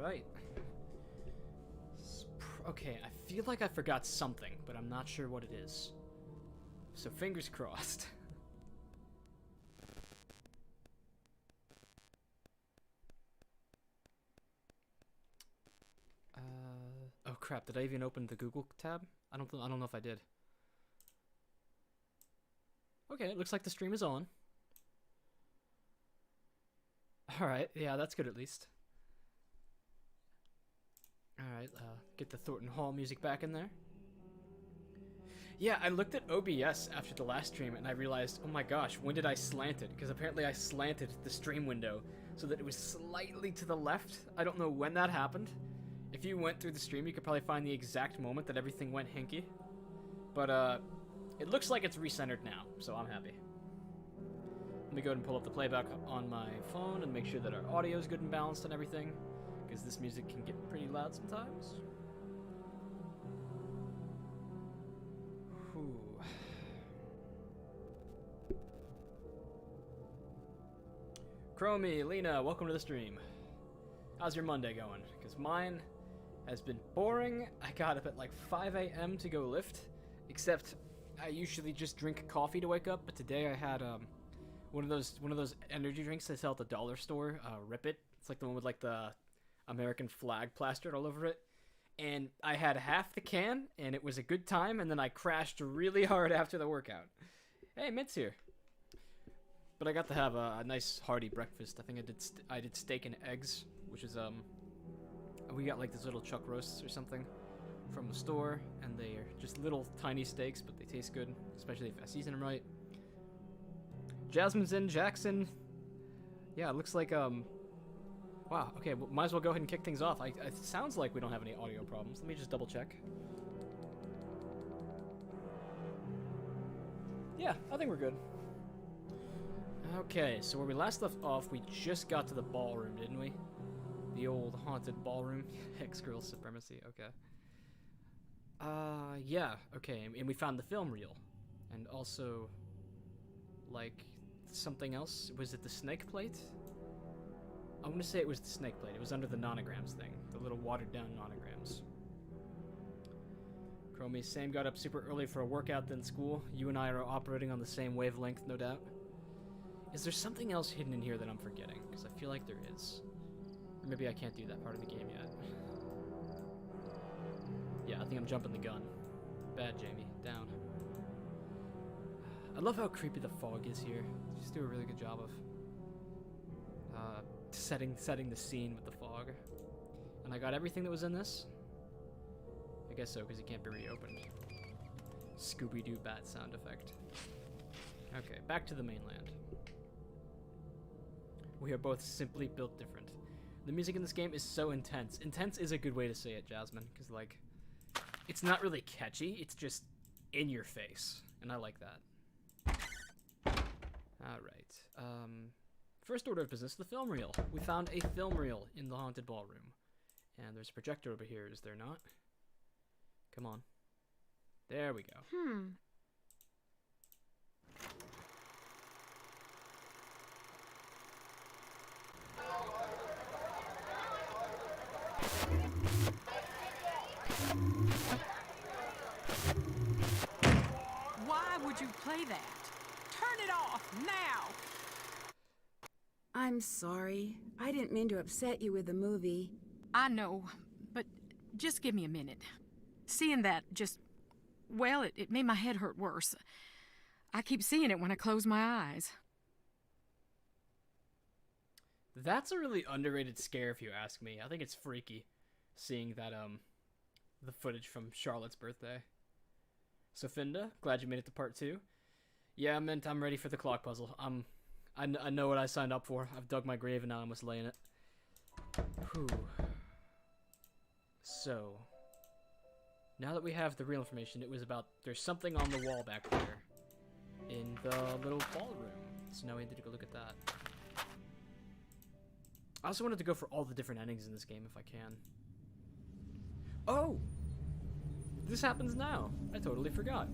Alright. Okay, I feel like I forgot something, but I'm not sure what it is. So fingers crossed. Oh crap, did I even open the Google tab? I don't know if I did. Okay, it looks like the stream is on. Alright, yeah, that's good at least. Alright, get the Thornton Hall music back in there. Yeah, I looked at OBS after the last stream and I realized, oh my gosh, when did I slant it? Because apparently I slanted the stream window so that it was slightly to the left. I don't know when that happened. If you went through the stream, you could probably find the exact moment that everything went hinky. But, it looks like it's recentered now, so I'm happy. Let me go ahead and pull up the playback on my phone and make sure that our audio is good and balanced and everything, because this music can get pretty loud sometimes. Whew. Chromie, Lena, welcome to the stream. How's your Monday going? Because mine has been boring. I got up at like 5 a.m. to go lift, except I usually just drink coffee to wake up, but today I had one of those energy drinks they sell at the dollar store, Rip It. It's like the one with like the American flag plastered all over it. And I had half the can, and it was a good time, and then I crashed really hard after the workout. Hey, Mitt's here. But I got to have a nice hearty breakfast. I think I did steak and eggs, which is we got like these little chuck roasts or something from the store, and they are just little tiny steaks, but they taste good, especially if I season them right. Jasmine's in, Jackson. Yeah, it looks like wow, okay, well, might as well go ahead and kick things off. It sounds like we don't have any audio problems. Let me just double check. Yeah, I think we're good. Okay, so where we last left off, we just got to the ballroom, didn't we? The old haunted ballroom. Ex-girl supremacy, okay. Yeah, okay, and we found the film reel. And also, like, something else. Was it the snake plate? I want to say it was the snake plate. It was under the Nonograms thing. The little watered-down Nonograms. Chromie, Sam got up super early for a workout then school. You and I are operating on the same wavelength, no doubt. Is there something else hidden in here that I'm forgetting? Because I feel like there is. Or maybe I can't do that part of the game yet. Yeah, I think I'm jumping the gun. Bad, Jamie. Down. I love how creepy the fog is here. They just do a really good job of setting the scene with the fog. And I got everything that was in this. I guess so, because it can't be reopened. Scooby-Doo bat sound effect. Okay, back to the mainland. We are both simply built different. The music in this game is so intense. Intense is a good way to say it, Jasmine, because, like, it's not really catchy, it's just in your face. And I like that. Alright. First order of business, the film reel. We found a film reel in the haunted ballroom. And there's a projector over here, is there not? Come on. There we go. Why would you play that? Turn it off, now! I'm sorry. I didn't mean to upset you with the movie. I know, but just give me a minute. Seeing that just, well, it made my head hurt worse. I keep seeing it when I close my eyes. That's a really underrated scare if you ask me. I think it's freaky seeing that, the footage from Charlotte's birthday. So Finda, glad you made it to part 2. Yeah, I'm ready for the clock puzzle. I know what I signed up for. I've dug my grave and now I must lay in it. Whew. So, now that we have the real information, it was about there's something on the wall back there in the little ballroom. So now we need to go look at that. I also wanted to go for all the different endings in this game if I can. Oh! This happens now. I totally forgot.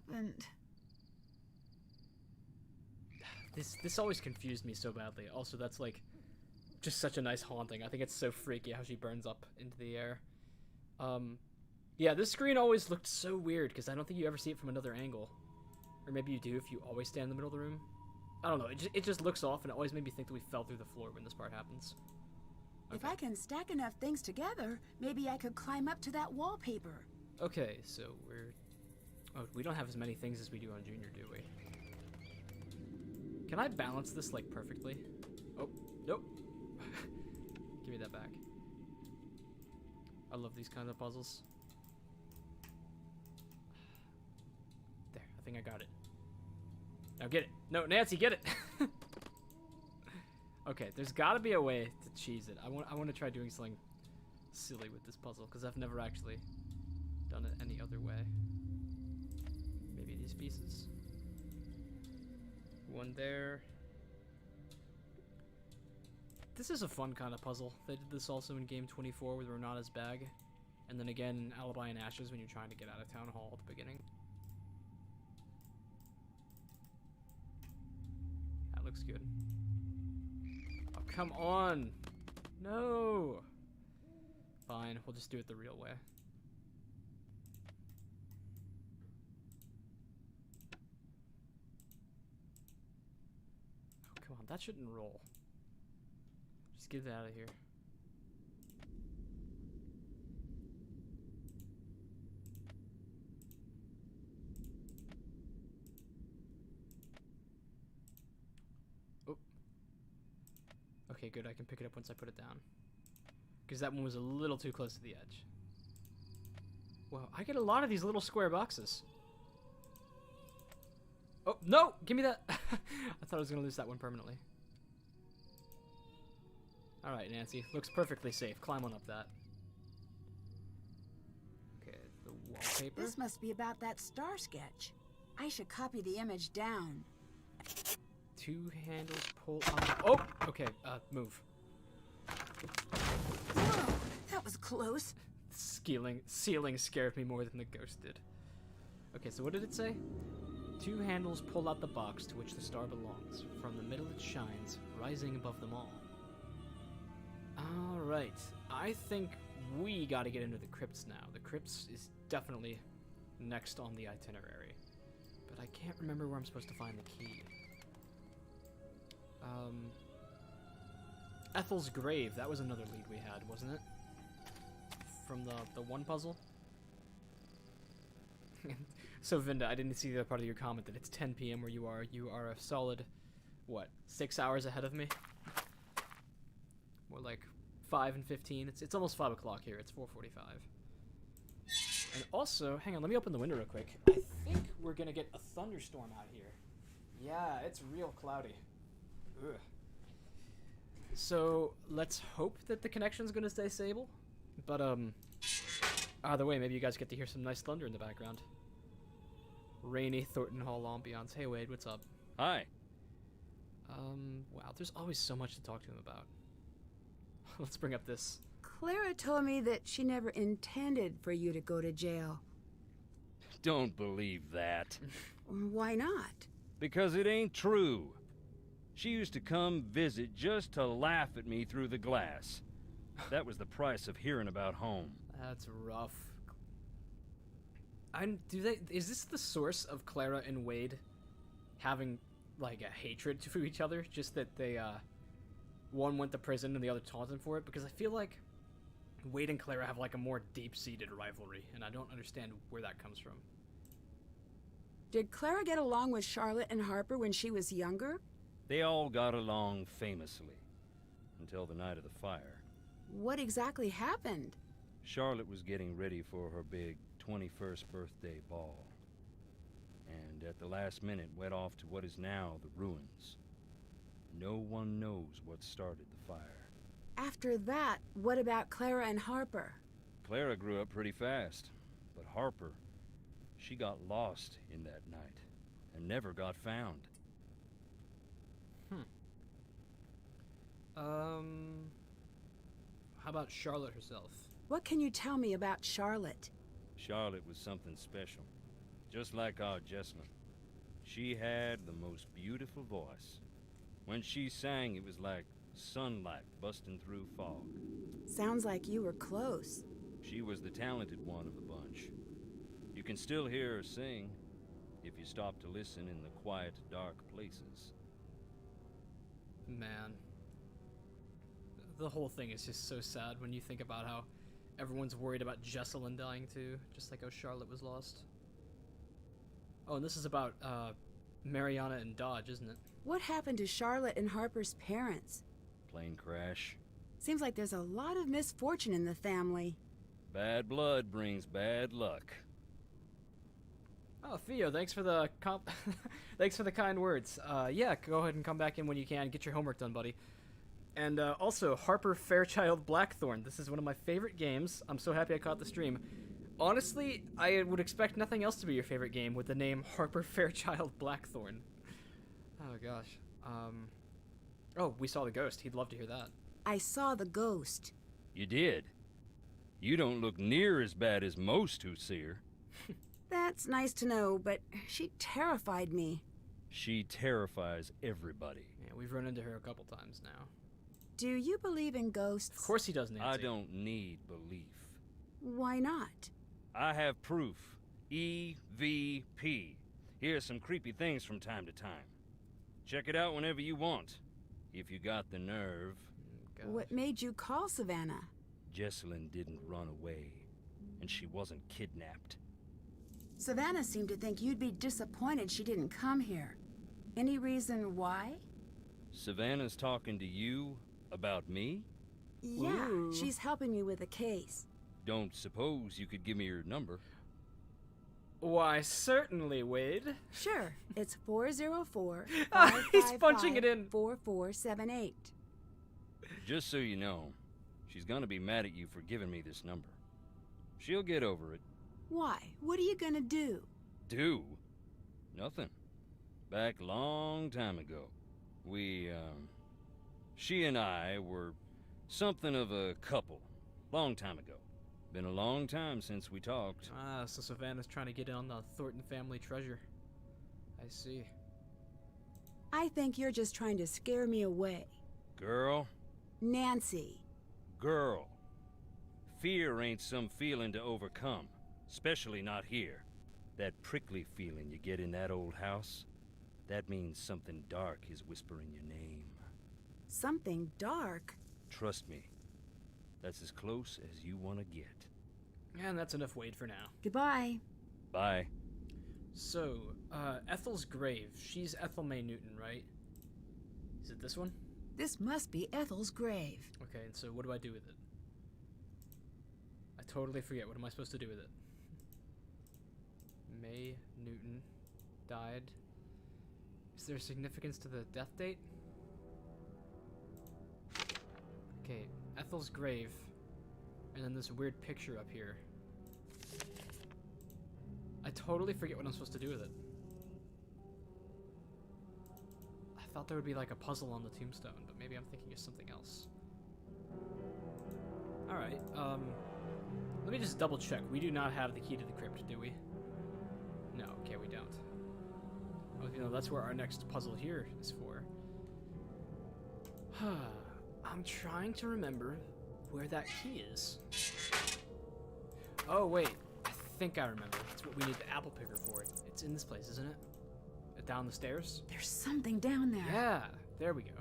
happened? This always confused me so badly. Also, that's like just such a nice haunting. I think it's so freaky how she burns up into the air. Yeah, this screen always looked so weird because I don't think you ever see it from another angle. Or maybe you do if you always stand in the middle of the room. I don't know, it just looks off, and it always made me think that we fell through the floor when this part happens. Okay. If I can stack enough things together, maybe I could climb up to that wallpaper. Okay, so we don't have as many things as we do on Junior, do we? Can I balance this, like, perfectly? Oh, nope. Give me that back. I love these kinds of puzzles. There, I think I got it. Now get it. No, Nancy, get it! Okay, there's gotta be a way to cheese it. I want to try doing something silly with this puzzle, because I've never actually done it any other way. Maybe these pieces. One there. This is a fun kind of puzzle. They did this also in game 24 with Renata's bag. And then again, Alibi and Ashes when you're trying to get out of Town Hall at the beginning. That looks good. Oh, come on! No! Fine, we'll just do it the real way. Oh, come on, that shouldn't roll. Just get it out of here. Oh. Okay, good. I can pick it up once I put it down. Because that one was a little too close to the edge. Wow, I get a lot of these little square boxes. Oh, no! Give me that! I thought I was going to lose that one permanently. Alright, Nancy. Looks perfectly safe. Climb on up that. Okay, the wallpaper. This must be about that star sketch. I should copy the image down. Two handles pull on. Oh! Okay, move. Whoa, that was close. Ceiling scared me more than the ghost did. Okay, so what did it say? Two handles pull out the box to which the star belongs. From the middle it shines, rising above them all. Alright, I think we gotta get into the crypts now. The crypts is definitely next on the itinerary. But I can't remember where I'm supposed to find the key. Ethel's grave, that was another lead we had, wasn't it? From the one puzzle? So Vinda, I didn't see the other part of your comment that it's 10 p.m. where you are. You are a solid, what, 6 hours ahead of me? More like 5 and 15. It's almost 5 o'clock here. It's 4:45. And also, hang on, let me open the window real quick. I think we're gonna get a thunderstorm out here. Yeah, it's real cloudy. Ugh. So let's hope that the connection's gonna stay stable. But either way, maybe you guys get to hear some nice thunder in the background. Rainy Thornton Hall ambiance. Hey Wade, what's up? Hi. Wow, there's always so much to talk to him about. Let's bring up this. Clara told me that she never intended for you to go to jail. Don't believe that. Why not? Because it ain't true. She used to come visit just to laugh at me through the glass. That was the price of hearing about home. That's rough. Is this the source of Clara and Wade having, like, a hatred for each other? Just that they, one went to prison and the other taunted him for it? Because I feel like Wade and Clara have, like, a more deep-seated rivalry, and I don't understand where that comes from. Did Clara get along with Charlotte and Harper when she was younger? They all got along famously. Until the night of the fire. What exactly happened? Charlotte was getting ready for her big 21st birthday ball. And at the last minute went off to what is now the ruins. No one knows what started the fire. After that, what about Clara and Harper? Clara grew up pretty fast, but Harper, she got lost in that night and never got found. How about Charlotte herself? What can you tell me about Charlotte? Charlotte was something special. Just like our Jessalyn. She had the most beautiful voice. When she sang, it was like sunlight busting through fog. Sounds like you were close. She was the talented one of the bunch. You can still hear her sing if you stop to listen in the quiet, dark places. Man. The whole thing is just so sad when you think about how everyone's worried about Jessalyn dying too, just like how Charlotte was lost. Oh, and this is about, Mariana and Dodge, isn't it? What happened to Charlotte and Harper's parents? Plane crash. Seems like there's a lot of misfortune in the family. Bad blood brings bad luck. Oh, Theo, thanks for the thanks for the kind words. Yeah, go ahead and come back in when you can. Get your homework done, buddy. And also, Harper Fairchild Blackthorn. This is one of my favorite games. I'm so happy I caught the stream. Honestly, I would expect nothing else to be your favorite game with the name Harper Fairchild Blackthorn. Oh, gosh. Oh, we saw the ghost. He'd love to hear that. I saw the ghost. You did? You don't look near as bad as most who see her. That's nice to know, but she terrified me. She terrifies everybody. Yeah, we've run into her a couple times now. Do you believe in ghosts? Of course he does, Nancy. I don't need belief. Why not? I have proof. EVP. Here's some creepy things from time to time. Check it out whenever you want, if you got the nerve. God. What made you call Savannah? Jessalyn didn't run away, and she wasn't kidnapped. Savannah seemed to think you'd be disappointed she didn't come here. Any reason why? Savannah's talking to you about me? Yeah, Ooh. she's helping me with a case. Don't suppose you could give me your number? Why, certainly, Wade. Sure, it's 404 He's punching it in. 4478. Just so you know, she's gonna be mad at you for giving me this number. She'll get over it. Why? What are you gonna do? Do? Nothing. Back long time ago, she and I were something of a couple. Long time ago. Been a long time since we talked. Ah, so Savannah's trying to get in on the Thornton family treasure. I see. I think you're just trying to scare me away. Girl, Nancy. girl. Fear ain't some feeling to overcome, especially not here. That prickly feeling you get in that old house, that means something dark is whispering your name. Something dark? Trust me, that's as close as you want to get. And that's enough Wade for now. Goodbye. Bye. So, Ethel's grave. She's Ethel May Newton, right? Is it this one? This must be Ethel's grave. Okay, and so what do I do with it? I totally forget. What am I supposed to do with it? May Newton died. Is there significance to the death date? Okay, Ethel's grave. And then this weird picture up here. I totally forget what I'm supposed to do with it. I thought there would be like a puzzle on the tombstone, but maybe I'm thinking of something else. Alright, let me just double check. We do not have the key to the crypt, do we? No, okay, we don't. Well, you know, that's where our next puzzle here is for. I'm trying to remember where that key is. Oh, wait. I think I remember. That's what we need the apple picker for. It's in this place, isn't it? Down the stairs? There's something down there. Yeah, there we go.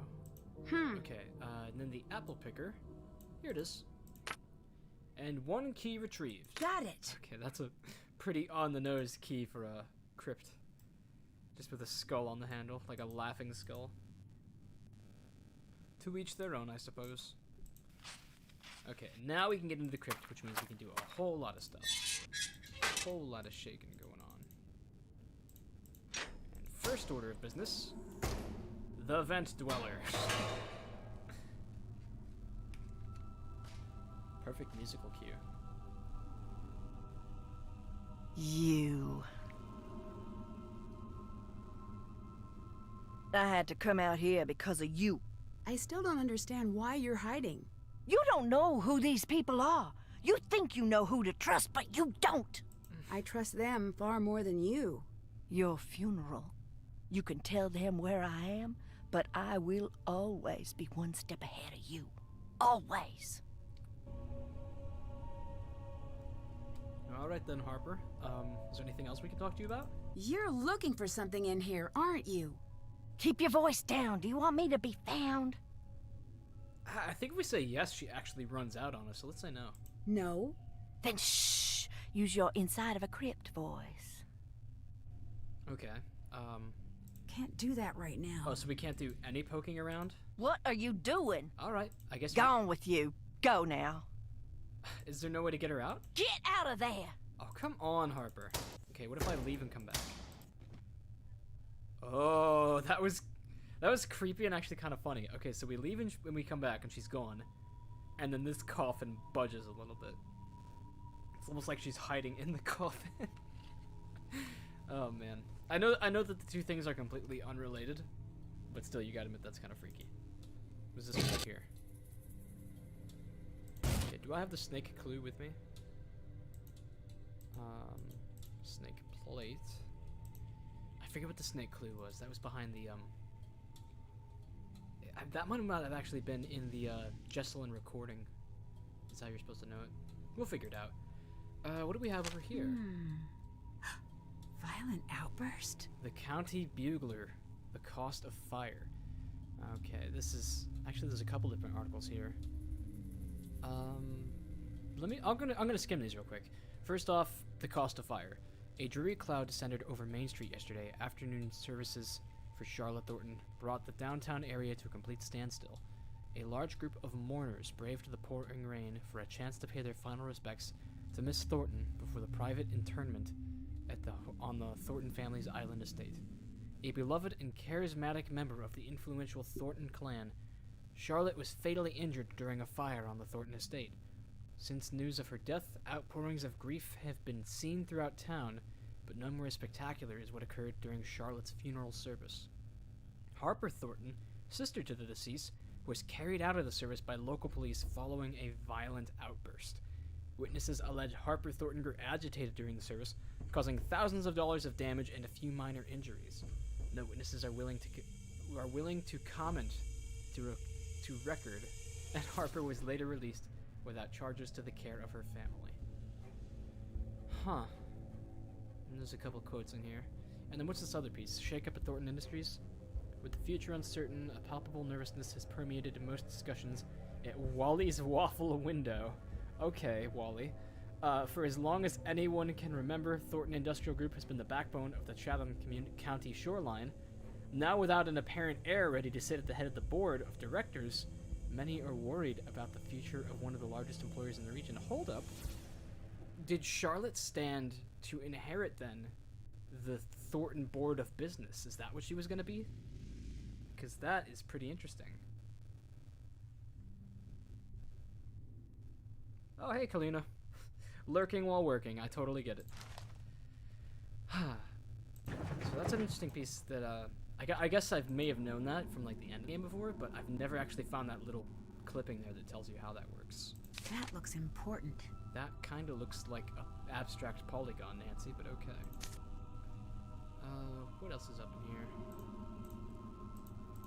Okay, and then the apple picker. Here it is. And one key retrieved. Got it. Okay, that's a pretty on-the-nose key for a crypt. Just with a skull on the handle, like a laughing skull. To each their own, I suppose. Okay, now we can get into the crypt, which means we can do a whole lot of stuff. A whole lot of shaking going on. And first order of business, the Vent Dweller. Perfect musical cue. You. I had to come out here because of you. I still don't understand why you're hiding. You don't know who these people are. You think you know who to trust, but you don't. I trust them far more than you. Your funeral. You can tell them where I am, but I will always be one step ahead of you. Always. Alright then, Harper. Is there anything else we can talk to you about? You're looking for something in here, aren't you? Keep your voice down. Do you want me to be found? I think if we say yes, she actually runs out on us, so let's say no. No. Then shh. Use your inside of a crypt voice. Okay. Can't do that right now. Oh, so we can't do any poking around? What are you doing? Alright, I guess Gone with you. Go now. Is there no way to get her out? Get out of there. Oh, come on, Harper. Okay, what if I leave and come back? Oh, that was creepy and actually kind of funny. Okay, so we leave and when we come back and she's gone. And then this coffin budges a little bit. It's almost like she's hiding in the coffin. Oh, man. I know that the two things are completely unrelated, but still, you gotta admit that's kind of freaky. What's this right here? Okay, do I have the snake clue with me? Snake plate. I forget what the snake clue was. That was behind the, that might have actually been in the, Jesselyn recording. Is how you're supposed to know it. We'll figure it out. What do we have over here? Violent outburst? The County Bugler. The Cost of Fire. Okay, this is... Actually, there's a couple different articles here. I'm gonna skim these real quick. First off, the cost of fire. A dreary cloud descended over Main Street yesterday. Afternoon services for Charlotte Thornton brought the downtown area to a complete standstill. A large group of mourners braved the pouring rain for a chance to pay their final respects to Miss Thornton before the private interment on the Thornton family's island estate. A beloved and charismatic member of the influential Thornton clan, Charlotte was fatally injured during a fire on the Thornton estate. Since news of her death, outpourings of grief have been seen throughout town, but none more spectacular is what occurred during Charlotte's funeral service. Harper Thornton, sister to the deceased, was carried out of the service by local police following a violent outburst. Witnesses allege Harper Thornton grew agitated during the service, causing thousands of dollars of damage and a few minor injuries. No witnesses are willing to comment to record, and Harper was later released without charges to the care of her family. Huh. And there's a couple quotes in here. And then what's this other piece? Shake up at Thornton Industries? With the future uncertain, a palpable nervousness has permeated most discussions at Wally's Waffle Window. Okay, Wally. For as long as anyone can remember, Thornton Industrial Group has been the backbone of the Chatham County shoreline. Now without an apparent heir ready to sit at the head of the board of directors, many are worried about the future of one of the largest employers in the region. Hold up. Did Charlotte stand to inherit, then, the Thornton Board of Business? Is that what she was going to be? Because that is pretty interesting. Oh, hey, Kalina. Lurking while working. I totally get it. So that's an interesting piece that, I guess I may have known that from, like, the endgame before, but I've never actually found that little clipping there that tells you how that works. That looks important. That kind of looks like an abstract polygon, Nancy, but okay. What else is up in here?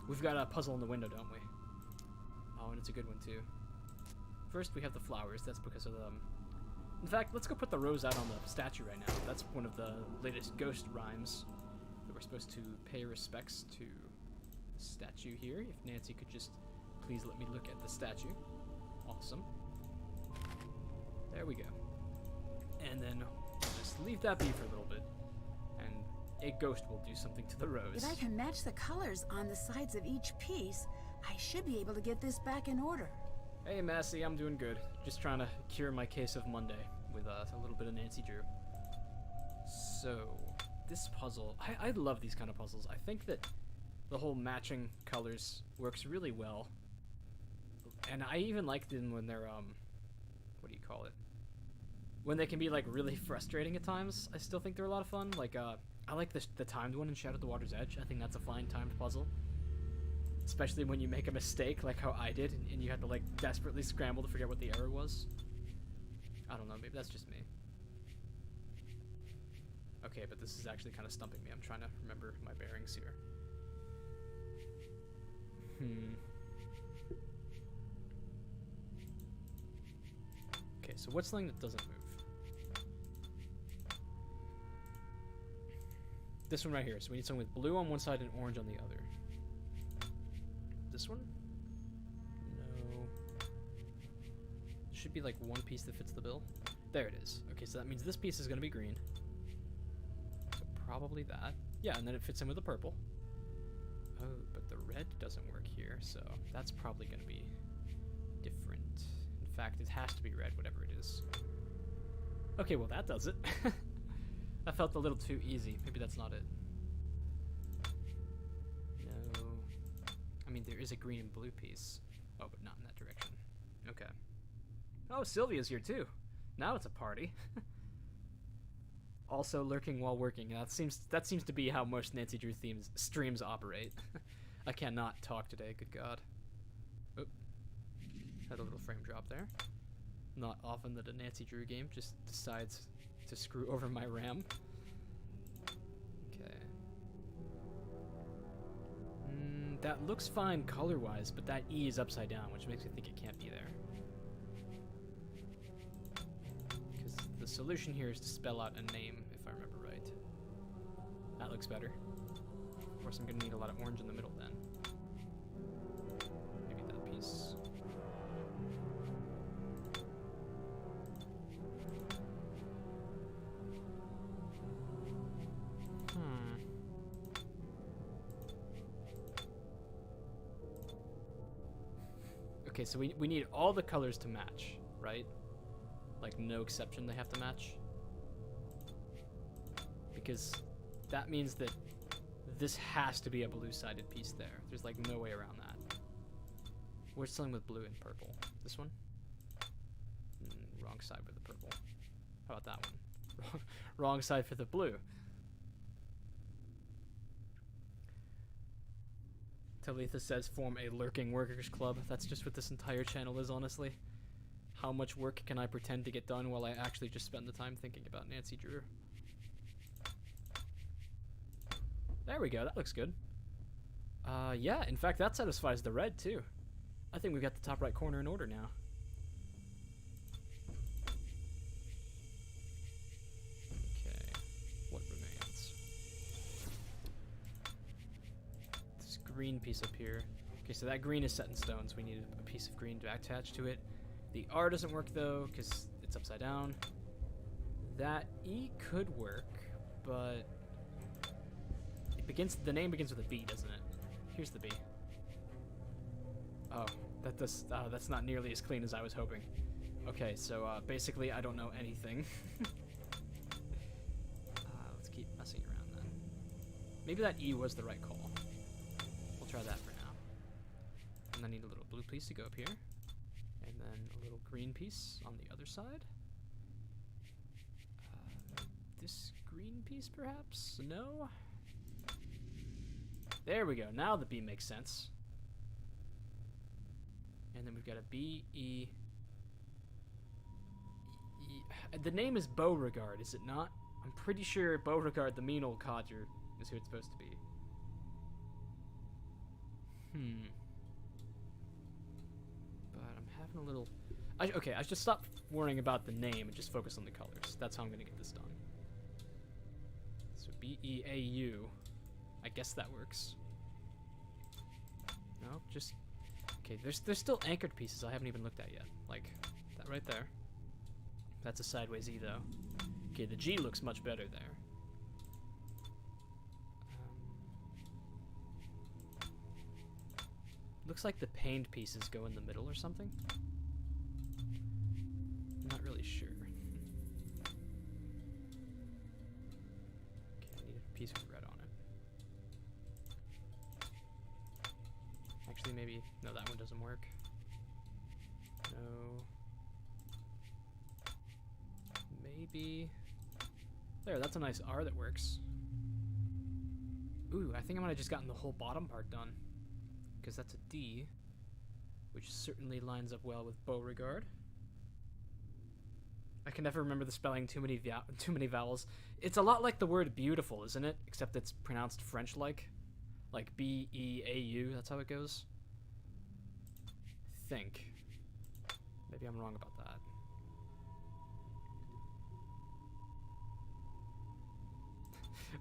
We've got a puzzle in the window, don't we? Oh, and it's a good one, too. First, we have the flowers. That's because of them. In fact, let's go put the rose out on the statue right now. That's one of the latest ghost rhymes that we're supposed to pay respects to the statue here. If Nancy could just please let me look at the statue. Awesome. There we go. And then just leave that be for a little bit. And a ghost will do something to the rose. If I can match the colors on the sides of each piece, I should be able to get this back in order. Hey, Massey, I'm doing good. Just trying to cure my case of Monday with a little bit of Nancy Drew. So, this puzzle, I love these kind of puzzles. I think that the whole matching colors works really well. And I even like them when they're, what do you call it? When they can be, like, really frustrating at times. I still think they're a lot of fun. Like, I like the timed one in Shadow at the Water's Edge. I think that's a fine timed puzzle. Especially when you make a mistake, like how I did, and you had to, like, desperately scramble to figure out what the error was. I don't know, maybe that's just me. Okay, but this is actually kind of stumping me. I'm trying to remember my bearings here. Okay, so what's something that doesn't move? This one right here. So we need something with blue on one side and orange on the other. This one? No. There should be like one piece that fits the bill. There it is. Okay, so that means this piece is going to be green. So probably that. Yeah, and then it fits in with the purple. Oh, but the red doesn't work here, so that's probably going to be different. In fact, it has to be red, whatever it is. Okay, well that does it. That felt a little too easy. Maybe that's not it. No. I mean, there is a green and blue piece. Oh, but not in that direction. Okay. Oh, Sylvia's here too. Now it's a party. Also lurking while working. That seems to be how most Nancy Drew streams operate. I cannot talk today, good God. Oop. Had a little frame drop there. Not often that a Nancy Drew game just decides to screw over my RAM. Okay. That looks fine color-wise, but that E is upside down, which makes me think it can't be there. Because the solution here is to spell out a name, if I remember right. That looks better. Of course, I'm going to need a lot of orange in the middle then. Maybe that piece. Okay, so we need all the colors to match, right? Like, no exception they have to match. Because that means that this has to be a blue-sided piece there. There's, like, no way around that. We're selling with blue and purple. This one? Wrong side for the purple. How about that one? Wrong side for the blue. Talitha says form a lurking workers club. That's just what this entire channel is, honestly. How much work can I pretend to get done while I actually just spend the time thinking about Nancy Drew? There we go, that looks good. Yeah, in fact that satisfies the red too. I think we've got the top right corner in order now. Okay, what remains? This green piece up here. Okay, so that green is set in stone, so we need a piece of green to attach to it. The R doesn't work though, because it's upside down. That E could work, but the name begins with a B, doesn't it? Here's the B. Oh, that's not nearly as clean as I was hoping. Okay, so basically I don't know anything. Let's keep messing around then. Maybe that E was the right call. We'll try that for now. And I need a little blue piece to go up here. And then a little green piece on the other side. This green piece perhaps? No? There we go. Now the B makes sense. And then we've got a B, E. The name is Beauregard, is it not? I'm pretty sure Beauregard, the mean old codger, is who it's supposed to be. But I'm having a little... okay, I should stop worrying about the name and just focus on the colors. That's how I'm going to get this done. So B-E-A-U. I guess that works. No, just... Okay, there's still anchored pieces I haven't even looked at yet. Like, that right there. That's a sideways E, though. Okay, the G looks much better there. Looks like the paned pieces go in the middle or something. I'm not really sure. Okay, I need a piece with red on it. Actually, maybe... No, that one doesn't work. No. Maybe... There, that's a nice R that works. Ooh, I think I might have just gotten the whole bottom part done. Because that's a D, which certainly lines up well with Beauregard. I can never remember the spelling. Too many vowels. It's a lot like the word beautiful, isn't it? Except it's pronounced French-like. Like B-E-A-U, that's how it goes. Think. Maybe I'm wrong about that.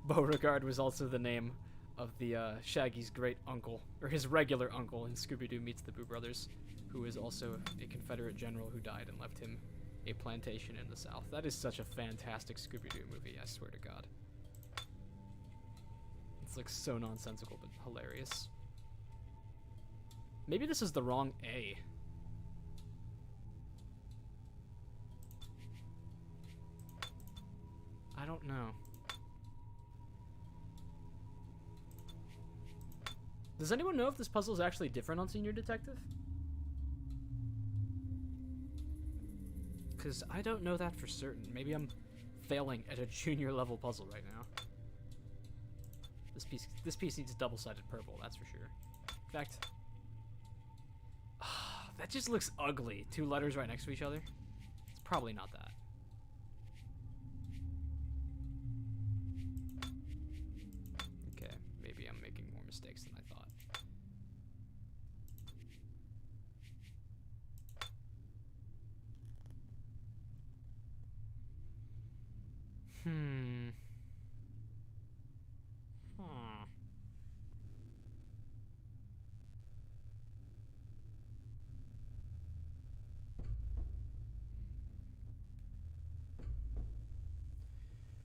Beauregard was also the name of the Shaggy's great uncle, or his regular uncle in Scooby-Doo Meets the Boo Brothers, who is also a Confederate general who died and left him a plantation in the South. That is such a fantastic Scooby-Doo movie, I swear to God. It's like so nonsensical but hilarious. Maybe this is the wrong A. I don't know. Does anyone know if this puzzle is actually different on Senior Detective? Because I don't know that for certain. Maybe I'm failing at a junior level puzzle right now. This piece needs double-sided purple, that's for sure. In fact, that just looks ugly. 2 letters right next to each other. It's probably not that. Okay, maybe I'm making more mistakes than I thought.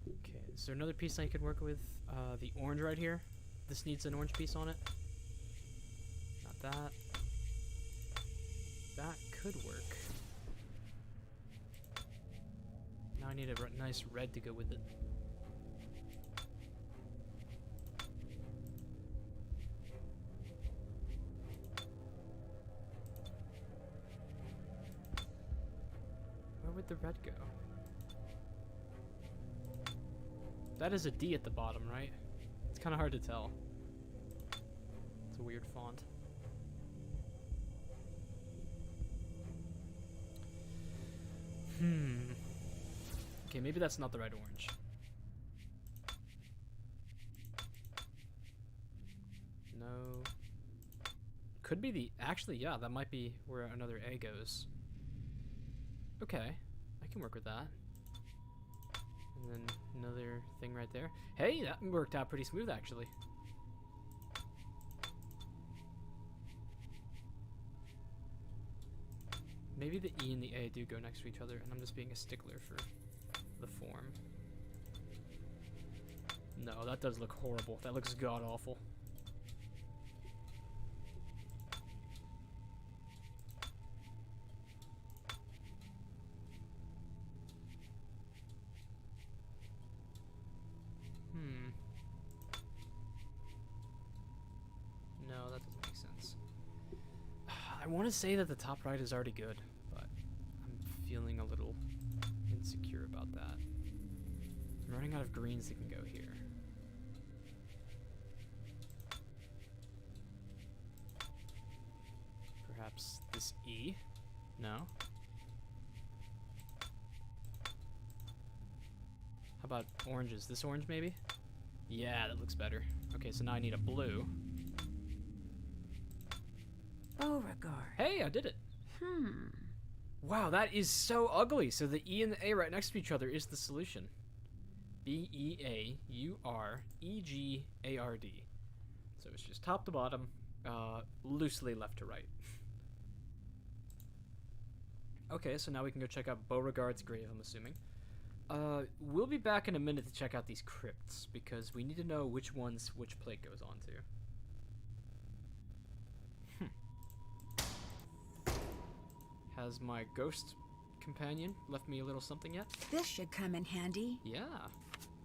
Okay, is there another piece I could work with? The orange right here. This needs an orange piece on it. Not that. That could work. Now I need a nice red to go with it. Where would the red go? That is a D at the bottom, right? It's kind of hard to tell. It's a weird font. Okay, maybe that's not the right orange. No. Could be the... Actually, yeah, that might be where another A goes. Okay, I can work with that. And then another thing right there. Hey, that worked out pretty smooth, actually. Maybe the E and the A do go next to each other, and I'm just being a stickler for the form. No, that does look horrible. That looks god-awful. No, that doesn't make sense. I want to say that the top right is already good, but I'm feeling a little insecure about that. I'm running out of greens that can go here. Perhaps this E? No? How about oranges? This orange maybe? Yeah, that looks better. Okay, so now I need a blue. Beauregard. Hey, I did it. Wow, that is so ugly. So the E and the A right next to each other is the solution. B-E-A-U-R-E-G-A-R-D. So it's just top to bottom, loosely left to right. Okay, so now we can go check out Beauregard's grave, I'm assuming. We'll be back in a minute to check out these crypts, because we need to know which ones which plate goes on to. Has my ghost companion left me a little something yet? This should come in handy. Yeah.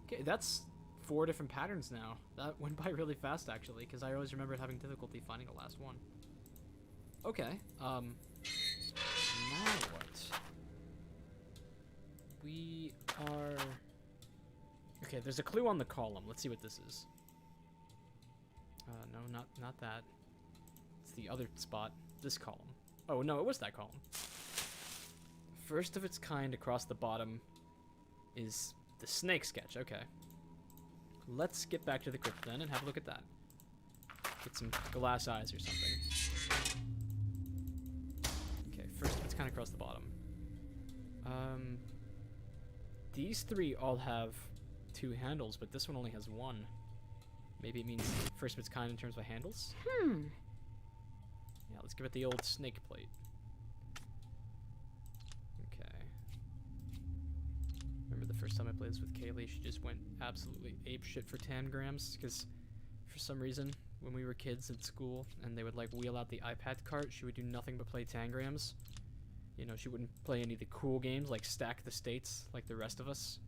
Okay, that's 4 different patterns now. That went by really fast, actually, because I always remembered having difficulty finding the last one. Okay, now what? We are... Okay, there's a clue on the column. Let's see what this is. No, not that. It's the other spot. This column. Oh, no, it was that column. first of its kind across the bottom is the snake sketch. Okay. Let's get back to the crypt then and have a look at that. Get some glass eyes or something. Okay, first of its kind across the bottom. These three all have 2 handles, but this one only has 1. Maybe it means first of its kind in terms of handles? Yeah, let's give it the old snake plate. Okay. Remember the first time I played this with Kaylee, she just went absolutely apeshit for tangrams, because for some reason, when we were kids at school, and they would like wheel out the iPad cart, she would do nothing but play tangrams. You know, she wouldn't play any of the cool games like Stack the States like the rest of us.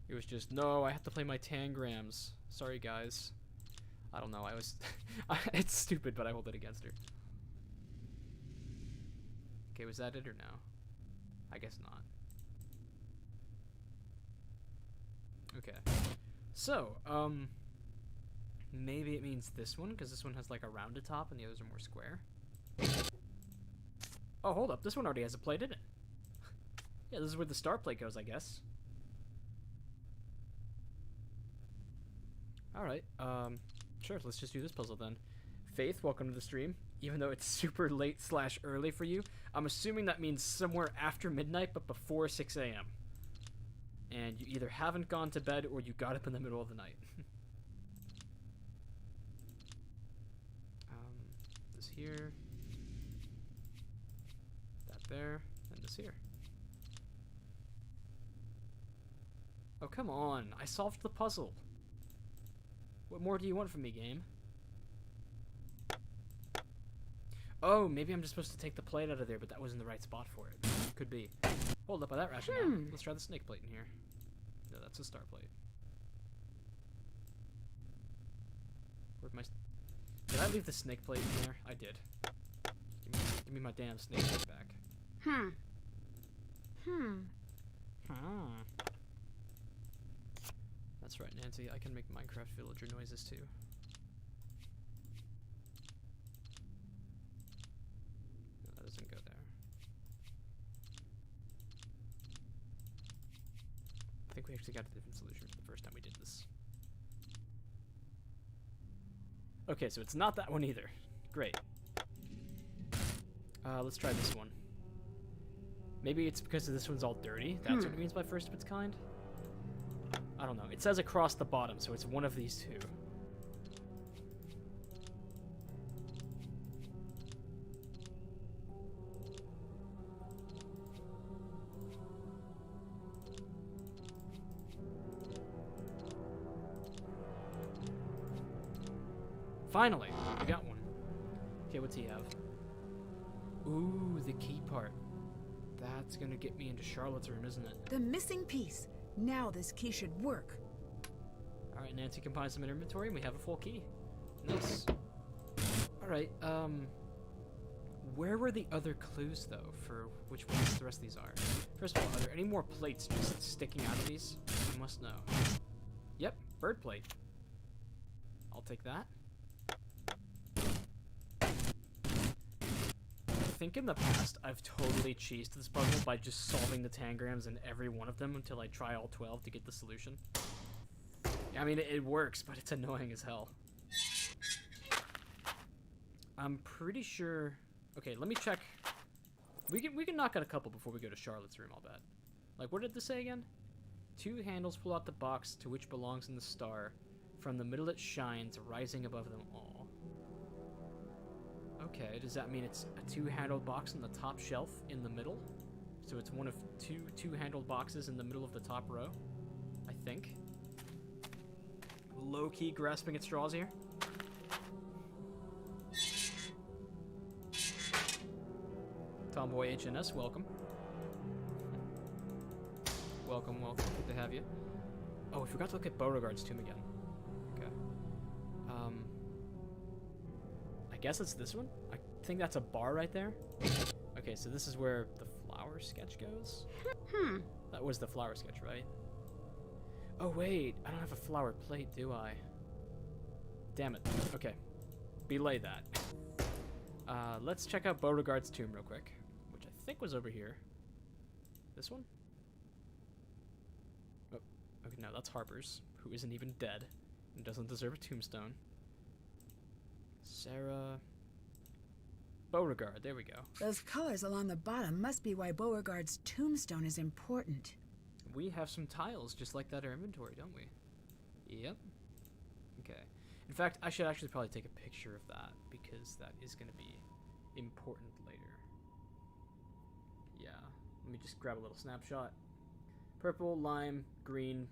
It was just, no, I have to play my tangrams. Sorry, guys. I don't know, I was... it's stupid, but I hold it against her. Okay, was that it or no? I guess not. Okay. So, maybe it means this one, because this one has like a rounded top and the others are more square. Oh, hold up, this one already has a plate in it. Yeah, this is where the star plate goes, I guess. Alright, sure, let's just do this puzzle then. Faith, welcome to the stream. Even though it's super late / early for you, I'm assuming that means somewhere after midnight, but before 6 a.m. And you either haven't gone to bed or you got up in the middle of the night. This here. That there. And this here. Oh, come on. I solved the puzzle. What more do you want from me, game? Oh, maybe I'm just supposed to take the plate out of there, but that wasn't the right spot for it. Could be. Hold up by that rationale. Let's try the snake plate in here. No, that's a star plate. Where'd my... Did I leave the snake plate in there? I did. Give me my damn snake plate back. That's right, Nancy. I can make Minecraft villager noises too. No, that doesn't go there. I think we actually got a different solution for the first time we did this. Okay, so it's not that one either. Great. Let's try this one. Maybe it's because this one's all dirty. That's what it means by first of its kind. I don't know. It says across the bottom, so it's one of these two. Finally, we got one. Okay, what's he have? Ooh, the key part. That's gonna get me into Charlotte's room, isn't it? The missing piece. Now this key should work. Alright, Nancy combines some in inventory and we have a full key. Nice. Alright, where were the other clues, though, for which ones the rest of these are? First of all, are there any more plates just sticking out of these? I must know. Yep, bird plate. I'll take that. I think in the past, I've totally cheesed this puzzle by just solving the tangrams in every one of them until I try all 12 to get the solution. I mean, it works, but it's annoying as hell. I'm pretty sure... Okay, let me check. We can knock out a couple before we go to Charlotte's room, I'll bet. Like, what did this say again? 2 handles pull out the box to which belongs in the star. From the middle it shines, rising above them all. Okay, does that mean it's a 2-handled box on the top shelf in the middle? So it's one of two-handled boxes in the middle of the top row? I think. Low-key grasping at straws here. Tomboy HNS, welcome. Welcome, welcome. Good to have you. Oh, we forgot to look at Beauregard's tomb again. Okay. I guess it's this one? I think that's a bar right there. Okay, so this is where the flower sketch goes? That was the flower sketch, right? Oh, wait. I don't have a flower plate, do I? Damn it. Okay. Belay that. Let's check out Beauregard's tomb real quick, which I think was over here. This one? Oh, okay, no, that's Harper's, who isn't even dead and doesn't deserve a tombstone. Sarah... Beauregard, there we go. Those colors along the bottom must be why Beauregard's tombstone is important. We have some tiles just like that in our inventory, don't we? Yep. Okay. In fact, I should actually probably take a picture of that because that is going to be important later. Yeah. Let me just grab a little snapshot. Purple, lime, green,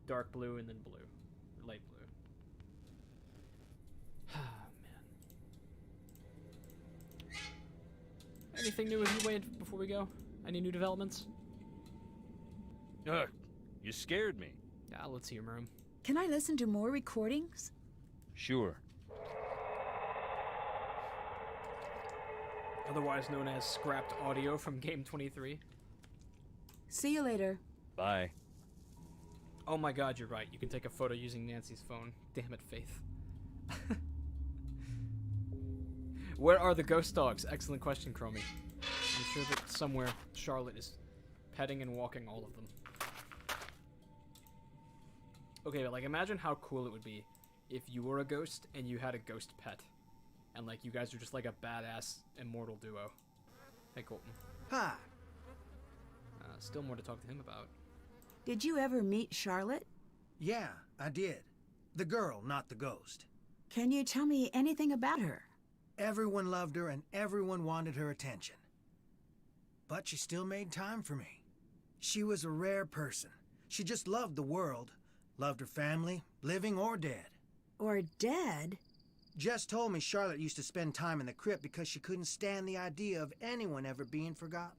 dark blue, and then blue. Or light blue. Ah, man. Anything new with you, Wade, before we go? Any new developments? Ugh, you scared me. Yeah, let's hear them. Can I listen to more recordings? Sure. Otherwise known as scrapped audio from Game 23. See you later. Bye. Oh my god, you're right. You can take a photo using Nancy's phone. Damn it, Faith. Where are the ghost dogs? Excellent question, Chromie. I'm sure that somewhere Charlotte is petting and walking all of them. Okay, but like imagine how cool it would be if you were a ghost and you had a ghost pet. And like you guys are just like a badass immortal duo. Hey, Colton. Hi. Still more to talk to him about. Did you ever meet Charlotte? Yeah, I did. The girl, not the ghost. Can you tell me anything about her? Everyone loved her and everyone wanted her attention. But she still made time for me. She was a rare person. She just loved the world. Loved her family, living or dead. Or dead? Jess told me Charlotte used to spend time in the crypt because she couldn't stand the idea of anyone ever being forgotten.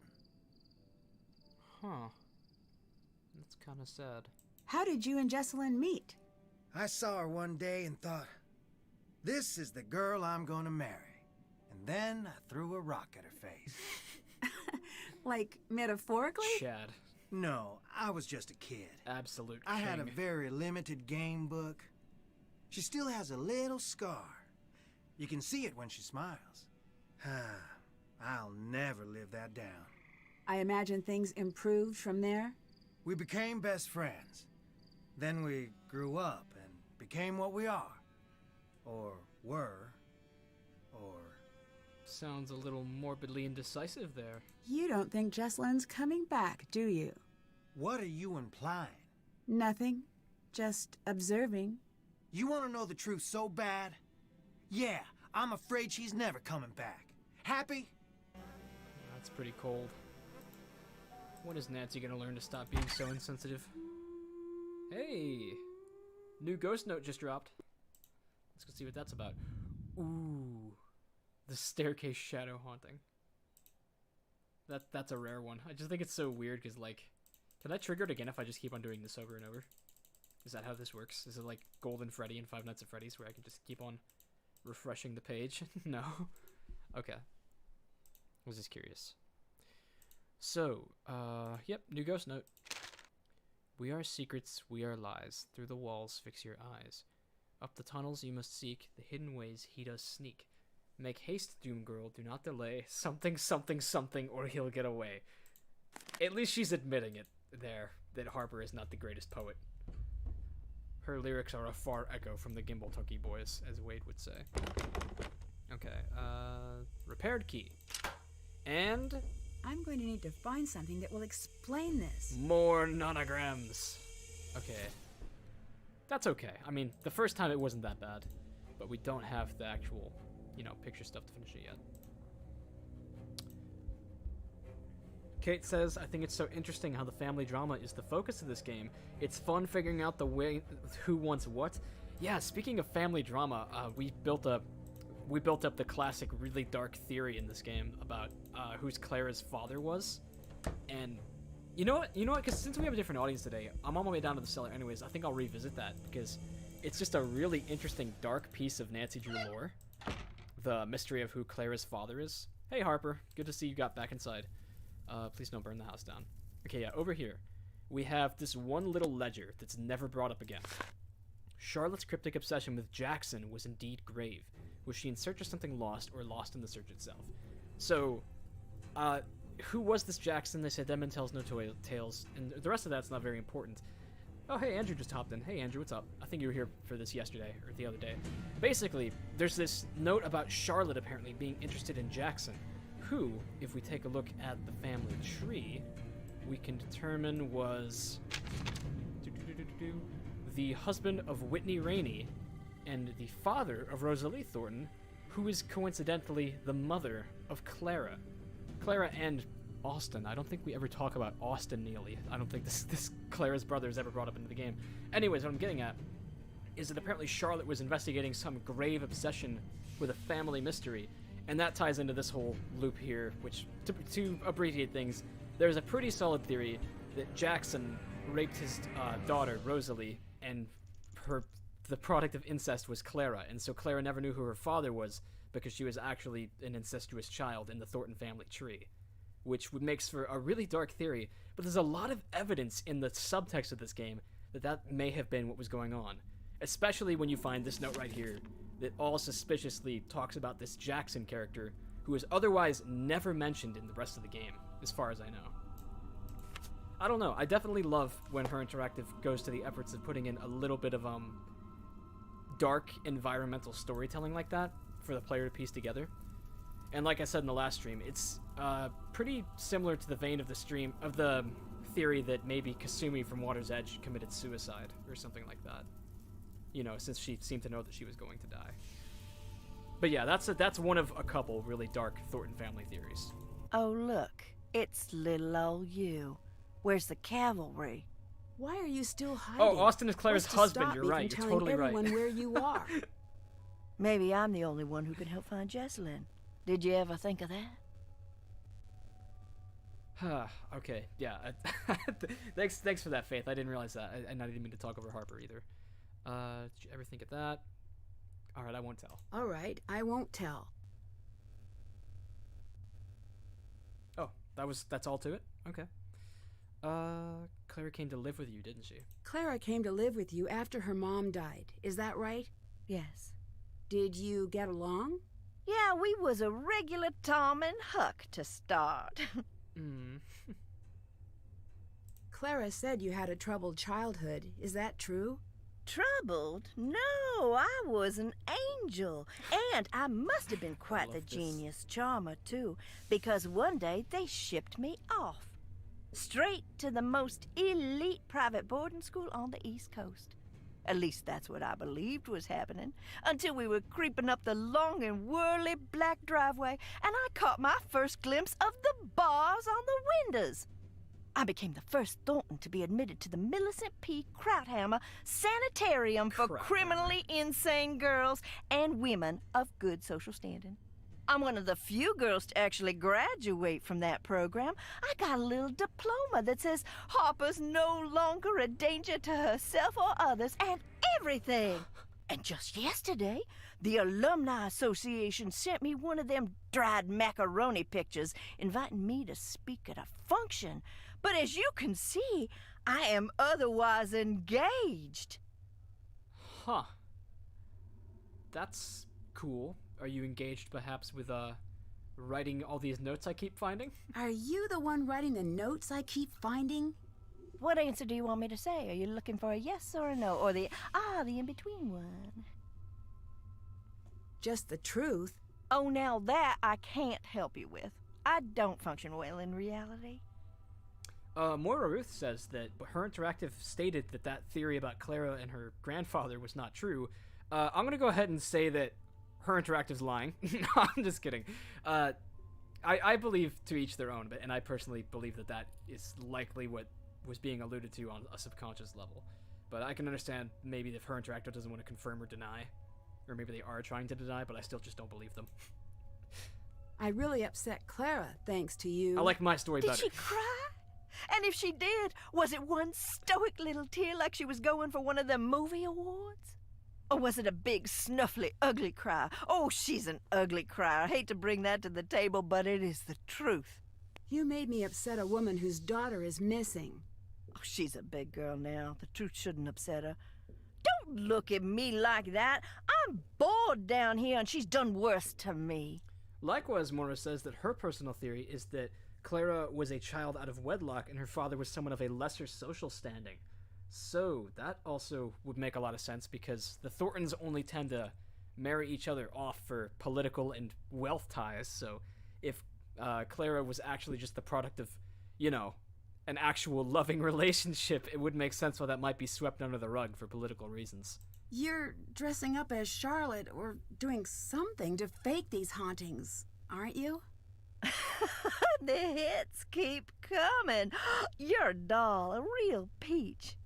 Huh. That's kind of sad. How did you and Jessalyn meet? I saw her one day and thought, this is the girl I'm gonna marry. And then I threw a rock at her face. Like, metaphorically? Chad. No, I was just a kid. Absolute I had a king. very limited game book. She still has a little scar. You can see it when she smiles. I'll never live that down. I imagine things improved from there? We became best friends. Then we grew up and became what we are. Or were. Or... Sounds a little morbidly indecisive there. You don't think Jessalyn's coming back, do you? What are you implying? Nothing. Just observing. You want to know the truth so bad? Yeah, I'm afraid she's never coming back. Happy? That's pretty cold. When is Nancy gonna learn to stop being so insensitive? Hey! New ghost note just dropped. Let's go see what that's about. Ooh. The staircase shadow haunting. That's a rare one. I just think it's so weird because, like, can I trigger it again if I just keep on doing this over and over? Is that how this works? Is it like Golden Freddy and Five Nights at Freddy's where I can just keep on refreshing the page? No? Okay. I was just curious. So, yep, new ghost note. We are secrets, we are lies. Through the walls, fix your eyes. Up the tunnels you must seek, the hidden ways he does sneak. Make haste, Doom Girl, do not delay. Something, something, something, or he'll get away. At least she's admitting it there, that Harper is not the greatest poet. Her lyrics are a far echo from the Gimbal Tunky Boys, as Wade would say. Okay, repaired key. And... I'm going to need to find something that will explain this. more nonograms. Okay. That's okay. I mean, the first time it wasn't that bad. But we don't have the actual, you know, picture stuff to finish it yet. Kate says, I think it's so interesting how the family drama is the focus of this game. It's fun figuring out the way who wants what. Yeah, speaking of family drama, we built up the classic really dark theory in this game about who's Clara's father was. And you know what? Because since we have a different audience today, I'm on my way down to the cellar anyways. I think I'll revisit that because it's just a really interesting dark piece of Nancy Drew lore. The mystery of who Clara's father is. Hey Harper, good to see you got back inside. Please don't burn the house down. Okay, yeah, over here we have this one little ledger that's never brought up again. Charlotte's cryptic obsession with Jackson was indeed grave. Was she in search of something lost or lost in the search itself? So, who was this Jackson? They said Denman tells no tales, and the rest of that's not very important. Oh, hey, Andrew just hopped in. Hey, Andrew, what's up? I think you were here for this yesterday, or the other day. Basically, there's this note about Charlotte apparently being interested in Jackson, who, if we take a look at the family tree, we can determine was the husband of Whitney Rainey and the father of Rosalie Thornton, who is coincidentally the mother of Clara. Clara and Austin. I don't think we ever talk about Austin Neely. I don't think this Clara's brother is ever brought up into the game. Anyways, what I'm getting at is that apparently Charlotte was investigating some grave obsession with a family mystery, and that ties into this whole loop here, which, to abbreviate things, there's a pretty solid theory that Jackson raped his daughter, Rosalie, and the product of incest was Clara, and so Clara never knew who her father was because she was actually an incestuous child in the Thornton family tree, which makes for a really dark theory, but there's a lot of evidence in the subtext of this game that may have been what was going on, especially when you find this note right here that all suspiciously talks about this Jackson character who is otherwise never mentioned in the rest of the game, as far as I know. I don't know, I definitely love when Her Interactive goes to the efforts of putting in a little bit of dark environmental storytelling like that for the player to piece together. And like I said in the last stream, it's pretty similar to the vein of the theory that maybe Kasumi from Water's Edge committed suicide or something like that. You know, since she seemed to know that she was going to die. But yeah, that's one of a couple really dark Thornton family theories. Oh, look. It's little old you. Where's the cavalry? Why are you still hiding? Oh, Austin is Clara's What's to husband. stop You're me right. from You're telling totally right. everyone where you are. Maybe I'm the only one who can help find Jessalyn. Did you ever think of that? Okay, yeah. Thanks for that, Faith. I didn't realize that, and I didn't mean to talk over Harper either. Did you ever think of that? All right, I won't tell. All right, I won't tell. Oh, that's all to it? Okay. Clara came to live with you, didn't she? Clara came to live with you after her mom died. Is that right? Yes. Did you get along? Yeah, we was a regular Tom and Huck to start. Clara said you had a troubled childhood. Is that true? Troubled? No, I was an angel. And I must have been quite the genius charmer, too, because one day they shipped me off. Straight to the most elite private boarding school on the East Coast. At least that's what I believed was happening, until we were creeping up the long and whirly black driveway, and I caught my first glimpse of the bars on the windows. I became the first Thornton to be admitted to the Millicent P. Krauthammer Sanitarium for criminally insane girls and women of good social standing. I'm one of the few girls to actually graduate from that program. I got a little diploma that says Harper's no longer a danger to herself or others and everything. And just yesterday, the Alumni Association sent me one of them dried macaroni pictures inviting me to speak at a function. But as you can see, I am otherwise engaged. Huh. That's cool. Are you engaged perhaps with writing all these notes I keep finding? Are you the one writing the notes I keep finding? What answer do you want me to say? Are you looking for a yes or a no? Or the in-between one? Just the truth. Oh, now that I can't help you with. I don't function well in reality. Moira Ruth says that Her Interactive stated that theory about Clara and her grandfather was not true. I'm gonna go ahead and say that Her Interactive's lying. No, I'm just kidding. I believe to each their own, and I personally believe that is likely what was being alluded to on a subconscious level. But I can understand maybe if Her Interactive doesn't want to confirm or deny, or maybe they are trying to deny, but I still just don't believe them. I really upset Clara, thanks to you. I like my story better. Did she cry? And if she did, was it one stoic little tear like she was going for one of them movie awards? Or was it a big, snuffly, ugly cry? Oh, she's an ugly crier. I hate to bring that to the table, but it is the truth. You made me upset a woman whose daughter is missing. Oh, she's a big girl now. The truth shouldn't upset her. Don't look at me like that. I'm bored down here, and she's done worse to me. Likewise, Moira says that her personal theory is that Clara was a child out of wedlock, and her father was someone of a lesser social standing. So that also would make a lot of sense, because the Thorntons only tend to marry each other off for political and wealth ties. So if Clara was actually just the product of, you know, an actual loving relationship, it would make sense why that might be swept under the rug for political reasons. You're dressing up as Charlotte or doing something to fake these hauntings, aren't you? The hits keep coming. You're a doll, a real peach.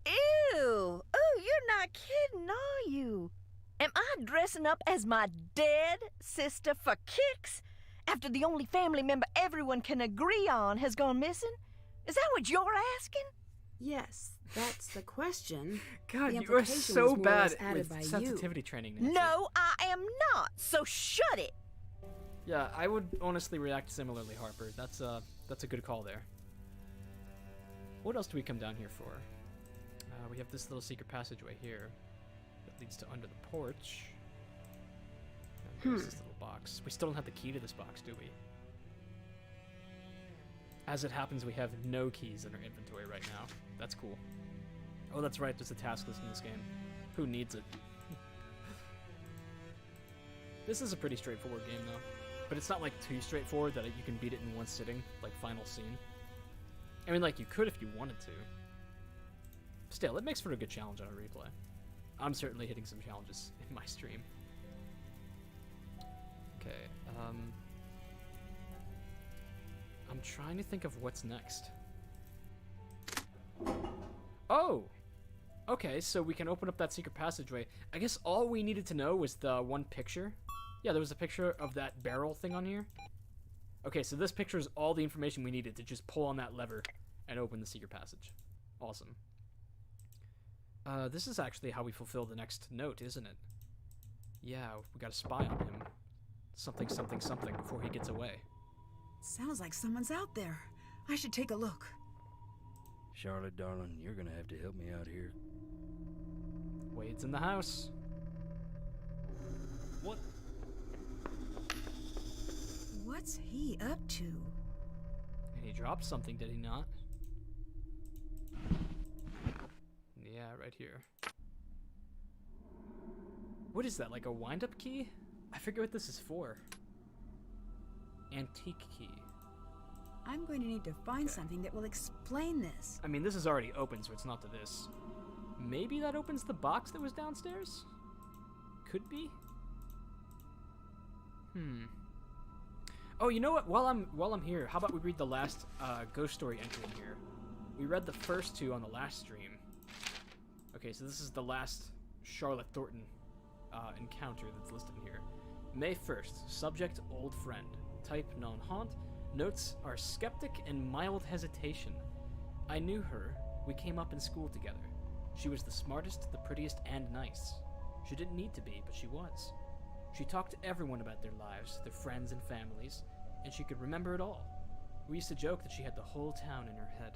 Ew! Oh, you're not kidding, are you? Am I dressing up as my dead sister for kicks after the only family member everyone can agree on has gone missing? Is that what you're asking? Yes, that's the question. God, The you are implication so was more or bad less added by with you. sensitivity training, Nancy. No, I am not, so shut it. Yeah, I would honestly react similarly, Harper. That's a good call there. What else do we come down here for? We have this little secret passageway here that leads to under the porch. And there's this little box. We still don't have the key to this box, do we? As it happens, we have no keys in our inventory right now. That's cool. Oh, that's right, there's a task list in this game. Who needs it? This is a pretty straightforward game, though. But it's not, like, too straightforward that you can beat it in one sitting, like final scene. I mean, like, you could if you wanted to. Still, it makes for a good challenge on a replay. I'm certainly hitting some challenges in my stream. Okay, I'm trying to think of what's next. Oh! Okay, so we can open up that secret passageway. I guess all we needed to know was the one picture. Yeah, there was a picture of that barrel thing on here. Okay, so this picture is all the information we needed to just pull on that lever and open the secret passage. Awesome. This is actually how we fulfill the next note, isn't it? Yeah, we gotta spy on him. Something, something, something before he gets away. Sounds like someone's out there. I should take a look. Charlotte, darling, you're gonna have to help me out here. Wade's in the house. What? What's he up to? And he dropped something, did he not? Yeah, right here. What is that, like a wind-up key? I forget what this is for. Antique key. I'm going to need to find something that will explain this. I mean, this is already open, so it's not to this. Maybe that opens the box that was downstairs? Could be? Oh, you know what? While I'm here, how about we read the last ghost story entry in here? We read the first two on the last stream. Okay, so this is the last Charlotte Thornton encounter that's listed in here. May 1st, subject old friend. Type non-haunt. Notes are skeptic and mild hesitation. I knew her. We came up in school together. She was the smartest, the prettiest, and nice. She didn't need to be, but she was. She talked to everyone about their lives, their friends and families, and she could remember it all. We used to joke that she had the whole town in her head.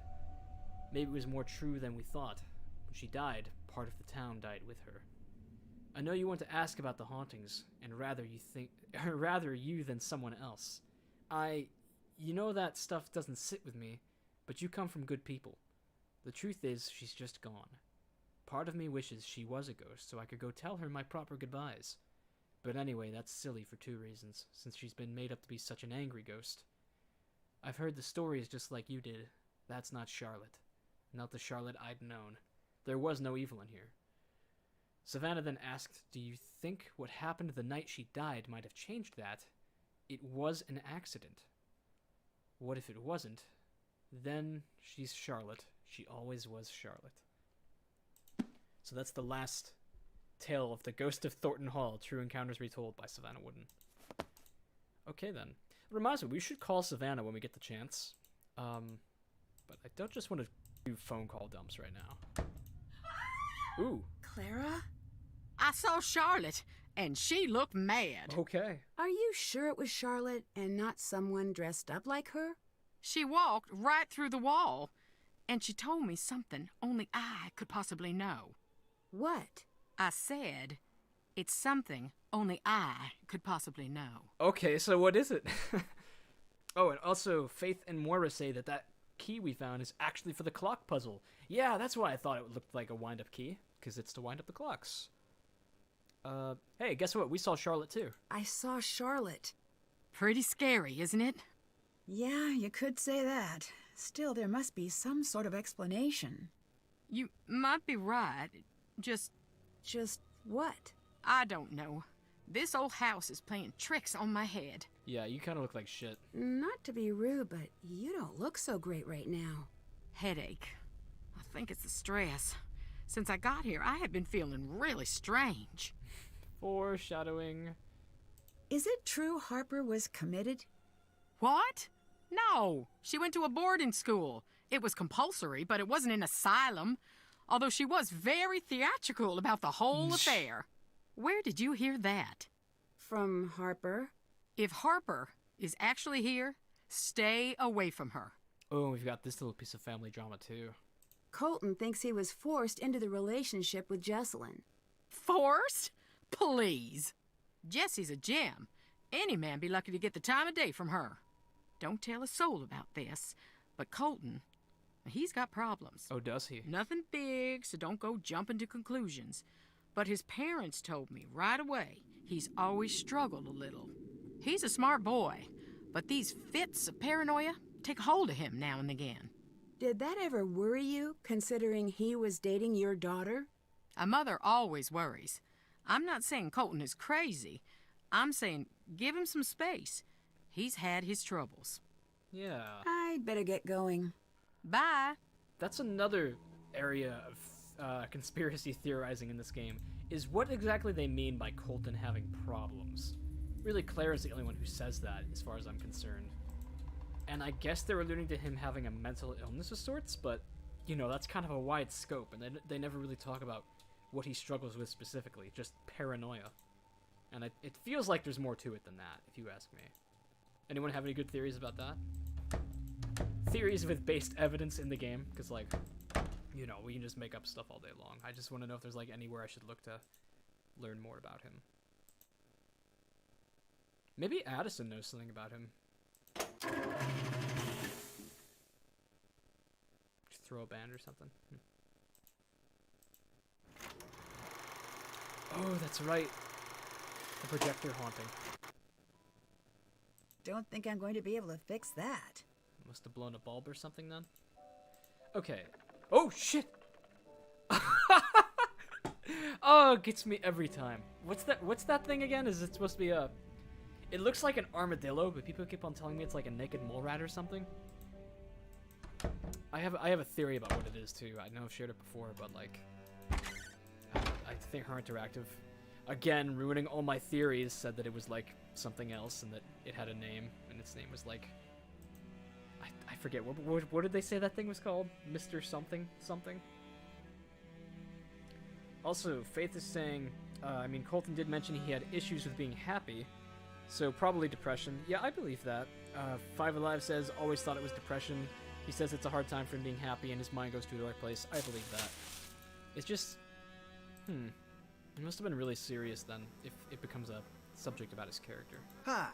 Maybe it was more true than we thought. When she died, part of the town died with her. I know you want to ask about the hauntings, and rather you than someone else. You know that stuff doesn't sit with me, but you come from good people. The truth is, she's just gone. Part of me wishes she was a ghost so I could go tell her my proper goodbyes. But anyway, that's silly for two reasons, since she's been made up to be such an angry ghost. I've heard the stories just like you did. That's not Charlotte. Not the Charlotte I'd known. There was no evil in here. Savannah then asked, do you think what happened the night she died might have changed that? It was an accident. What if it wasn't? Then she's Charlotte. She always was Charlotte. So that's the last tale of the Ghost of Thornton Hall, True Encounters Retold by Savannah Wooden. Okay then. It reminds me, we should call Savannah when we get the chance. But I don't just want to do phone call dumps right now. Ooh. Clara? I saw Charlotte, and she looked mad. Okay. Are you sure it was Charlotte and not someone dressed up like her? She walked right through the wall, and she told me something only I could possibly know. What? I said, it's something only I could possibly know. Okay, so what is it? Oh, and also, Faith and Moira say that key we found is actually for the clock puzzle. Yeah, that's why I thought it looked like a wind-up key, because it's to wind up the clocks. Hey, guess what? We saw Charlotte, too. I saw Charlotte. Pretty scary, isn't it? Yeah, you could say that. Still, there must be some sort of explanation. You might be right. Just What? I don't know. This old house is playing tricks on my head. Yeah, you kind of look like shit. Not to be rude, but you don't look so great right now. Headache. I think it's the stress. Since I got here, I have been feeling really strange. Foreshadowing. Is it true Harper was committed? What? No. She went to a boarding school. It was compulsory, but it wasn't an asylum. Although she was very theatrical about the whole affair. Where did you hear that? From Harper. If Harper is actually here, stay away from her. Oh, we've got this little piece of family drama, too. Colton thinks he was forced into the relationship with Jesselyn. Forced? Please. Jessie's a gem. Any man be lucky to get the time of day from her. Don't tell a soul about this, but Colton, he's got problems. Oh, does he? Nothing big, so don't go jumping to conclusions. But his parents told me right away he's always struggled a little. He's a smart boy, but these fits of paranoia take hold of him now and again. Did that ever worry you, considering he was dating your daughter? A mother always worries. I'm not saying Colton is crazy. I'm saying give him some space. He's had his troubles. Yeah. I'd better get going. Bye. That's another area of conspiracy theorizing in this game, is what exactly they mean by Colton having problems. Really, Clara's the only one who says that, as far as I'm concerned. And I guess they're alluding to him having a mental illness of sorts, but, you know, that's kind of a wide scope, and they never really talk about what he struggles with specifically, just paranoia. And it feels like there's more to it than that, if you ask me. Anyone have any good theories about that? Theories with based evidence in the game, because, like, you know, we can just make up stuff all day long. I just want to know if there's, like, anywhere I should look to learn more about him. Maybe Addison knows something about him. Just throw a band or something. Oh, that's right. The projector haunting. Don't think I'm going to be able to fix that. Must have blown a bulb or something then. Okay. Oh, shit! Oh, it gets me every time. What's that thing again? Is it supposed to be a... It looks like an armadillo, but people keep on telling me it's like a naked mole rat or something. I have a theory about what it is too. I know I've shared it before, but like... I think her interactive, again, ruining all my theories, said that it was like something else and that it had a name, and its name was like... I forget, what did they say that thing was called? Mr. something something? Also, Faith is saying, I mean, Colton did mention he had issues with being happy, so probably depression. Yeah, I believe that. Five Alive says, always thought it was depression. He says it's a hard time for him being happy and his mind goes to the right place. I believe that. It's just, it must have been really serious then, if it becomes a subject about his character. Hi.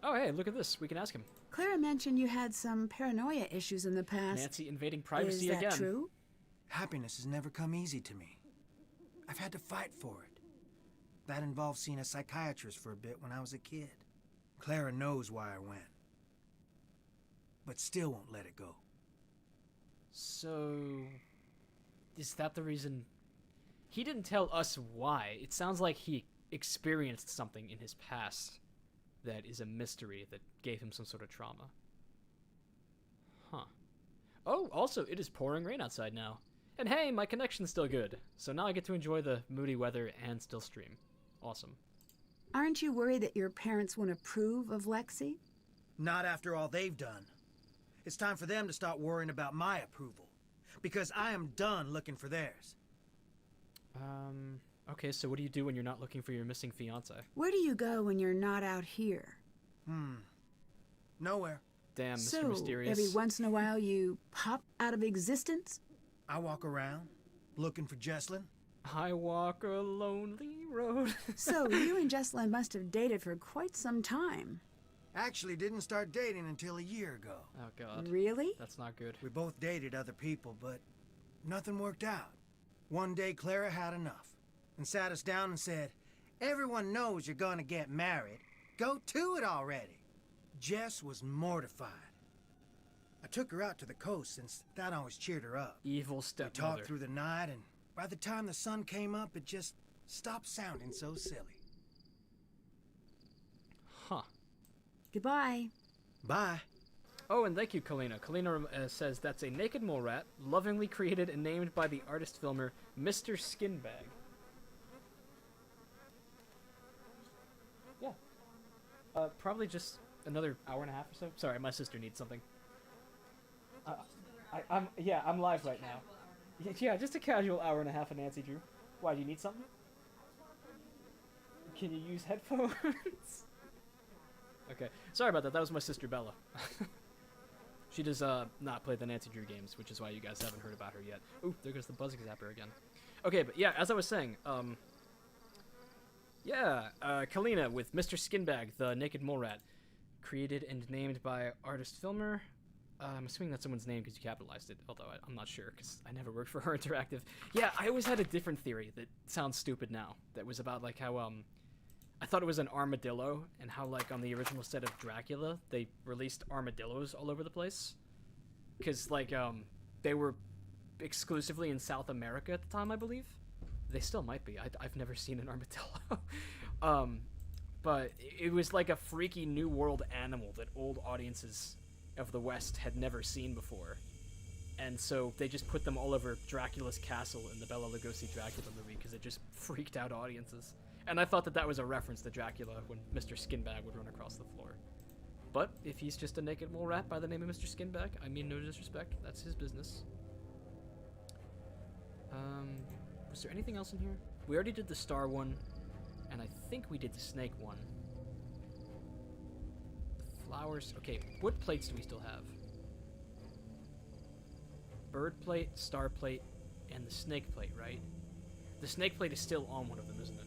Oh hey, look at this. We can ask him. Clara mentioned you had some paranoia issues in the past. Nancy invading privacy again. Is that true? Happiness has never come easy to me. I've had to fight for it. That involved seeing a psychiatrist for a bit when I was a kid. Clara knows why I went, but still won't let it go. So, is that the reason? He didn't tell us why. It sounds like he experienced something in his past that is a mystery that gave him some sort of trauma. Huh. Oh, also, it is pouring rain outside now. And hey, my connection's still good, so now I get to enjoy the moody weather and still stream. Awesome. Aren't you worried that your parents won't approve of Lexi? Not after all they've done. It's time for them to start worrying about my approval, because I am done looking for theirs. Okay, so what do you do when you're not looking for your missing fiancé? Where do you go when you're not out here? Nowhere. Damn, Mr. So, Mysterious. every once in a while you pop out of existence? I walk around, looking for Jesselyn. I walk a lonely road. So, you and Jesselyn must have dated for quite some time. Actually, didn't start dating until a year ago. Oh god. Really? That's not good. We both dated other people, but nothing worked out. One day, Clara had enough and sat us down and said, "Everyone knows you're gonna get married. Go to it already." Jess was mortified. I took her out to the coast since that always cheered her up. Evil We stepmother. talked through the night, and by the time the sun came up, it just stopped sounding so silly. Huh. Goodbye. Bye. Oh, and thank you, Kalina. Kalina says that's a naked mole rat, lovingly created and named by the artist-filmer Mr. Skinbag. Yeah. Probably just another hour and a half or so. Sorry, my sister needs something. I'm live right now. Yeah, just a casual hour and a half of Nancy Drew. Why, do you need something? Can you use headphones? Okay, sorry about that. That was my sister Bella. She does not play the Nancy Drew games, which is why you guys haven't heard about her yet. Ooh, there goes the buzzing zapper again. Okay, but yeah, as I was saying, Kalina with Mr. Skinbag, the naked mole rat, created and named by artist-filmer. I'm assuming that's someone's name because you capitalized it, although I'm not sure because I never worked for Her Interactive. Yeah, I always had a different theory that sounds stupid now. That was about like how I thought it was an armadillo, and how like on the original set of Dracula they released armadillos all over the place, because like they were exclusively in South America at the time, I believe. They still might be. I've never seen an armadillo. But it was like a freaky new world animal that old audiences of the West had never seen before. And so they just put them all over Dracula's castle in the Bela Lugosi Dracula movie because it just freaked out audiences. And I thought that that was a reference to Dracula when Mr. Skinbag would run across the floor. But if he's just a naked mole rat by the name of Mr. Skinbag, I mean no disrespect, that's his business. Was there anything else in here? We already did the star one, and I think we did the snake one. Flowers. Okay, what plates do we still have? Bird plate, star plate, and the snake plate, right? The snake plate is still on one of them, isn't it?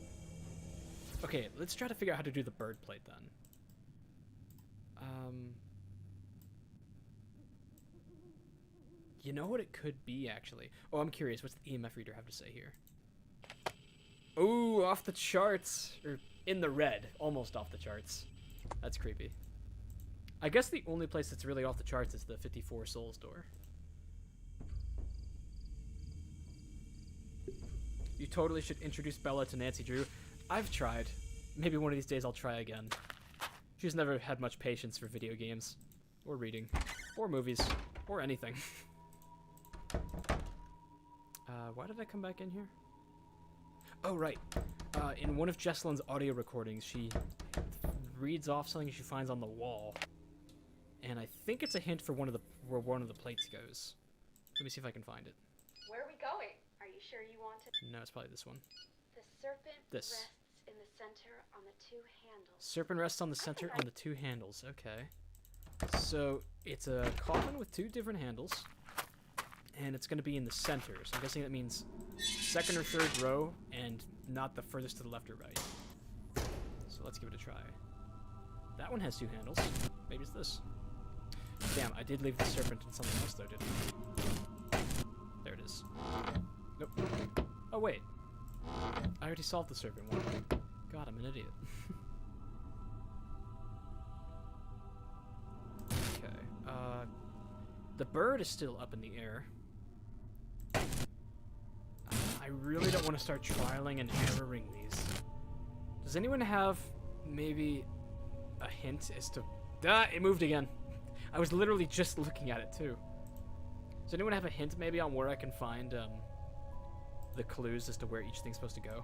Okay, let's try to figure out how to do the bird plate then. You know what it could be, actually? Oh, I'm curious. What's the EMF reader have to say here? Ooh, off the charts. Or in the red. Almost off the charts. That's creepy. I guess the only place that's really off the charts is the 54 Souls door. You totally should introduce Bella to Nancy Drew. I've tried. Maybe one of these days I'll try again. She's never had much patience for video games. Or reading. Or movies. Or anything. Why did I come back in here? Oh, right. In one of Jesselyn's audio recordings, she reads off something she finds on the wall. And I think it's a hint for where one of the plates goes. Let me see if I can find it. Where are we going? Are you sure you want to? No, it's probably this one. The serpent This. rests in the center on the two handles. Serpent rests on the center on the two handles. Okay. So it's a coffin with two different handles. And it's going to be in the center. So I'm guessing that means second or third row and not the furthest to the left or right. So let's give it a try. That one has two handles. Maybe it's this. Damn, I did leave the serpent in something else though, didn't I? There it is. Nope. Oh, wait. I already solved the serpent one. God, I'm an idiot. Okay. The bird is still up in the air. I really don't want to start trialing and erroring these. Does anyone have maybe a hint as to... Ah, it moved again. I was literally just looking at it too. Does anyone have a hint maybe on where I can find the clues as to where each thing's supposed to go?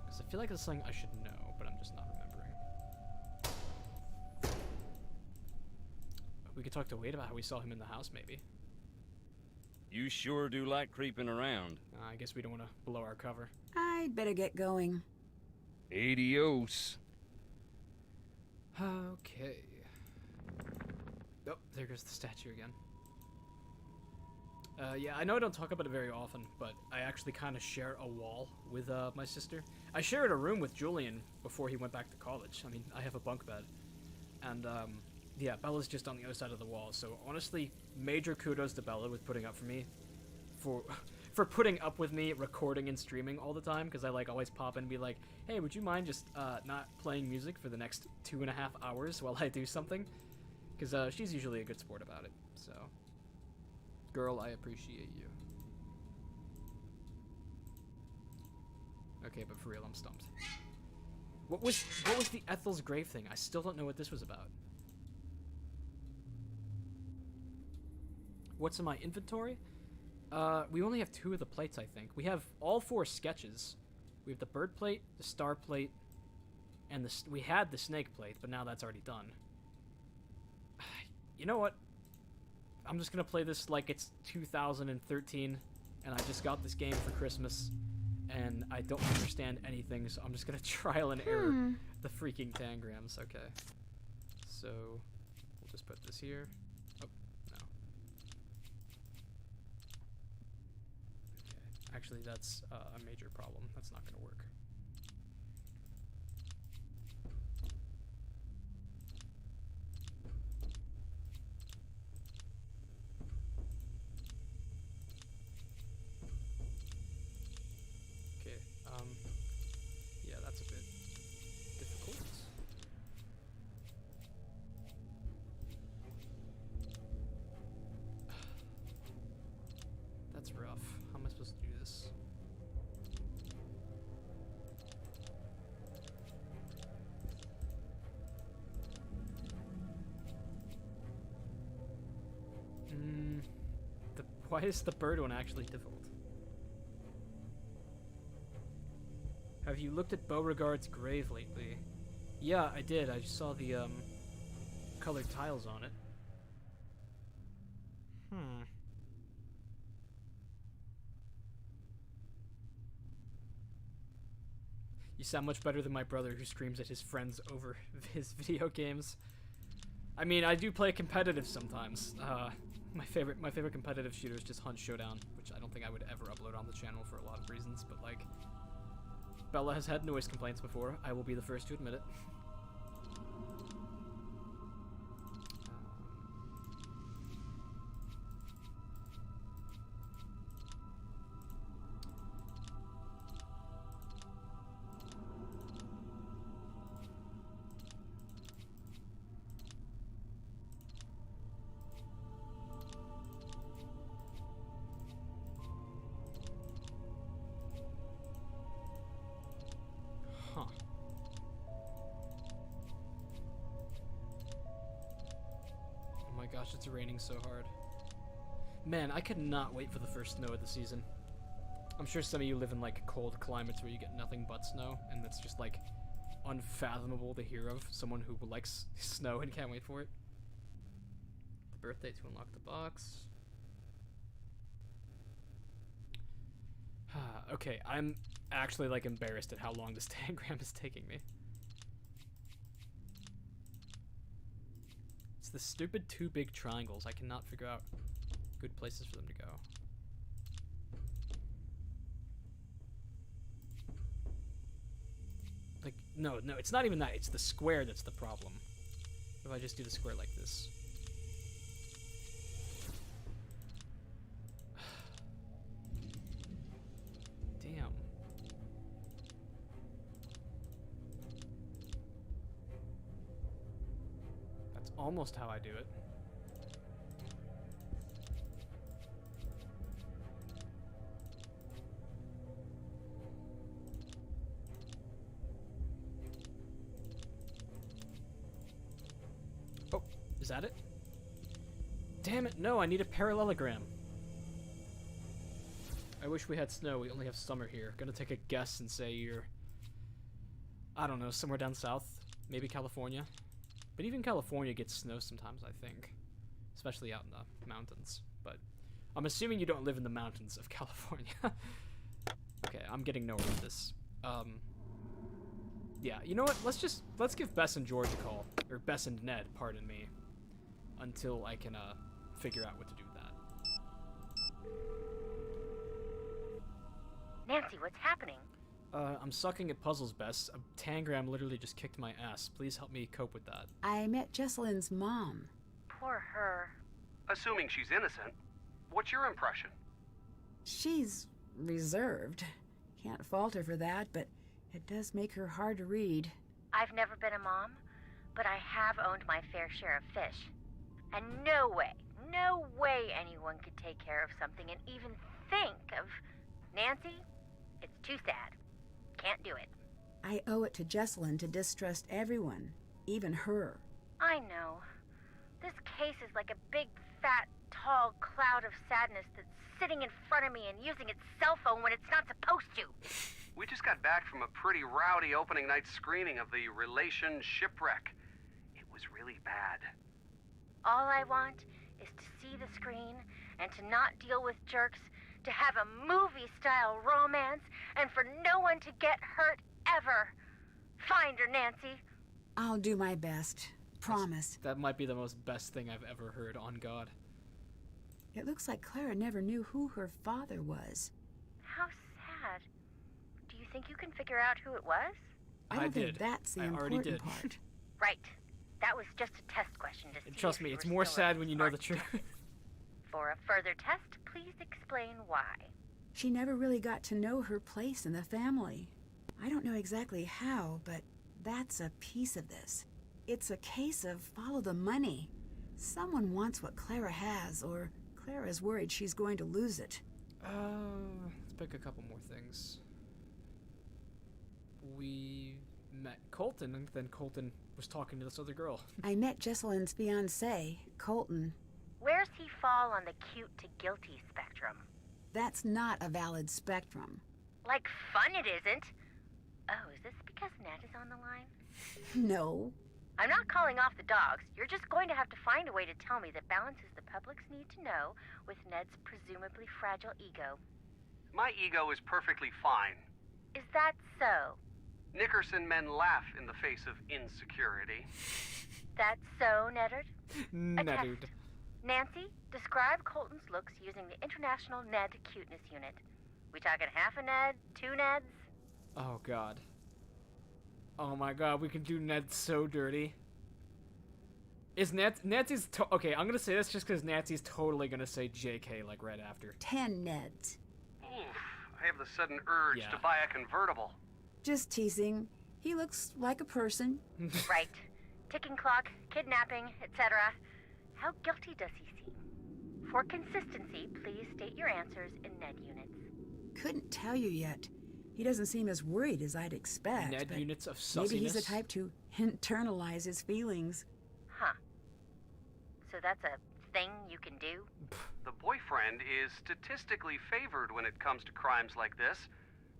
Because I feel like it's something I should know, but I'm just not remembering. We could talk to Wade about how we saw him in the house, maybe. You sure do like creeping around. I guess we don't want to blow our cover. I'd better get going. Adios. Okay. Oh, there goes the statue again. Yeah, I know I don't talk about it very often, but I actually kind of share a wall with my sister. I shared a room with Julian before he went back to college. I mean, I have a bunk bed. And, yeah, Bella's just on the other side of the wall. So, honestly, major kudos to Bella with putting up for me. For putting up with me recording and streaming all the time, because I, like, always pop in and be like, hey, would you mind just not playing music for the next 2.5 hours while I do something? Because she's usually a good sport about it, so... Girl, I appreciate you. Okay, but for real, I'm stumped. What was the Ethel's grave thing? I still don't know what this was about. What's in my inventory? We only have 2 of the plates, I think. We have all 4 sketches. We have the bird plate, the star plate, and we had the snake plate, but now that's already done. You know what? I'm just gonna play this like it's 2013, and I just got this game for Christmas, and I don't understand anything, so I'm just gonna trial and error the freaking tangrams. Okay. So, we'll just put this here. Oh, no. Okay. Actually, that's a major problem. That's not gonna work. Yeah, that's a bit difficult. That's rough. How am I supposed to do this? Why is the bird one actually difficult? Have you looked at Beauregard's grave lately? Yeah, I did. I saw the, colored tiles on it. You sound much better than my brother who screams at his friends over his video games. I mean, I do play competitive sometimes. My favorite competitive shooter is just Hunt Showdown, which I don't think I would ever upload on the channel for a lot of reasons, but like... Bella has had noise complaints before. I will be the first to admit it. Gosh, it's raining so hard. Man, I could not wait for the first snow of the season. I'm sure some of you live in like cold climates where you get nothing but snow, and that's just like unfathomable to hear of someone who likes snow and can't wait for it. The birthday to unlock the box. Okay, I'm actually like embarrassed at how long this tangram is taking me. It's the stupid 2 big triangles. I cannot figure out good places for them to go. Like, no, it's not even that. It's the square that's the problem. If I just do the square like this. Damn. That's almost how I do it. Oh, is that it? Damn it, no, I need a parallelogram. I wish we had snow. We only have summer here. Gonna take a guess and say you're... I don't know, somewhere down south. Maybe California. But even California gets snow sometimes, I think. Especially out in the mountains. But I'm assuming you don't live in the mountains of California. Okay, I'm getting nowhere with this. Yeah, you know what? Let's give Bess and George a call. Or Bess and Ned, pardon me. Until I can, figure out what to do with that. Nancy, what's happening? I'm sucking at puzzles best. A tangram literally just kicked my ass. Please help me cope with that. I met Jesselyn's mom. Poor her. Assuming she's innocent, what's your impression? She's reserved. Can't fault her for that, but it does make her hard to read. I've never been a mom, but I have owned my fair share of fish. And no way anyone could take care of something and even think of... Nancy, it's too sad. Can't do it. I owe it to Jesselyn to distrust everyone, even her. I know. This case is like a big, fat, tall cloud of sadness that's sitting in front of me and using its cell phone when it's not supposed to. We just got back from a pretty rowdy opening night screening of the Relation Shipwreck. It was really bad. All I want is to see the screen and to not deal with jerks, to have a movie-style romance, and for no one to get hurt ever. Find her, Nancy. I'll do my best. Promise. That might be the most best thing I've ever heard, on God. It looks like Clara never knew who her father was. How sad. Do you think you can figure out who it was? I don't think did. that's the I already important did. part. Right. That was just a test question to see And trust if me, you it's were more still sad a when you know the smart truth. For a further test, please explain why. She never really got to know her place in the family. I don't know exactly how, but that's a piece of this. It's a case of follow the money. Someone wants what Clara has, or Clara's worried she's going to lose it. Let's pick a couple more things. We met Colton, and then Colton was talking to this other girl. I met Jesselyn's fiancé, Colton. Where's he fall on the cute to guilty spectrum? That's not a valid spectrum. Like fun it isn't. Oh, is this because Ned is on the line? No. I'm not calling off the dogs. You're just going to have to find a way to tell me that balances the public's need to know with Ned's presumably fragile ego. My ego is perfectly fine. Is that so? Nickerson men laugh in the face of insecurity. That's so, Neddard? Nedude. Nancy, describe Colton's looks using the International Ned Cuteness Unit. We talking half a Ned, 2 Neds? Oh, God. Oh my God, we can do Ned so dirty. Is Nancy's okay, I'm gonna say this just because Nancy's totally gonna say JK like right after. 10 Neds. Oof, I have the sudden urge Yeah. to buy a convertible. Just teasing. He looks like a person. Right. Ticking clock, kidnapping, etc. How guilty does he seem? For consistency, please state your answers in Ned units. Couldn't tell you yet. He doesn't seem as worried as I'd expect. Ned but units of sussiness. maybe he's the type to internalize his feelings. Huh. So that's a thing you can do? The boyfriend is statistically favored when it comes to crimes like this.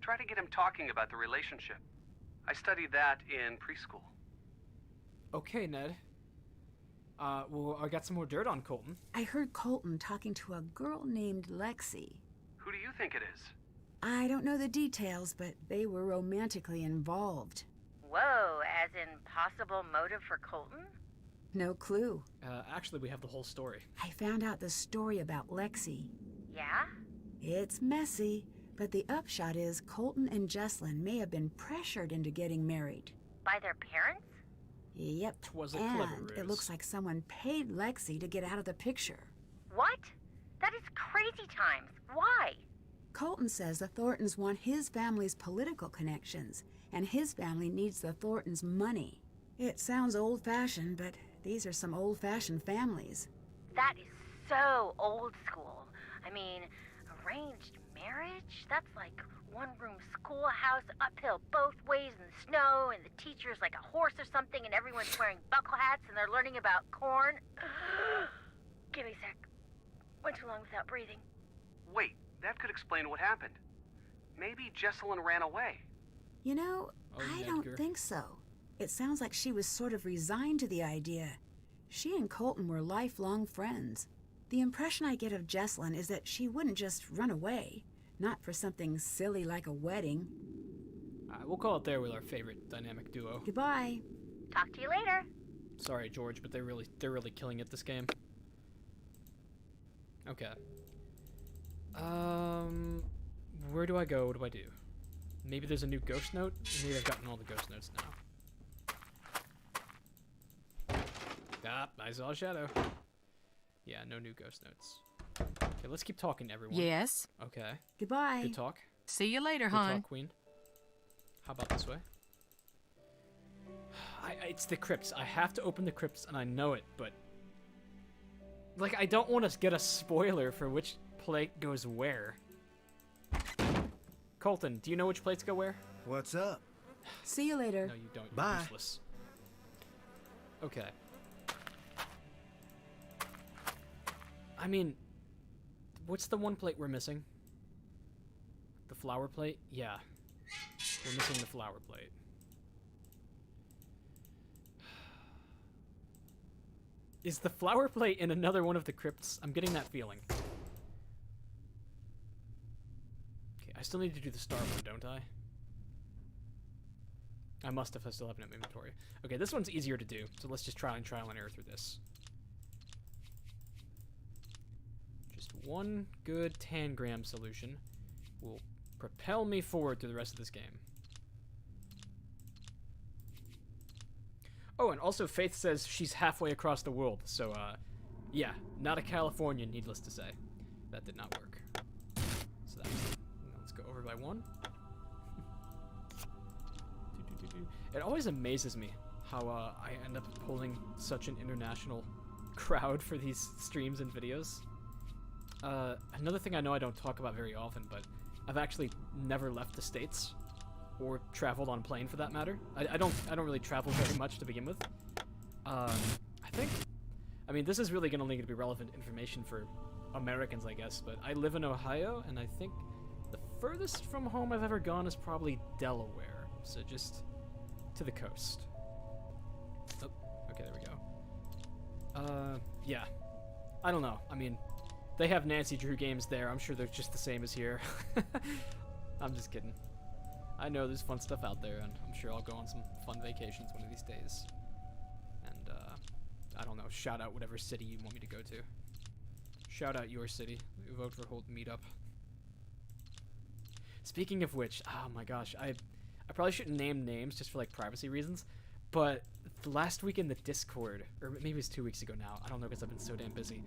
Try to get him talking about the relationship. I studied that in preschool. Okay, Ned. Well, I got some more dirt on Colton. I heard Colton talking to a girl named Lexi. Who do you think it is? I don't know the details, but they were romantically involved. Whoa, as in possible motive for Colton? No clue. Actually, we have the whole story. I found out the story about Lexi. Yeah? It's messy, but the upshot is Colton and Jesselyn may have been pressured into getting married. By their parents? Yep. 'Twas a clever And ruse. it looks like someone paid Lexi to get out of the picture. What? That is crazy times. Why? Colton says the Thorntons want his family's political connections, and his family needs the Thorntons' money. It sounds old-fashioned, but these are some old-fashioned families. That is so old school. I mean, arranged marriage? That's like one-room schoolhouse, uphill both ways in the snow, and the teacher's like a horse or something, and everyone's wearing buckle hats, and they're learning about corn. Give me a sec. Went too long without breathing. Wait, that could explain what happened. Maybe Jesselyn ran away. You know, Oh, I Nedgar. don't think so. It sounds like she was sort of resigned to the idea. She and Colton were lifelong friends. The impression I get of Jesselyn is that she wouldn't just run away, not for something silly like a wedding. We'll call it there with our favorite dynamic duo. Goodbye. Talk to you later. Sorry, George, but they're really killing it this game. Okay. Where do I go? What do I do? Maybe there's a new ghost note? Maybe I've gotten all the ghost notes now. Ah, I saw a shadow. Yeah, no new ghost notes. Okay, let's keep talking to everyone. Yes. Okay. Goodbye. Good talk. See you later, Good hon. talk, Queen. How about this way? It's the crypts. I have to open the crypts, and I know it, but... Like, I don't want to get a spoiler for which plate goes where. Colton, do you know which plates go where? What's up? See you later. No, you don't. You're Bye. useless. Okay. I mean, what's the one plate we're missing? The flower plate? Yeah. We're missing the flower plate. Is the flower plate in another one of the crypts? I'm getting that feeling. Okay, I still need to do the star one, don't I? I must if I still have no inventory. Okay, this one's easier to do, so let's just trial and error through this. Just one good tangram solution will propel me forward through the rest of this game. Oh, and also Faith says she's halfway across the world, so, yeah, not a Californian, needless to say. That did not work. So that's... Let's go over by one. It always amazes me how, I end up pulling such an international crowd for these streams and videos. Another thing I know I don't talk about very often, but I've actually never left the States. Or traveled on plane for that matter. I don't really travel very much to begin with. I mean, this is really gonna only be relevant information for Americans, I guess, but I live in Ohio, and I think the furthest from home I've ever gone is probably Delaware, so just to the coast. Oh, okay, there we go. Yeah, I don't know. I mean, they have Nancy Drew games there. I'm sure they're just the same as here. I'm just kidding. I know there's fun stuff out there, and I'm sure I'll go on some fun vacations one of these days. And, I don't know, shout out whatever city you want me to go to. Shout out your city. Vote for Holt Meetup. Speaking of which, oh my gosh, I probably shouldn't name names just for, like, privacy reasons, but last week in the Discord, or maybe it was 2 weeks ago now, I don't know because I've been so damn busy,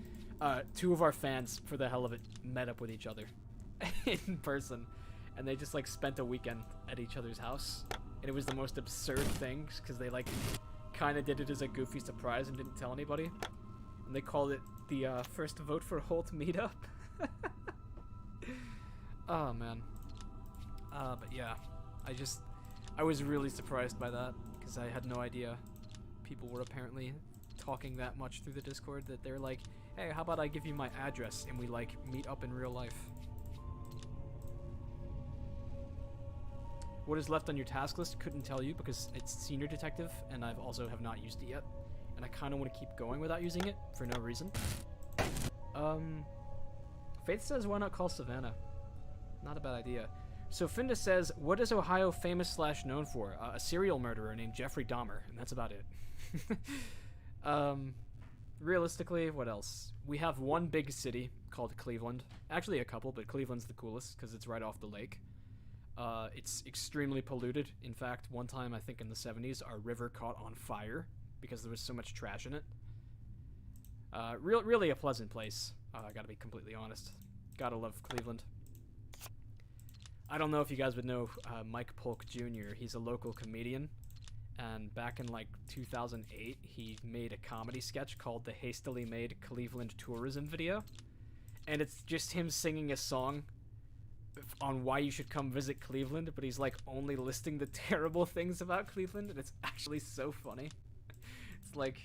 two of our fans, for the hell of it, met up with each other in person. And they just, like, spent a weekend at each other's house. And it was the most absurd thing, because they, like, kind of did it as a goofy surprise and didn't tell anybody. And they called it the first Vote for Holt meetup. Oh, man. But yeah, I was really surprised by that, because I had no idea people were apparently talking that much through the Discord that they're like, hey, how about I give you my address and we, like, meet up in real life. What is left on your task list? Couldn't tell you because it's Senior Detective, and I've also have not used it yet. And I kind of want to keep going without using it for no reason. Faith says, why not call Savannah? Not a bad idea. So Finda says, what is Ohio famous / known for? A serial murderer named Jeffrey Dahmer, and that's about it. Realistically, what else? We have one big city called Cleveland. Actually a couple, but Cleveland's the coolest because it's right off the lake. It's extremely polluted. In fact, one time, I think in the 70s, our river caught on fire because there was so much trash in it. Really a pleasant place. I gotta be completely honest. Gotta love Cleveland. I don't know if you guys would know Mike Polk Jr. He's a local comedian. And back in, like, 2008, he made a comedy sketch called the Hastily Made Cleveland Tourism Video. And it's just him singing a song on why you should come visit Cleveland, but he's, like, only listing the terrible things about Cleveland, and it's actually so funny. It's like,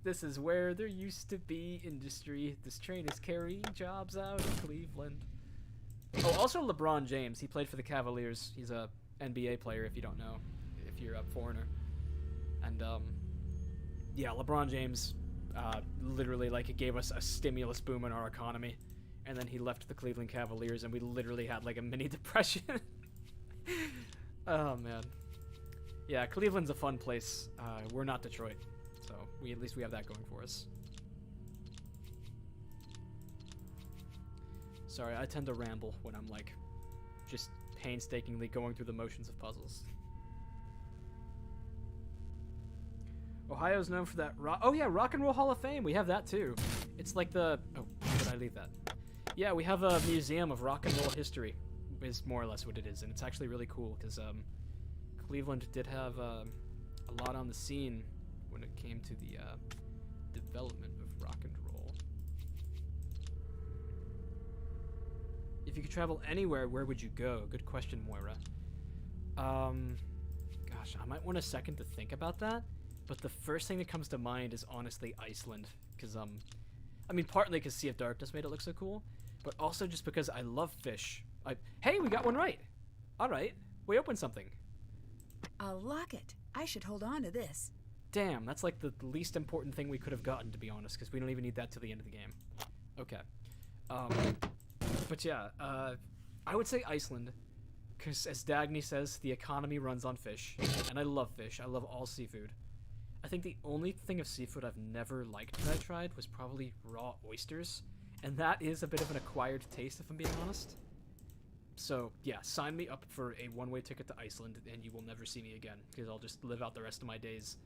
this is where there used to be industry. This train is carrying jobs out of Cleveland. Oh, also LeBron James. He played for the Cavaliers. He's a NBA player, if you don't know, if you're a foreigner. And, yeah, LeBron James, literally, like, it gave us a stimulus boom in our economy. And then he left the Cleveland Cavaliers, and we literally had, like, a mini depression. Oh, man. Yeah, Cleveland's a fun place. We're not Detroit, so at least we have that going for us. Sorry, I tend to ramble when I'm like just painstakingly going through the motions of puzzles. Ohio's known for that oh yeah, Rock and Roll Hall of Fame. We have that too. It's like the oh, did I leave that? Yeah, we have a museum of rock and roll history. Is more or less what it is, and it's actually really cool because Cleveland did have a lot on the scene when it came to the development of rock and roll. If you could travel anywhere, where would you go? Good question, Moira. Gosh, I might want a second to think about that, but the first thing that comes to mind is honestly Iceland, because I mean, partly because Sea of Darkness made it look so cool, but also just because I love fish. Hey, we got one right. All right, we opened something. A locket. I should hold on to this. Damn, that's like the least important thing we could have gotten, to be honest, because we don't even need that till the end of the game. Okay. But yeah, I would say Iceland, because as Dagny says, the economy runs on fish, and I love fish. I love all seafood. I think the only thing of seafood I've never liked that I tried was probably raw oysters, and that is a bit of an acquired taste, if I'm being honest. So, yeah, sign me up for a one-way ticket to Iceland, and you will never see me again, because I'll just live out the rest of my days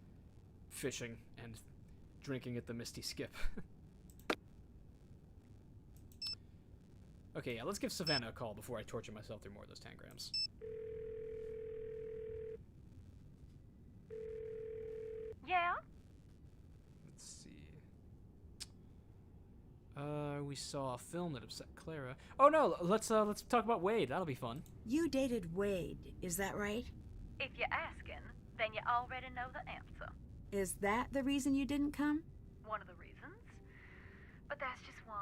fishing and drinking at the Misty Skip. Okay, yeah, let's give Savannah a call before I torture myself through more of those tangrams. Yeah? Let's see. We saw a film that upset Clara. Oh no, let's talk about Wade. That'll be fun. You dated Wade, is that right? If you're asking, then you already know the answer. Is that the reason you didn't come? One of the reasons. But that's just one.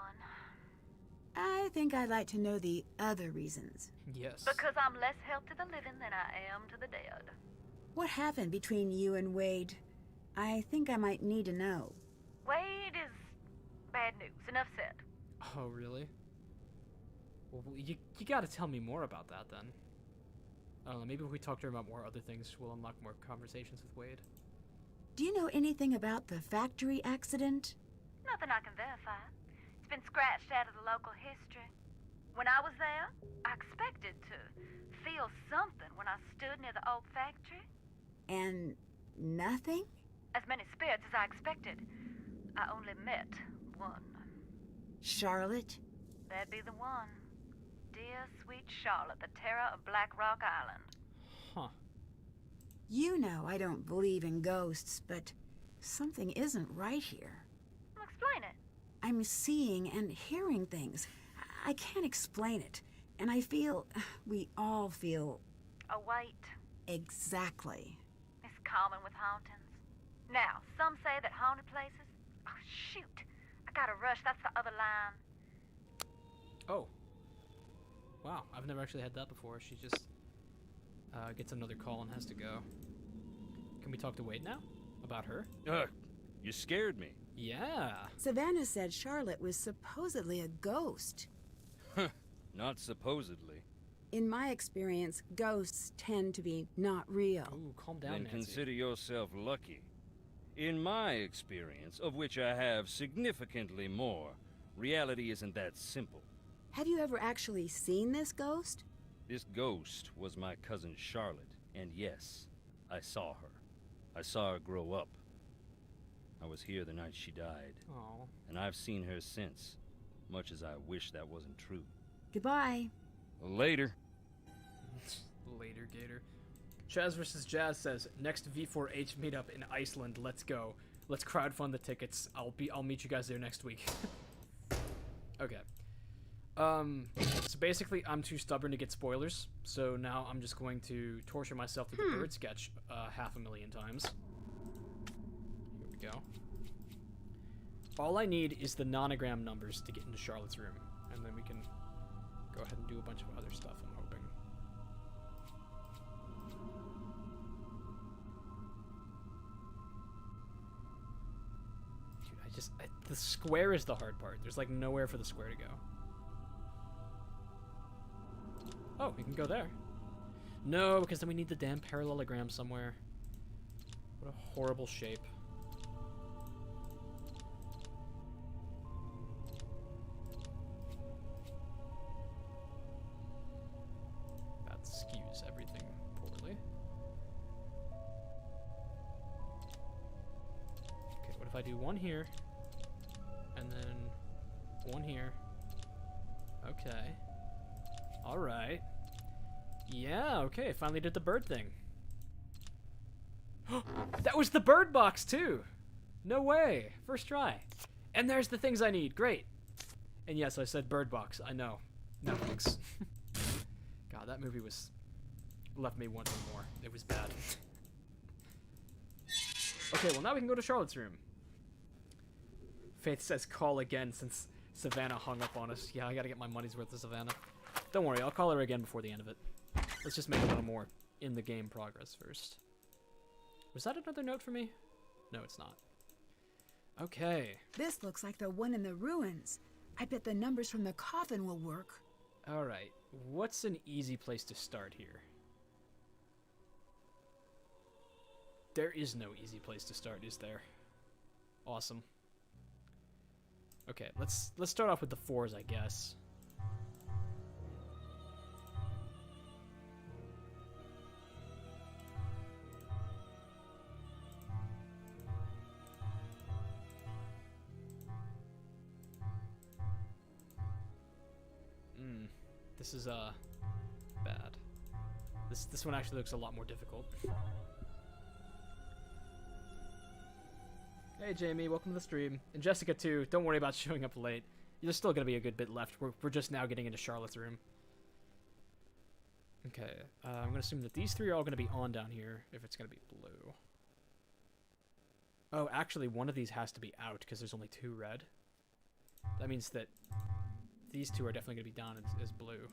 I think I'd like to know the other reasons. Yes. Because I'm less help to the living than I am to the dead. What happened between you and Wade? I think I might need to know. Wade is bad news. Enough said. Oh, really? Well, you gotta tell me more about that, then. I don't know, maybe if we talk to her about more other things, we'll unlock more conversations with Wade. Do you know anything about the factory accident? Nothing I can verify. It's been scratched out of the local history. When I was there, I expected to feel something when I stood near the old factory. And nothing? As many spirits as I expected. I only met one. Charlotte? That'd be the one. Dear, sweet Charlotte, the terror of Black Rock Island. Huh. You know I don't believe in ghosts, but something isn't right here. Well, explain it. I'm seeing and hearing things. I can't explain it. And I feel... we all feel... A weight. Exactly. It's common with hauntings. Now, some say that haunted places... Oh, shoot. I gotta rush. That's the other line. Oh. Wow, I've never actually had that before. She just gets another call and has to go. Can we talk to Wade now? About her? You scared me. Yeah. Savannah said Charlotte was supposedly a ghost. Not supposedly. In my experience, ghosts tend to be not real. Ooh, calm down, Then Nancy. consider yourself lucky. In my experience, of which I have significantly more, reality isn't that simple. Have you ever actually seen this ghost? This ghost was my cousin Charlotte, and yes, I saw her. I saw her grow up. I was here the night she died, Aw. and I've seen her since, much as I wish that wasn't true. Goodbye. Later. Later, Gator. Chaz vs. Jazz says, next V4H meetup in Iceland. Let's go. Let's crowdfund the tickets. I'll meet you guys there next week. Okay. So basically, I'm too stubborn to get spoilers, so now I'm just going to torture myself through the bird sketch 500,000 times. Here we go. All I need is the nonogram numbers to get into Charlotte's room, and then we can go ahead and do a bunch of other stuff, I'm hoping. Dude, the square is the hard part. There's like nowhere for the square to go. Oh, we can go there. No, because then we need the damn parallelogram somewhere. What a horrible shape. if I do one here, and then one here. Okay. Alright. Yeah, okay, finally did the bird thing. That was the bird box, too! No way! First try. And there's the things I need. Great. And yes, I said bird box. I know. Netflix. God, that movie was... left me wanting more. It was bad. Okay, well now we can go to Charlotte's room. Faith says call again since Savannah hung up on us. Yeah, I gotta get my money's worth of Savannah. Don't worry, I'll call her again before the end of it. Let's just make a little more in-the-game progress first. Was that another note for me? No, it's not. Okay. This looks like the one in the ruins. I bet the numbers from the coffin will work. Alright, what's an easy place to start here? There is no easy place to start, is there? Awesome. Okay, let's start off with the 4s, I guess. This is bad. This one actually looks a lot more difficult. Hey Jamie, welcome to the stream. And Jessica too, don't worry about showing up late. There's still gonna be a good bit left. We're just now getting into Charlotte's room. Okay, I'm gonna assume that these 3 are all gonna be on down here, if it's gonna be blue. Oh, actually one of these has to be out, because there's only 2 red. That means that these 2 are definitely gonna be down as blue.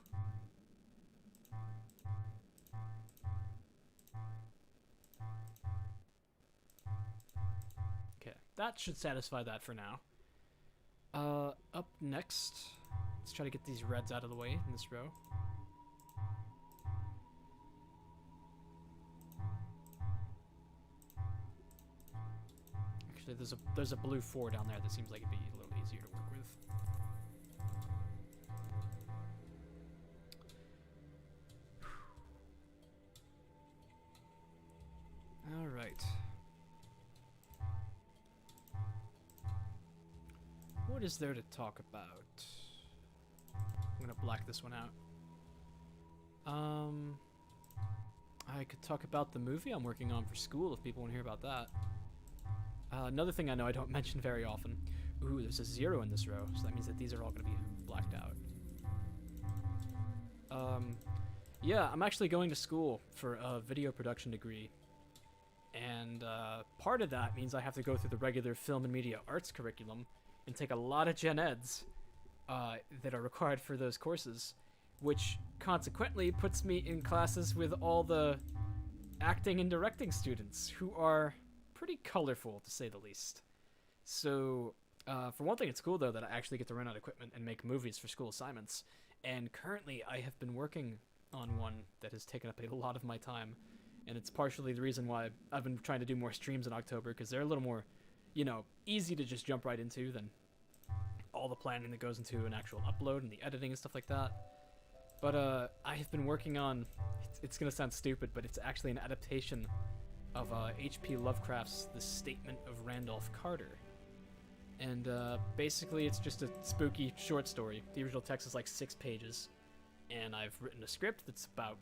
That should satisfy that for now. Up next, let's try to get these reds out of the way in this row. Actually, there's a blue 4 down there that seems like it'd be a little easier to work with. All right. What is there to talk about? I'm gonna black this one out. I could talk about the movie I'm working on for school if people want to hear about that. Another thing I know I don't mention very often. Ooh, there's a 0 in this row, so that means that these are all gonna be blacked out. Yeah, I'm actually going to school for a video production degree. And part of that means I have to go through the regular film and media arts curriculum and take a lot of gen eds that are required for those courses, which consequently puts me in classes with all the acting and directing students who are pretty colorful, to say the least. So, for one thing, it's cool, though, that I actually get to rent out equipment and make movies for school assignments. And currently, I have been working on one that has taken up a lot of my time. And it's partially the reason why I've been trying to do more streams in October, because they're a little more, you know, easy to just jump right into than all the planning that goes into an actual upload and the editing and stuff like that. But I have been working on, it's gonna sound stupid, but it's actually an adaptation of H.P. Lovecraft's The Statement of Randolph Carter. And basically it's just a spooky short story. The original text is like 6 pages, and I've written a script that's about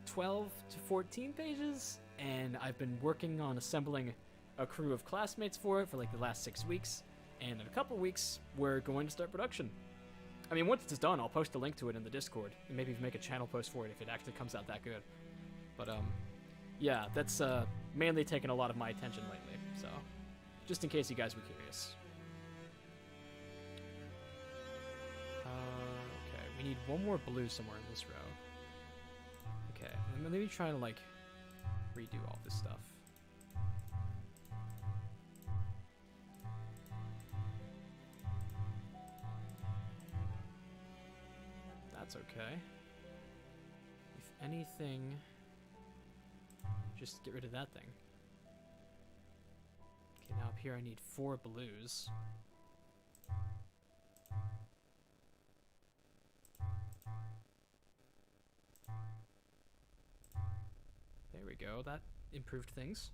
12 to 14 pages, and I've been working on assembling a crew of classmates for it for like the last 6 weeks, and in a couple weeks we're going to start production. I mean, once it's done, I'll post a link to it in the Discord, and maybe make a channel post for it if it actually comes out that good. But yeah, that's mainly taken a lot of my attention lately, so just in case you guys were curious. Okay, we need one more blue somewhere in this row. Okay, let me try to like redo all this stuff. That's okay. If anything, just get rid of that thing. Okay, now up here I need 4 blues. There we go, that improved things.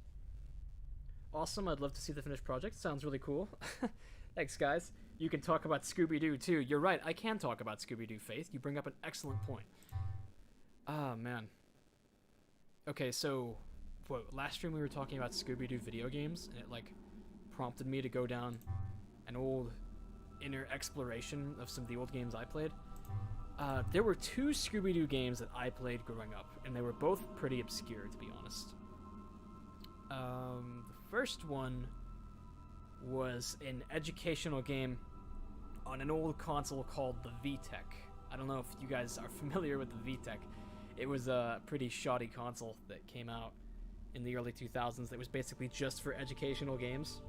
Awesome. I'd love to see the finished project. Sounds really cool. Thanks, guys. You can talk about Scooby-Doo, too. You're right. I can talk about Scooby-Doo, Faith. You bring up an excellent point. Ah, man. Okay, so... last stream we were talking about Scooby-Doo video games, and it, like, prompted me to go down an old inner exploration of some of the old games I played. There were 2 Scooby-Doo games that I played growing up, and they were both pretty obscure, to be honest. The first one was an educational game on an old console called the VTech. I don't know if you guys are familiar with the VTech. It was a pretty shoddy console that came out in the early 2000s that was basically just for educational games.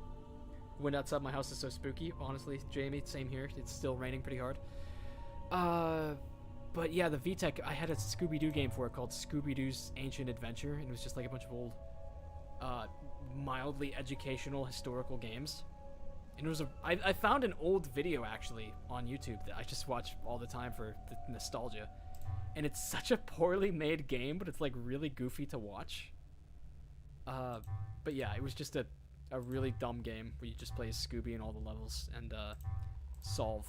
The wind outside my house is so spooky. Honestly, Jamie, same here. It's still raining pretty hard. But yeah, the VTech, I had a Scooby-Doo game for it called Scooby-Doo's Ancient Adventure, and it was just like a bunch of old, mildly educational historical games. And it was I found an old video, actually, on YouTube that I just watch all the time for the nostalgia. And it's such a poorly made game, but it's, like, really goofy to watch. But yeah, it was just a really dumb game where you just play as Scooby in all the levels and, solve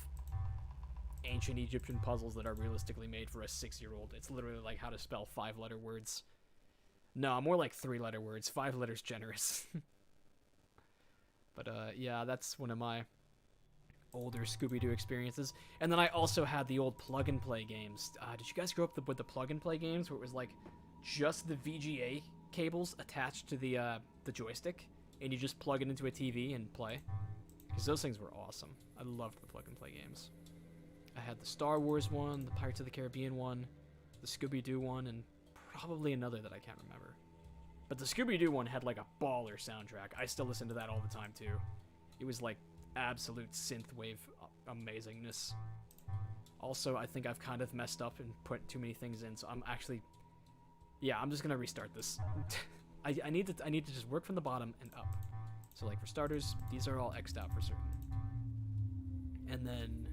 ancient Egyptian puzzles that are realistically made for a 6-year-old. It's literally like how to spell 5-letter words. No, more like 3-letter words. 5 letters generous. But, yeah, that's one of my older Scooby-Doo experiences. And then I also had the old plug-and-play games. Did you guys grow up with the plug-and-play games where it was, like, just the VGA cables attached to the joystick, and you just plug it into a TV and play? Because those things were awesome. I loved the plug-and-play games. I had the Star Wars one, the Pirates of the Caribbean one, the Scooby-Doo one, and probably another that I can't remember. But the Scooby-Doo one had, like, a baller soundtrack. I still listen to that all the time, too. It was, like, absolute synthwave amazingness. Also, I think I've kind of messed up and put too many things in, so I'm actually... Yeah, I'm just gonna restart this. I need to just work from the bottom and up. So, like, for starters, these are all X'd out for certain. And then...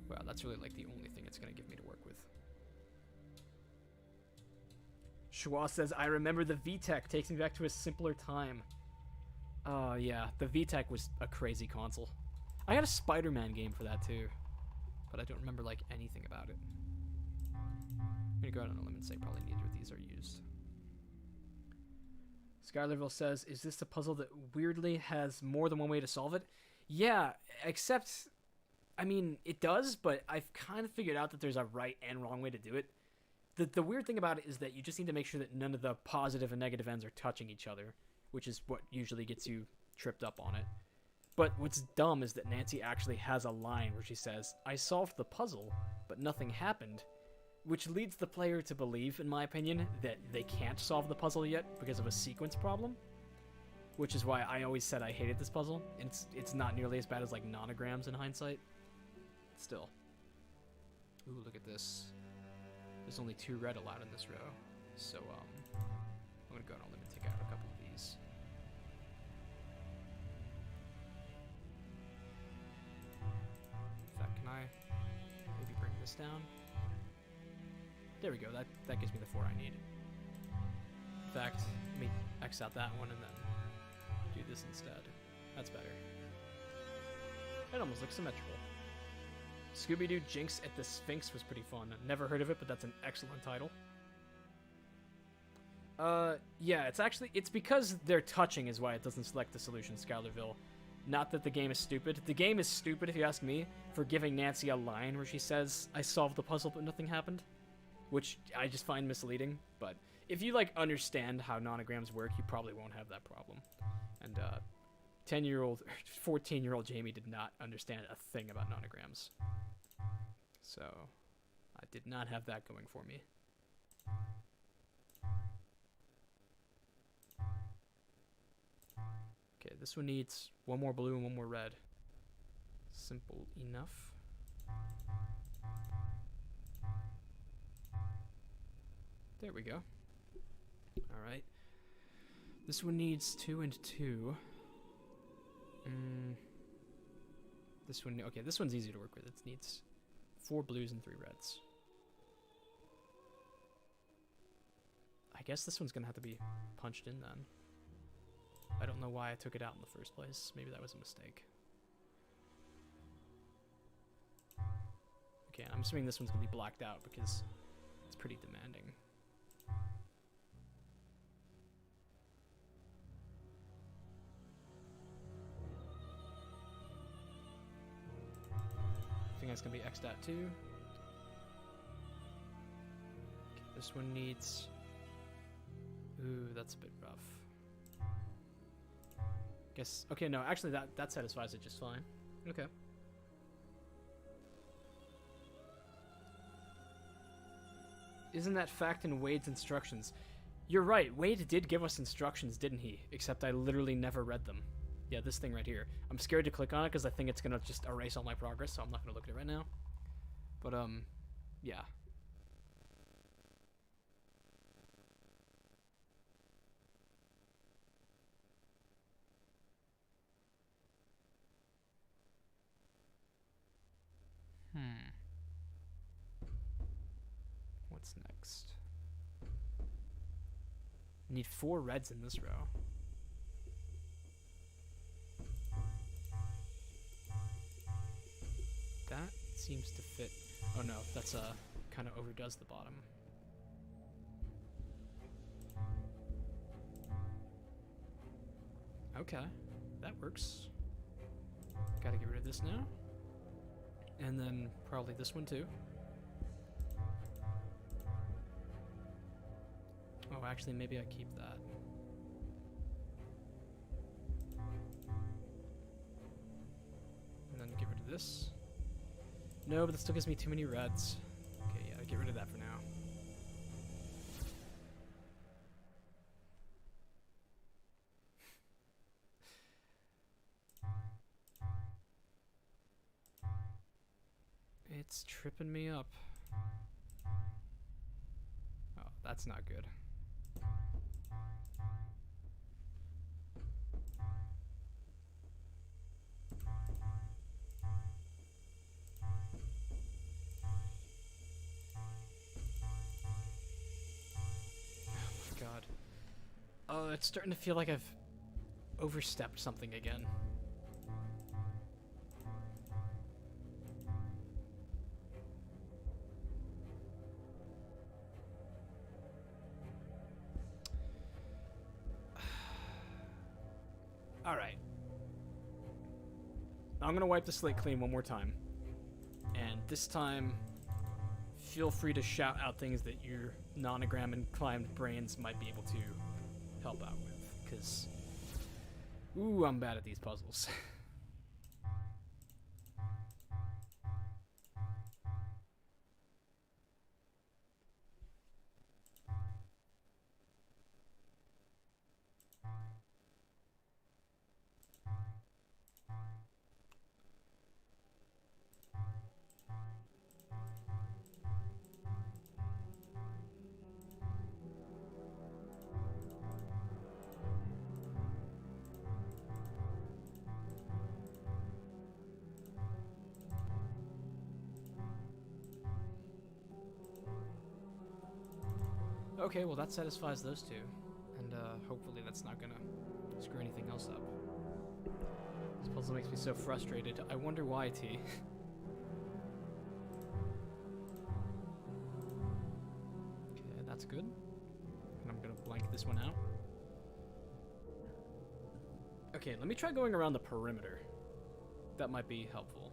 Wow, that's really, like, the only thing it's gonna give me to work with. Schwa says, I remember the VTech takes me back to a simpler time. Oh, yeah, the VTech was a crazy console. I had a Spider-Man game for that, too. But I don't remember, like, anything about it. I'm gonna go out on a limb and say probably neither of these are used. Skylarville says, is this a puzzle that weirdly has more than one way to solve it? Yeah, except, I mean, it does, but I've kind of figured out that there's a right and wrong way to do it. The weird thing about it is that you just need to make sure that none of the positive and negative ends are touching each other, which is what usually gets you tripped up on it. But what's dumb is that Nancy actually has a line where she says, I solved the puzzle, but nothing happened, which leads the player to believe, in my opinion, that they can't solve the puzzle yet because of a sequence problem, which is why I always said I hated this puzzle. It's not nearly as bad as, like, Nonograms in hindsight. Still. Ooh, look at this. There's only 2 red allowed in this row, so, I'm gonna go on a limb and take out a couple of these. In fact, can I maybe bring this down? There we go, that gives me the 4 I need. In fact, let me X out that one and then do this instead. That's better. It almost looks symmetrical. Scooby-Doo Jinx at the Sphinx was pretty fun. Never heard of it, but that's an excellent title. Yeah, it's because they're touching is why it doesn't select the solution, Skylarville. Not that the game is stupid. The game is stupid, if you ask me, for giving Nancy a line where she says, I solved the puzzle, but nothing happened. Which I just find misleading, but if you, like, understand how nonograms work, you probably won't have that problem. And, 10-year-old, 14-year-old Jamie did not understand a thing about nonograms. So, I did not have that going for me. Okay, this one needs 1 more blue and 1 more red. Simple enough. There we go. Alright. This one needs 2 and 2. This one, okay, this one's easy to work with. It needs 4 blues and 3 reds. I guess this one's gonna have to be punched in then. I don't know why I took it out in the first place. Maybe that was a mistake. Okay, I'm assuming this one's gonna be blacked out because it's pretty demanding. I think that's gonna be X.2. Okay, this one needs... Ooh, that's a bit rough. Guess, okay, no, actually that satisfies it just fine. Okay. Isn't that fact in Wade's instructions? You're right, Wade did give us instructions, didn't he? Except I literally never read them. Yeah, this thing right here. I'm scared to click on it because I think it's gonna just erase all my progress, so I'm not gonna look at it right now. But, yeah. What's next? I need 4 reds in this row. That seems to fit. Oh no, that's kind of overdoes the bottom. Okay, that works. Gotta get rid of this now. And then probably this one too. Oh, actually, maybe I keep that. And then get rid of this. No, but that still gives me too many reds. Okay, yeah, get rid of that for now. It's tripping me up. Oh, that's not good. God. Oh, it's starting to feel like I've overstepped something again. Alright. I'm gonna wipe the slate clean one more time. And this time, feel free to shout out things that your Nonogram inclined brains might be able to help out with, because ooh, I'm bad at these puzzles. Okay, well that satisfies those two. And hopefully that's not gonna screw anything else up. This puzzle makes me so frustrated. I wonder why, T. Okay, that's good. And I'm gonna blank this one out. Okay, let me try going around the perimeter. That might be helpful.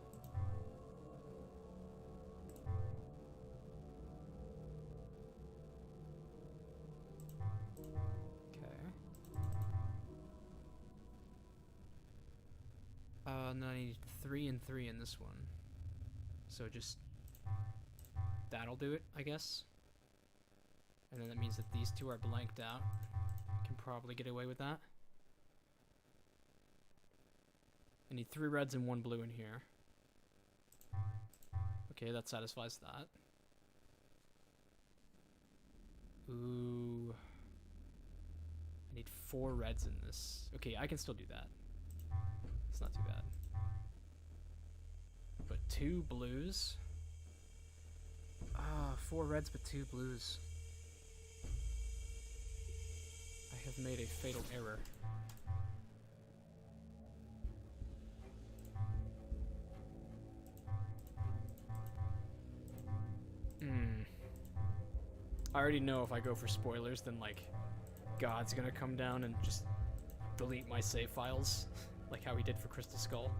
And then I need 3 and 3 in this one. So just... that'll do it, I guess. And then that means that these two are blanked out. Can probably get away with that. I need 3 reds and 1 blue in here. Okay, that satisfies that. Ooh. I need 4 reds in this. Okay, I can still do that. It's not too bad. But 2 blues? Ah, 4 reds but 2 blues. I I have made a fatal error. I already know if I go for spoilers, then, like, God's gonna come down and just delete my save files, like how he did for Crystal Skull.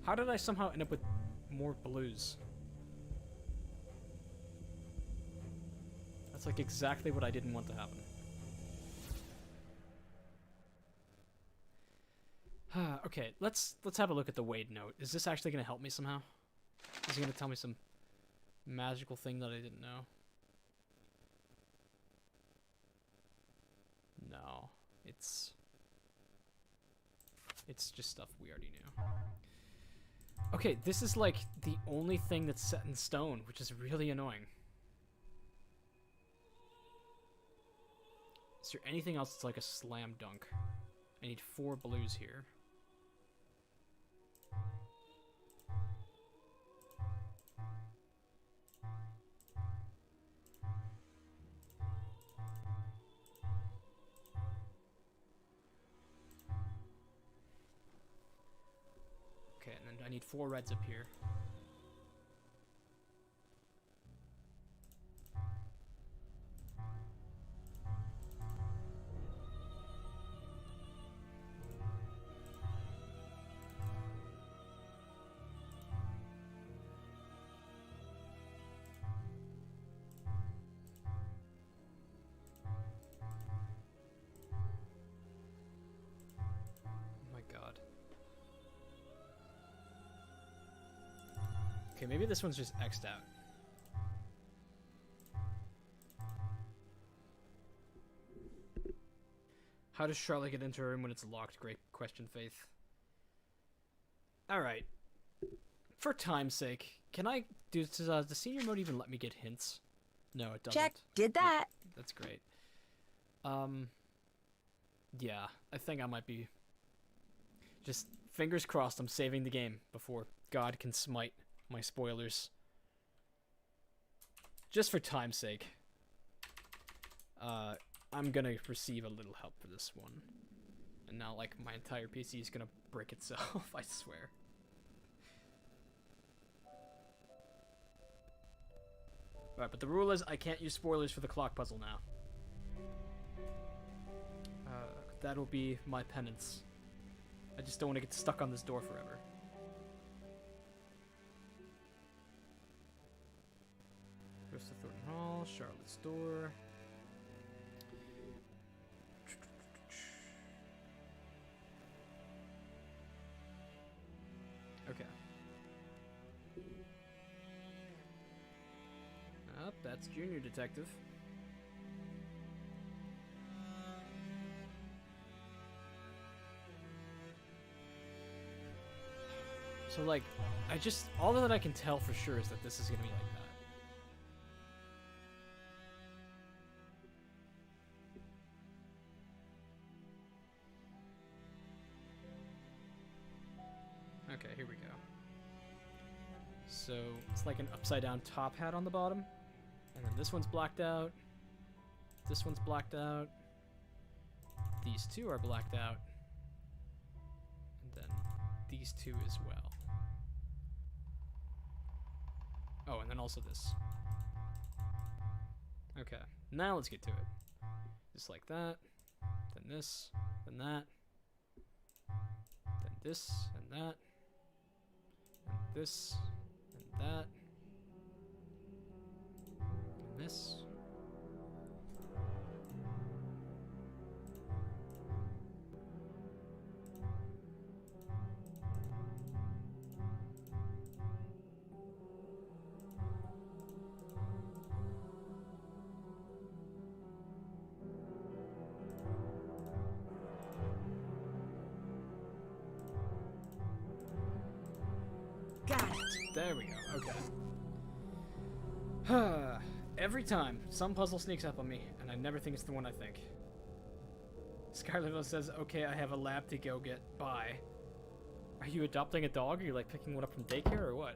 How did I somehow end up with more blues? That's like exactly what I didn't want to happen. Okay, let's have a look at the Wade note. Is this actually going to help me somehow? Is he going to tell me some magical thing that I didn't know? No, it's just stuff we already knew. Okay, this is like the only thing that's set in stone, which is really annoying. Is there anything else that's like a slam dunk? I need 4 blues here. Okay, and then I need 4 reds up here. Okay, maybe this one's just X'd out. How does Charlotte get into her room when it's locked? Great question, Faith. Alright. For time's sake, can I... Does the senior mode even let me get hints? No, it doesn't. Check. Did that. Yeah, that's great. Yeah, I think I might be... Just fingers crossed I'm saving the game before God can smite my spoilers. Just for time's sake. I'm gonna receive a little help for this one. And now, like, my entire PC is gonna break itself, I swear. Alright, but the rule is I can't use spoilers for the clock puzzle now. That'll be my penance. I just don't want to get stuck on this door forever. Goes to Thornton Hall, Charlotte's door. Okay. Up, that's Junior Detective. So, like, all that I can tell for sure is that this is gonna be like that. Okay, here we go. So, it's like an upside down top hat on the bottom. And then this one's blacked out. This one's blacked out. These two are blacked out. And then these two as well. Oh, and then also this. Okay, now let's get to it. Just like that. Then this. Then that. Then this and that. And this and that. And this. Got it. There we go, okay. Every time, some puzzle sneaks up on me, and I never think it's the one I think. Skylarville says, okay, I have a lab to go get. Bye. Are you adopting a dog? Are you, like, picking one up from daycare, or what?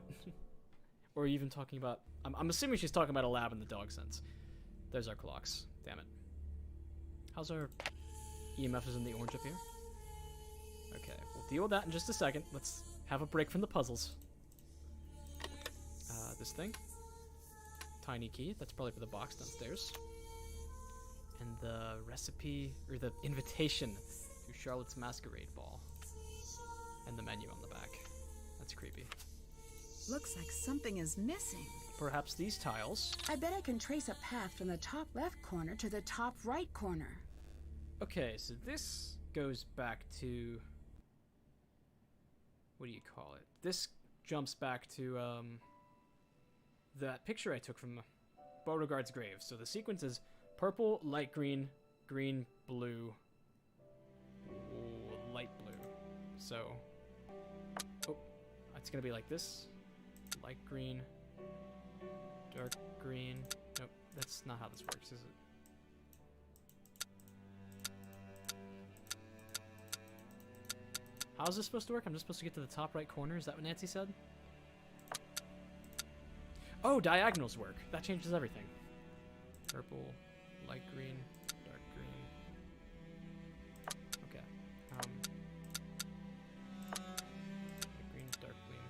Or even talking about... I'm assuming she's talking about a lab in the dog sense. There's our clocks. Damn it. How's our EMF is in the orange up here? Okay, we'll deal with that in just a second. Let's have a break from the puzzles. This thing. Tiny key. That's probably for the box downstairs. And the recipe, or the invitation to Charlotte's Masquerade Ball. And the menu on the back. That's creepy. Looks like something is missing. Perhaps these tiles. I bet I can trace a path from the top left corner to the top right corner. Okay, so this goes back to... What do you call it? This jumps back to, that picture I took from Beauregard's grave. So the sequence is purple, light green, green, blue, light blue. So, oh, it's gonna be like this. Light green, dark green. Nope, that's not how this works, is it? How's this supposed to work? I'm just supposed to get to the top right corner? Is that what Nancy said? Oh, diagonals work. That changes everything. Purple, light green, dark green. Okay. Light green, dark green.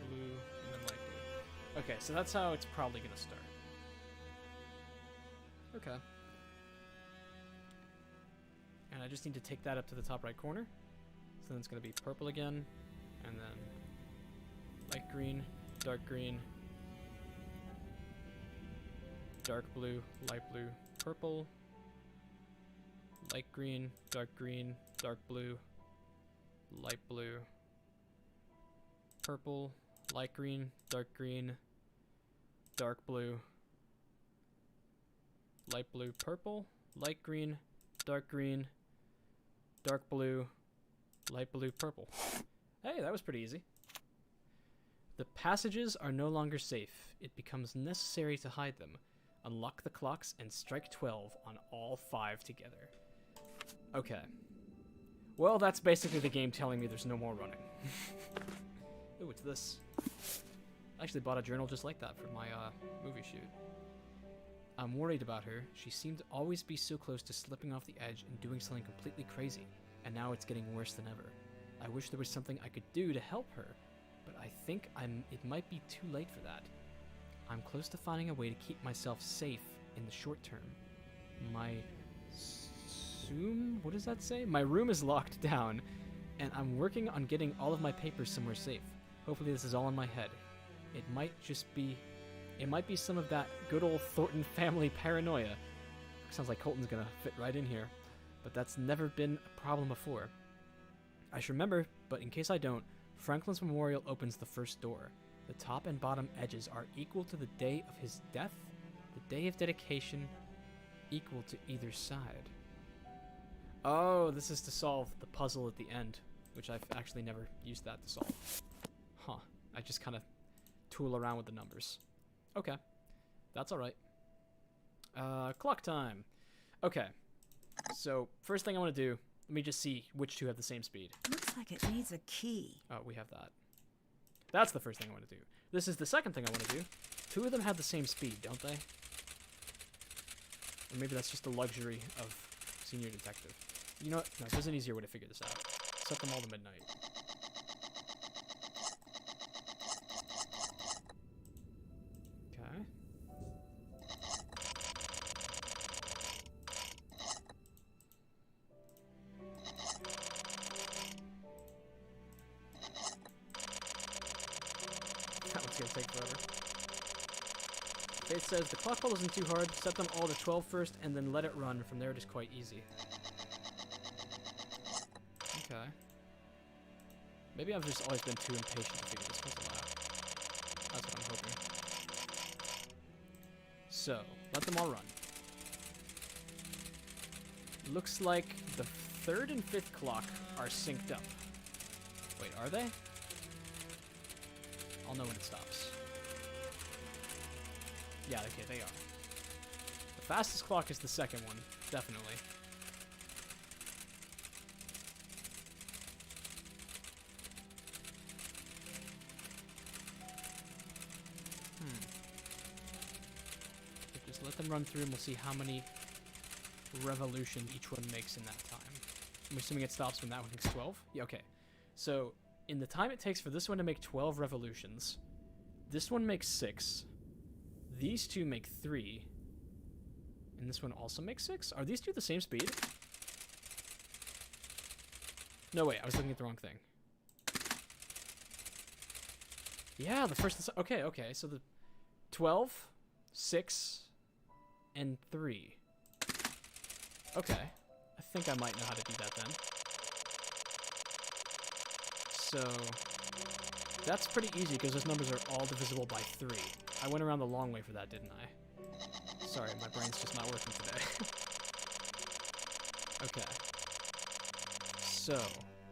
Blue, and then light blue. Okay, so that's how it's probably going to start. Okay. And I just need to take that up to the top right corner. So then it's going to be purple again, and then light green, dark green, dark blue, light blue, purple, light green, dark blue, light blue, purple, light green, dark blue, light blue, purple, light green, dark blue, light blue, purple. Hey, that was pretty easy. The passages are no longer safe. It becomes necessary to hide them. Unlock the clocks and strike 12 on all 5 together. Okay. Well, that's basically the game telling me there's no more running. Ooh, it's this. I actually bought a journal just like that for my movie shoot. I'm worried about her. She seemed to always be so close to slipping off the edge and doing something completely crazy, and now it's getting worse than ever. I wish there was something I could do to help her, but I think it might be too late for that. I'm close to finding a way to keep myself safe in the short term. What does that say? My room is locked down, and I'm working on getting all of my papers somewhere safe. Hopefully this is all in my head. It might be some of that good old Thornton family paranoia. Sounds like Colton's gonna fit right in here, but that's never been a problem before. I should remember, but in case I don't, Franklin's memorial opens the first door. The top and bottom edges are equal to the day of his death, the day of dedication equal to either side. Oh, this is to solve the puzzle at the end, which I've actually never used that to solve. Huh, I just kind of tool around with the numbers. Okay, that's alright. Clock time. Okay, so first thing I want to do, let me just see which two have the same speed. Looks like it needs a key. Oh, we have that. That's the first thing I want to do. This is the second thing I want to do. 2 of them have the same speed, don't they? Or maybe that's just the luxury of senior detective. You know what? No, there's an easier way to figure this out. Set them all to midnight. Okay. That one's gonna take forever. Faith says the clock puzzle isn't too hard. Set them all to 12 first, and then let it run. From there, it is quite easy. Okay. Maybe I've just always been too impatient to figure this puzzle out. That's what I'm hoping. So, let them all run. Looks like the 3rd and 5th clock are synced up. Wait, are they? I'll know when it stops. Yeah, okay, they are. The fastest clock is the 2nd one, definitely. So let them run through and we'll see how many revolutions each one makes in that time. I'm assuming it stops when that one makes 12? Yeah, okay. So, in the time it takes for this one to make 12 revolutions, this one makes 6, these two make 3, and this one also makes 6? Are these two the same speed? No, wait, I was looking at the wrong thing. Yeah, the first... Okay, okay, so the 12, 6, and 3. Okay. I think I might know how to do that then. So... That's pretty easy, because those numbers are all divisible by 3. I went around the long way for that, didn't I? Sorry, my brain's just not working today. Okay. So,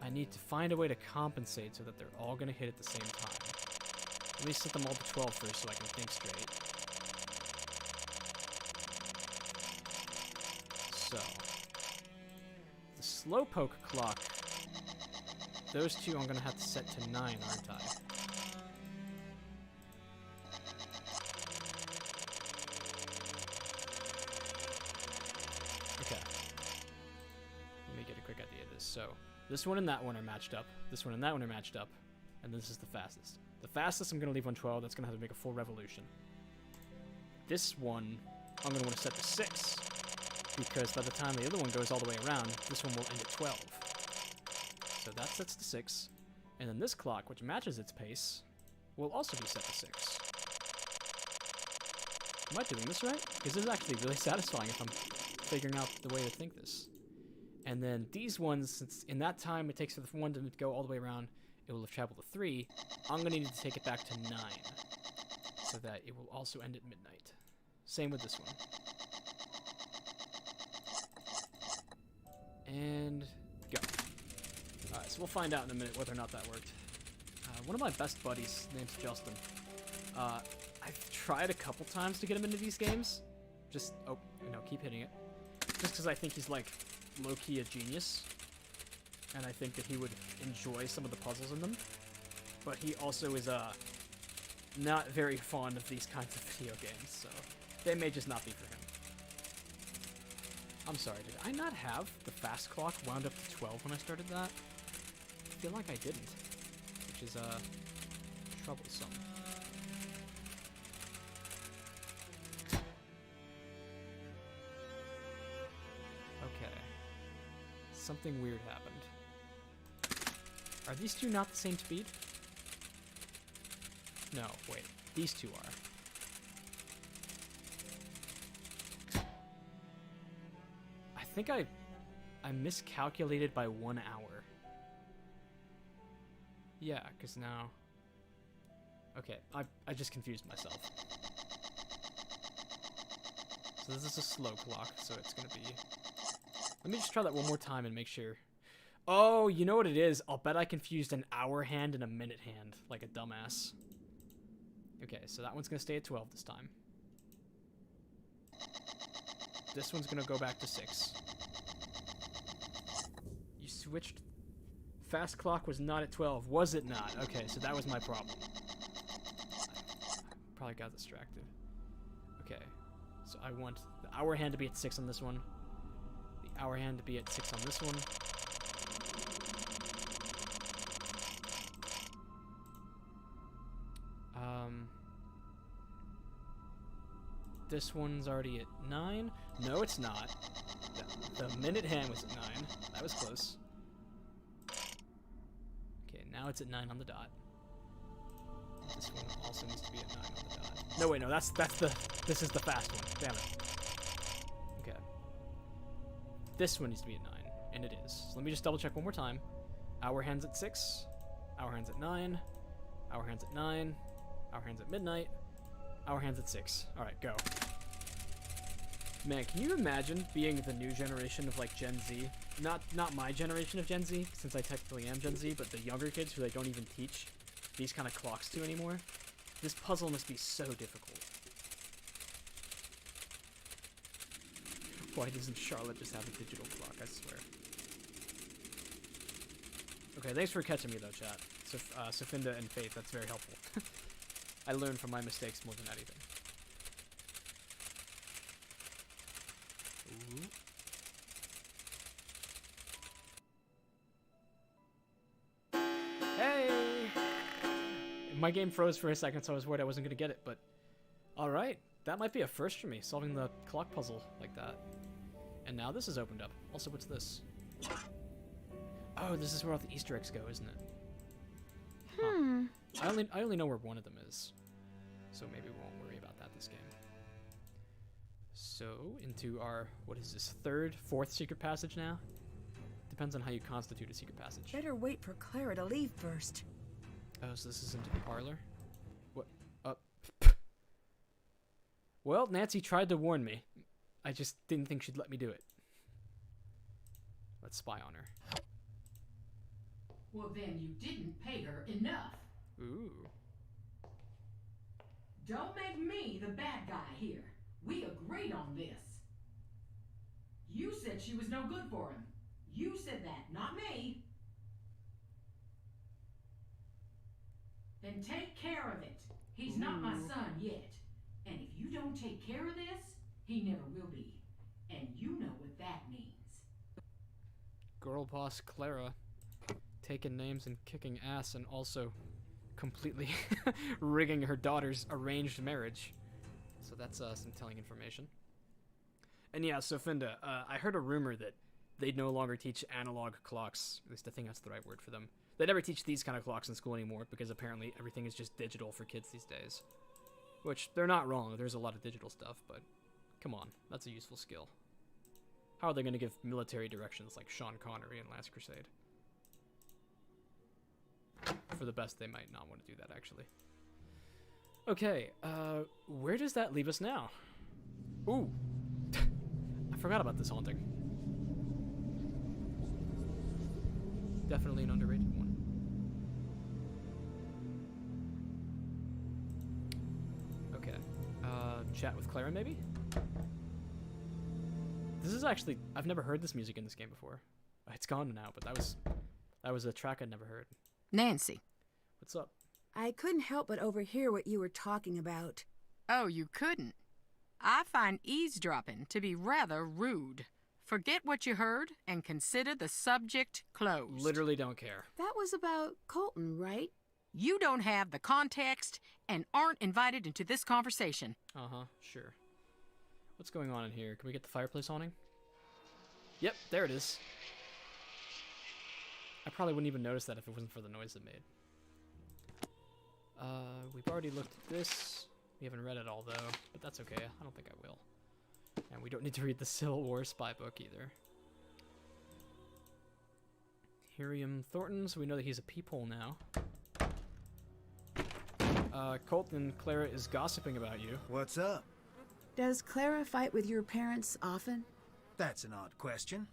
I need to find a way to compensate so that they're all going to hit at the same time. Let me set them all to 12 first so I can think straight. So, the slowpoke clock, those two I'm going to have to set to 9, aren't I? Okay. Let me get a quick idea of this. So, this one and that one are matched up. This one and that one are matched up. And this is the fastest. The fastest I'm going to leave on 12. That's going to have to make a full revolution. This one, I'm going to want to set to 6. Because by the time the other one goes all the way around, this one will end at 12. So that sets to 6. And then this clock, which matches its pace, will also be set to 6. Am I doing this right? Because this is actually really satisfying if I'm figuring out the way to think this. And then these ones, since in that time it takes for the one to go all the way around, it will have traveled to 3. I'm going to need to take it back to 9. So that it will also end at midnight. Same with this one. And go. Alright, so we'll find out in a minute whether or not that worked. One of my best buddies, name's Justin. I've tried a couple times to get him into these games. Just, oh, no, keep hitting it. Just because I think he's, like, low-key a genius. And I think that he would enjoy some of the puzzles in them. But he also is, not very fond of these kinds of video games, so they may just not be for him. I'm sorry, did I not have the fast clock wound up to 12 when I started that? I feel like I didn't, which is, troublesome. Okay. Something weird happened. Are these two not the same speed? No, wait. These two are. I think I miscalculated by 1 hour. Yeah, because now... Okay, I just confused myself. So this is a slow clock, so it's going to be... Let me just try that one more time and make sure. Oh, you know what it is? I'll bet I confused an hour hand and a minute hand, like a dumbass. Okay, so that one's going to stay at 12 this time. This one's going to go back to 6. You switched... Fast clock was not at 12. Was it not? Okay, so that was my problem. I probably got distracted. Okay, so I want the hour hand to be at 6 on this one. The hour hand to be at 6 on this one. This one's already at 9. No, it's not. The minute hand was at 9. That was close. Okay, now it's at 9 on the dot. This one also needs to be at 9 on the dot. No, wait, no, this is the fast one. Damn it. Okay. This one needs to be at 9, and it is. So let me just double check one more time. Hour hand's at 6. Hour hand's at 9. Hour hand's at 9. Hour hand's at midnight. Hour hand's at 6. Alright, go. Man, can you imagine being the new generation of, like, Gen Z? Not my generation of Gen Z, since I technically am Gen Z, but the younger kids who they don't even teach these kind of clocks to anymore? This puzzle must be so difficult. Why doesn't Charlotte just have a digital clock, I swear? Okay, thanks for catching me, though, chat. Sofinda and Faith, that's very helpful. I learned from my mistakes more than anything. My game froze for a second, so I was worried I wasn't gonna get it, but... Alright, that might be a first for me, solving the clock puzzle like that. And now this is opened up. Also, what's this? Oh, this is where all the Easter eggs go, isn't it? Huh. I only know where one of them is. So maybe we won't worry about that this game. So, into our, what is this, fourth secret passage now? Depends on how you constitute a secret passage. Better wait for Clara to leave first. Oh, so this is into the parlor? What? Well, Nancy tried to warn me. I just didn't think she'd let me do it. Let's spy on her. Well, then you didn't pay her enough. Ooh. Don't make me the bad guy here. We agreed on this. You said she was no good for him. You said that, not me. Then take care of it. He's not my son yet. And if you don't take care of this, he never will be. And you know what that means. Girl boss Clara taking names and kicking ass and also completely rigging her daughter's arranged marriage. So that's some telling information. And yeah, so Finda, I heard a rumor that they'd no longer teach analog clocks. At least I think that's the right word for them. They never teach these kind of clocks in school anymore because apparently everything is just digital for kids these days. Which, they're not wrong. There's a lot of digital stuff, but come on. That's a useful skill. How are they going to give military directions like Sean Connery in Last Crusade? For the best, they might not want to do that, actually. Okay, where does that leave us now? Ooh. I forgot about this haunting. Definitely an underrated one. Okay. Chat with Clara, maybe? This is actually... I've never heard this music in this game before. It's gone now, but that was a track I'd never heard. Nancy. What's up? I couldn't help but overhear what you were talking about. Oh, you couldn't? I find eavesdropping to be rather rude. Forget what you heard and consider the subject closed. Literally don't care. That was about Colton, right? You don't have the context and aren't invited into this conversation. Uh-huh, sure. What's going on in here? Can we get the fireplace awning? Yep, there it is. I probably wouldn't even notice that if it wasn't for the noise it made. We've already looked at this. We haven't read it all, though, but that's okay. I don't think I will. And we don't need to read the Civil War spy book, either. Hiriam Thornton, so we know that he's a peephole now. Colton, Clara is gossiping about you. What's up? Does Clara fight with your parents often? That's an odd question.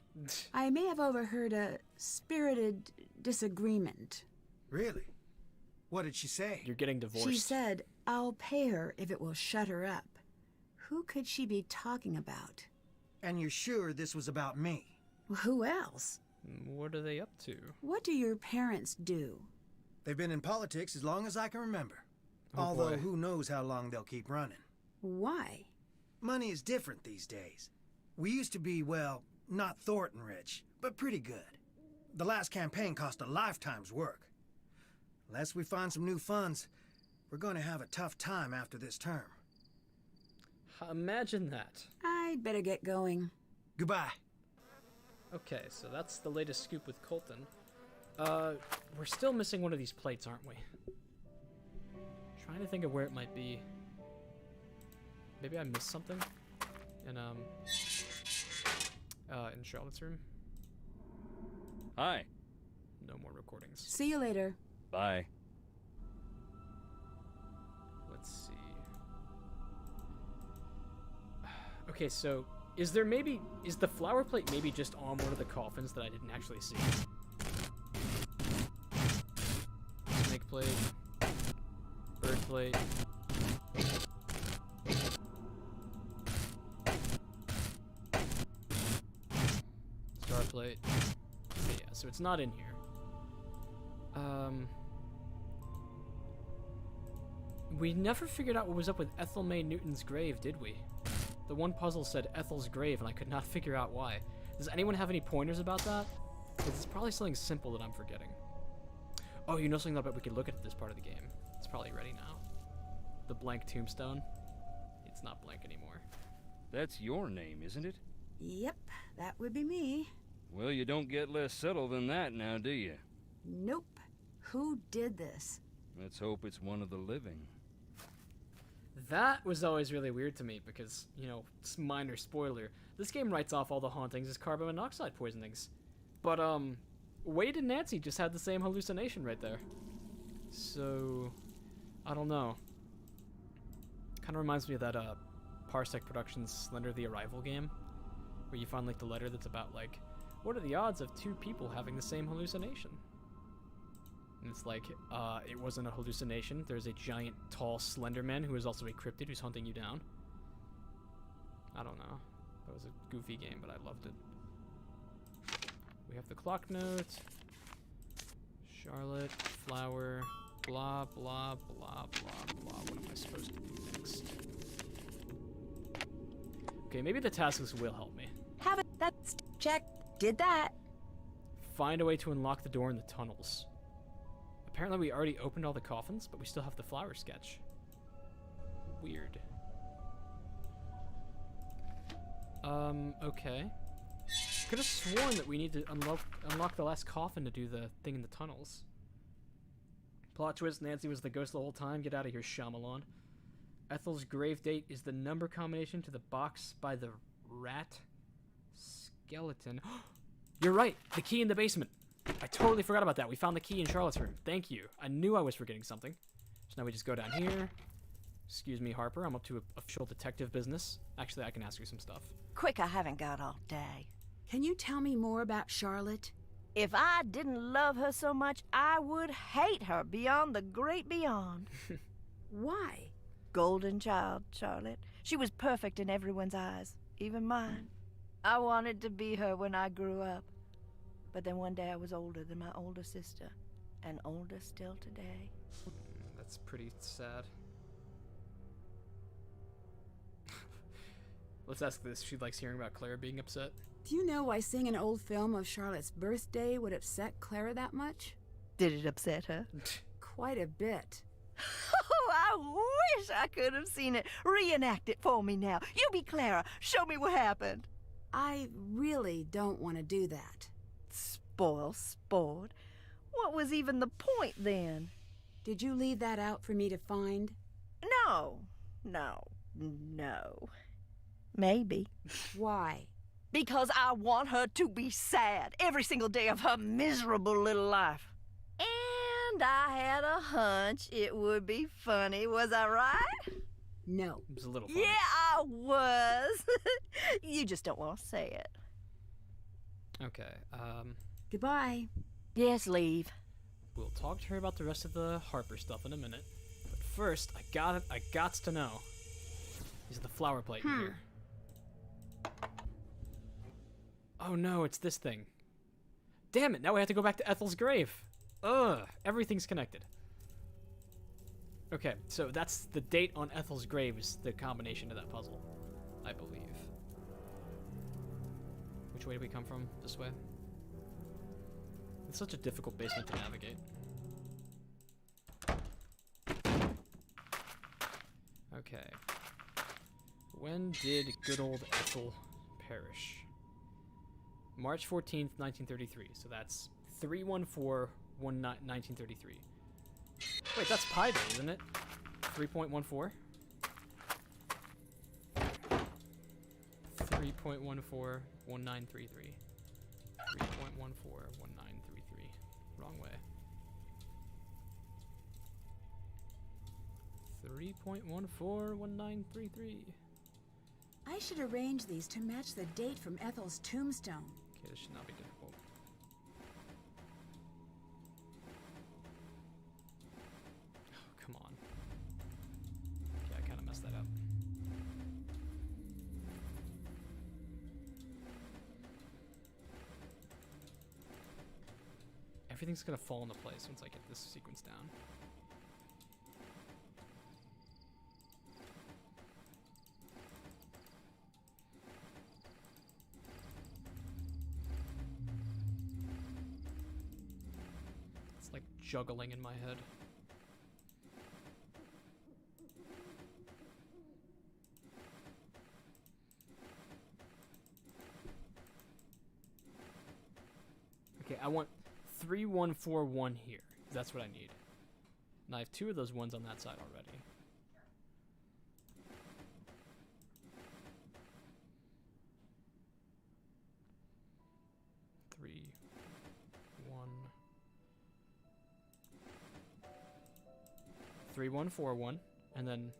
I may have overheard a spirited disagreement. Really? What did she say? You're getting divorced. She said, I'll pay her if it will shut her up. Who could she be talking about? And you're sure this was about me? Who else? What are they up to? What do your parents do? They've been in politics as long as I can remember. Oh, Although, boy. who knows how long they'll keep running. Why? Money is different these days. We used to be, well, not Thornton rich, but pretty good. The last campaign cost a lifetime's work. Unless we find some new funds, we're going to have a tough time after this term. Imagine that. I'd better get going. Goodbye. Okay, so that's the latest scoop with Colton. We're still missing one of these plates, aren't we? Trying to think of where it might be. Maybe I missed something? In Charlotte's room? Hi. No more recordings. See you later. Bye. Let's see. Okay, so is the flower plate maybe just on one of the coffins that I didn't actually see? Snake plate. Bird plate. Star plate. Okay, yeah, so it's not in here. We never figured out what was up with Ethel May Newton's grave, did we? The one puzzle said Ethel's grave, and I could not figure out why. Does anyone have any pointers about that? 'Cause it's probably something simple that I'm forgetting. Oh, you know something about we could look at this part of the game. It's probably ready now. The blank tombstone. It's not blank anymore. That's your name, isn't it? Yep, that would be me. Well, you don't get less subtle than that now, do you? Nope. Who did this? Let's hope it's one of the living. That was always really weird to me because, you know, minor spoiler, this game writes off all the hauntings as carbon monoxide poisonings. But, Wade and Nancy just had the same hallucination right there. So, I don't know. Kind of reminds me of that, Parsec Productions Slender the Arrival game, where you find, like, the letter that's about, like, what are the odds of two people having the same hallucination? And it's like, it wasn't a hallucination. There's a giant, tall, slender man who is also a cryptid who's hunting you down. I don't know. That was a goofy game, but I loved it. We have the clock note. Charlotte, flower, blah, blah, blah, blah, blah. What am I supposed to do next? Okay, maybe the tasks will help me. Have it. That's check. Did that. Find a way to unlock the door in the tunnels. Apparently we already opened all the coffins, but we still have the flower sketch. Weird. Okay. Could have sworn that we need to unlock the last coffin to do the thing in the tunnels. Plot twist, Nancy was the ghost the whole time. Get out of here, Shyamalan. Ethel's grave date is the number combination to the box by the rat skeleton. You're right, the key in the basement. I totally forgot about that. We found the key in Charlotte's room. Thank you. I knew I was forgetting something. So now we just go down here. Excuse me, Harper. I'm up to official detective business. Actually, I can ask you some stuff. Quick, I haven't got all day. Can you tell me more about Charlotte? If I didn't love her so much, I would hate her beyond the great beyond. Why? Golden child, Charlotte. She was perfect in everyone's eyes, even mine. I wanted to be her when I grew up. But then one day I was older than my older sister, and older still today. That's pretty sad. Let's ask this. She likes hearing about Clara being upset. Do you know why seeing an old film of Charlotte's birthday would upset Clara that much? Did it upset her? Quite a bit. Oh, I wish I could have seen it. Reenact it for me now. You be Clara. Show me what happened. I really don't want to do that. Spoil sport. What was even the point then? Did you leave that out for me to find? No. Maybe. Why? Because I want her to be sad every single day of her miserable little life. And I had a hunch it would be funny, was I right? No. It was a little funny. Yeah, I was. You just don't want to say it. Okay, Goodbye. Yes, leave. we'll talk to her about the rest of the Harper stuff in a minute. But first, I gots to know. Is the flower plate in here? Oh no, it's this thing. Damn it, now we have to go back to Ethel's grave. Ugh, everything's connected. Okay, so that's the date on Ethel's grave is the combination of that puzzle, I believe. Which way do we come from? This way? It's such a difficult basement to navigate. Okay. When did good old Ethel perish? March 14th, 1933. So that's 3/14/1933. Wait, that's pi day, isn't it? 3.14? 3.141933. 3.141933. Wrong way. 3.141933. I should arrange these to match the date from Ethel's tombstone. Okay, this should not be difficult. Oh, come on. Okay, I kind of messed that up. Everything's gonna fall into place once I get this sequence down. It's like juggling in my head. I want 3141 here. That's what I need. And I have 2 of those ones on that side already. Three, 1, 3141, and then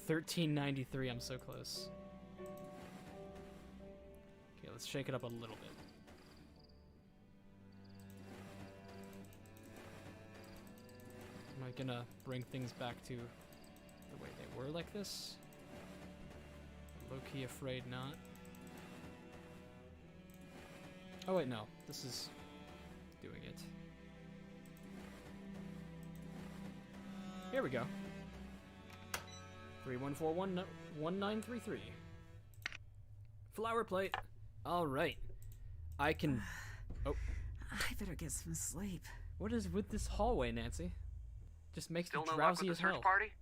1393. I'm so close. Okay, let's shake it up a little bit. Am I gonna bring things back to the way they were like this? Low-key afraid not. Oh wait, no. This is doing it. Here we go. 3141-1933. Flower plate. All right. I can. Oh. I better get some sleep. What is with this hallway, Nancy? Just makes Still me no luck drowsy with as the search hell. party?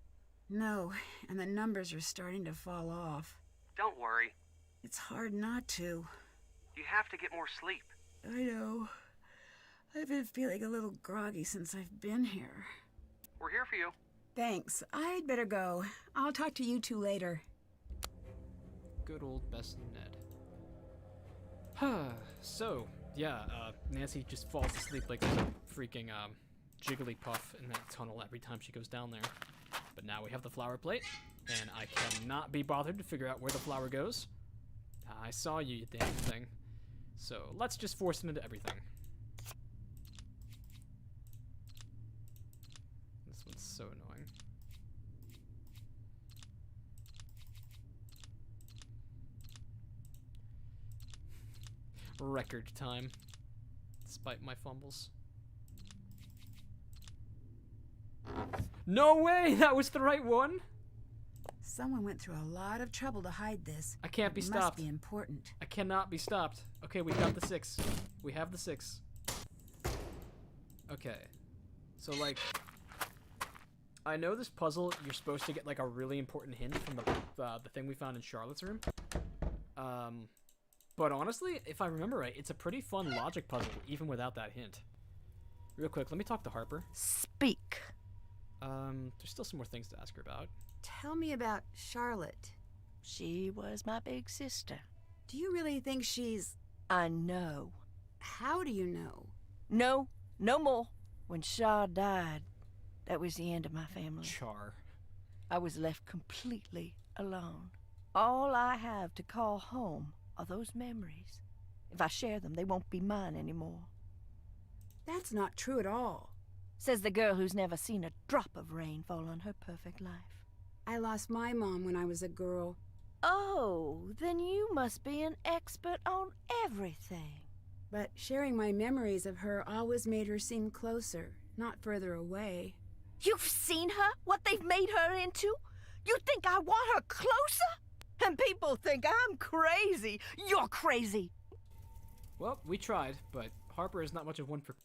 No, and the numbers are starting to fall off. Don't worry. It's hard not to. You have to get more sleep. I know. I've been feeling a little groggy since I've been here. We're here for you. Thanks. I'd better go. I'll talk to you two later. Good old Bessie Ned. So, yeah, Nancy just falls asleep like a freaking Jigglypuff in that tunnel every time she goes down there. But now we have the flower plate, and I cannot be bothered to figure out where the flower goes. I saw you, you damn thing. So let's just force him into everything. This one's so annoying. Record time, despite my fumbles. No way! That was the right one! Someone went through a lot of trouble to hide this. I can't be It stopped. must be important. I cannot be stopped. Okay, we got the 6. We have the 6. Okay. So, like, I know this puzzle, you're supposed to get, like, a really important hint from the thing we found in Charlotte's room. But honestly, if I remember right, it's a pretty fun logic puzzle, even without that hint. Real quick, let me talk to Harper. Speak. There's still some more things to ask her about. Tell me about Charlotte. She was my big sister. Do you really think she's... I know. How do you know? No more. When Char died, that was the end of my family. Char. I was left completely alone. All I have to call home are those memories. If I share them, they won't be mine anymore. That's not true at all. Says the girl who's never seen a drop of rain fall on her perfect life. I lost my mom when I was a girl. Oh, then you must be an expert on everything. But sharing my memories of her always made her seem closer, not further away. You've seen her? What they've made her into? You think I want her closer? And people think I'm crazy. You're crazy. Well, we tried, but Harper is not much of one for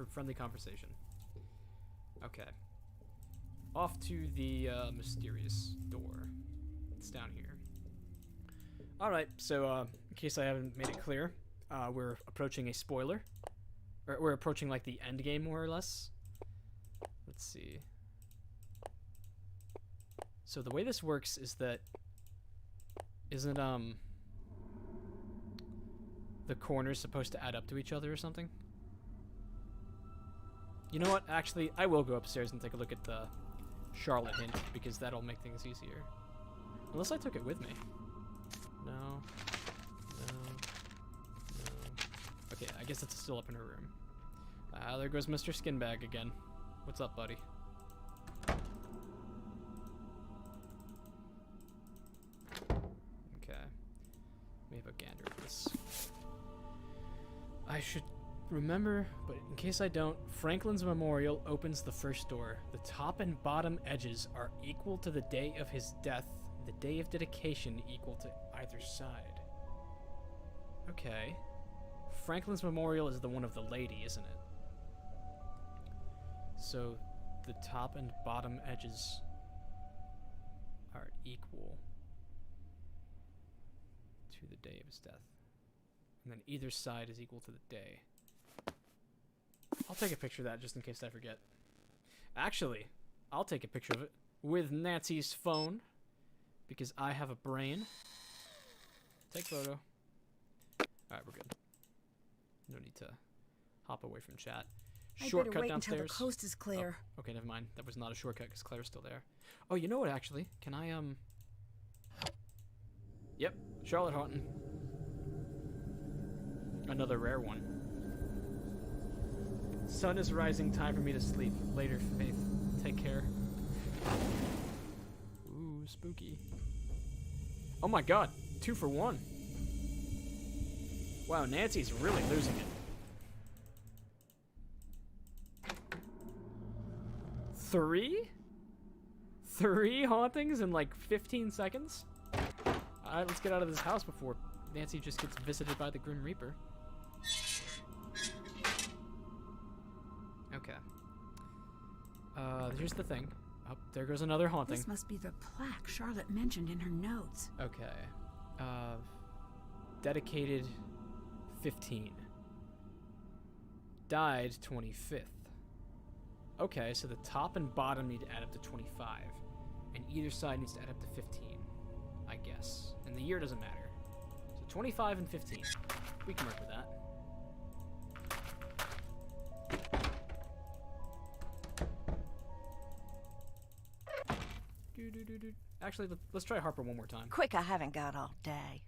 friendly conversation. Okay. Off to the mysterious door. It's down here. Alright, so in case I haven't made it clear, we're approaching a spoiler. Or we're approaching like the end game more or less. Let's see. So the way this works is that isn't the corners supposed to add up to each other or something? You know what? Actually, I will go upstairs and take a look at the Charlotte hint because that'll make things easier. Unless I took it with me. No. Okay, I guess it's still up in her room. There goes Mr. Skinbag again. What's up, buddy? Okay. Let me have a gander at this. I should remember, but in case I don't, Franklin's memorial opens the first door. The top and bottom edges are equal to the day of his death. The day of dedication equal to either side. Okay. Franklin's memorial is the one of the lady, isn't it? So the top and bottom edges are equal. to the day of his death. And then either side is equal to the day. I'll take a picture of that just in case I forget. Actually, I'll take a picture of it with Nancy's phone because I have a brain. Take photo. Alright, we're good. No need to hop away from chat. I Shortcut better wait downstairs. until the coast is clear. Oh, okay, never mind. That was not a shortcut because Clara's still there. Oh, you know what, actually? Can I, Yep, Charlotte Horton. Another rare one. Sun is rising, time for me to sleep. Later, Faith. Take care. Ooh, spooky. Oh my god, 2 for 1. Wow, Nancy's really losing it. 3? 3 hauntings in like 15 seconds? Alright, let's get out of this house before Nancy just gets visited by the Grim Reaper. Okay. Here's the thing. Oh, there goes another haunting. This must be the plaque Charlotte mentioned in her notes. Okay. Dedicated 15. Died 25th. Okay, so the top and bottom need to add up to 25. And either side needs to add up to 15, I guess. And the year doesn't matter. So 25 and 15. We can work with that. Actually, let's try Harper one more time. Quick, I haven't got all day.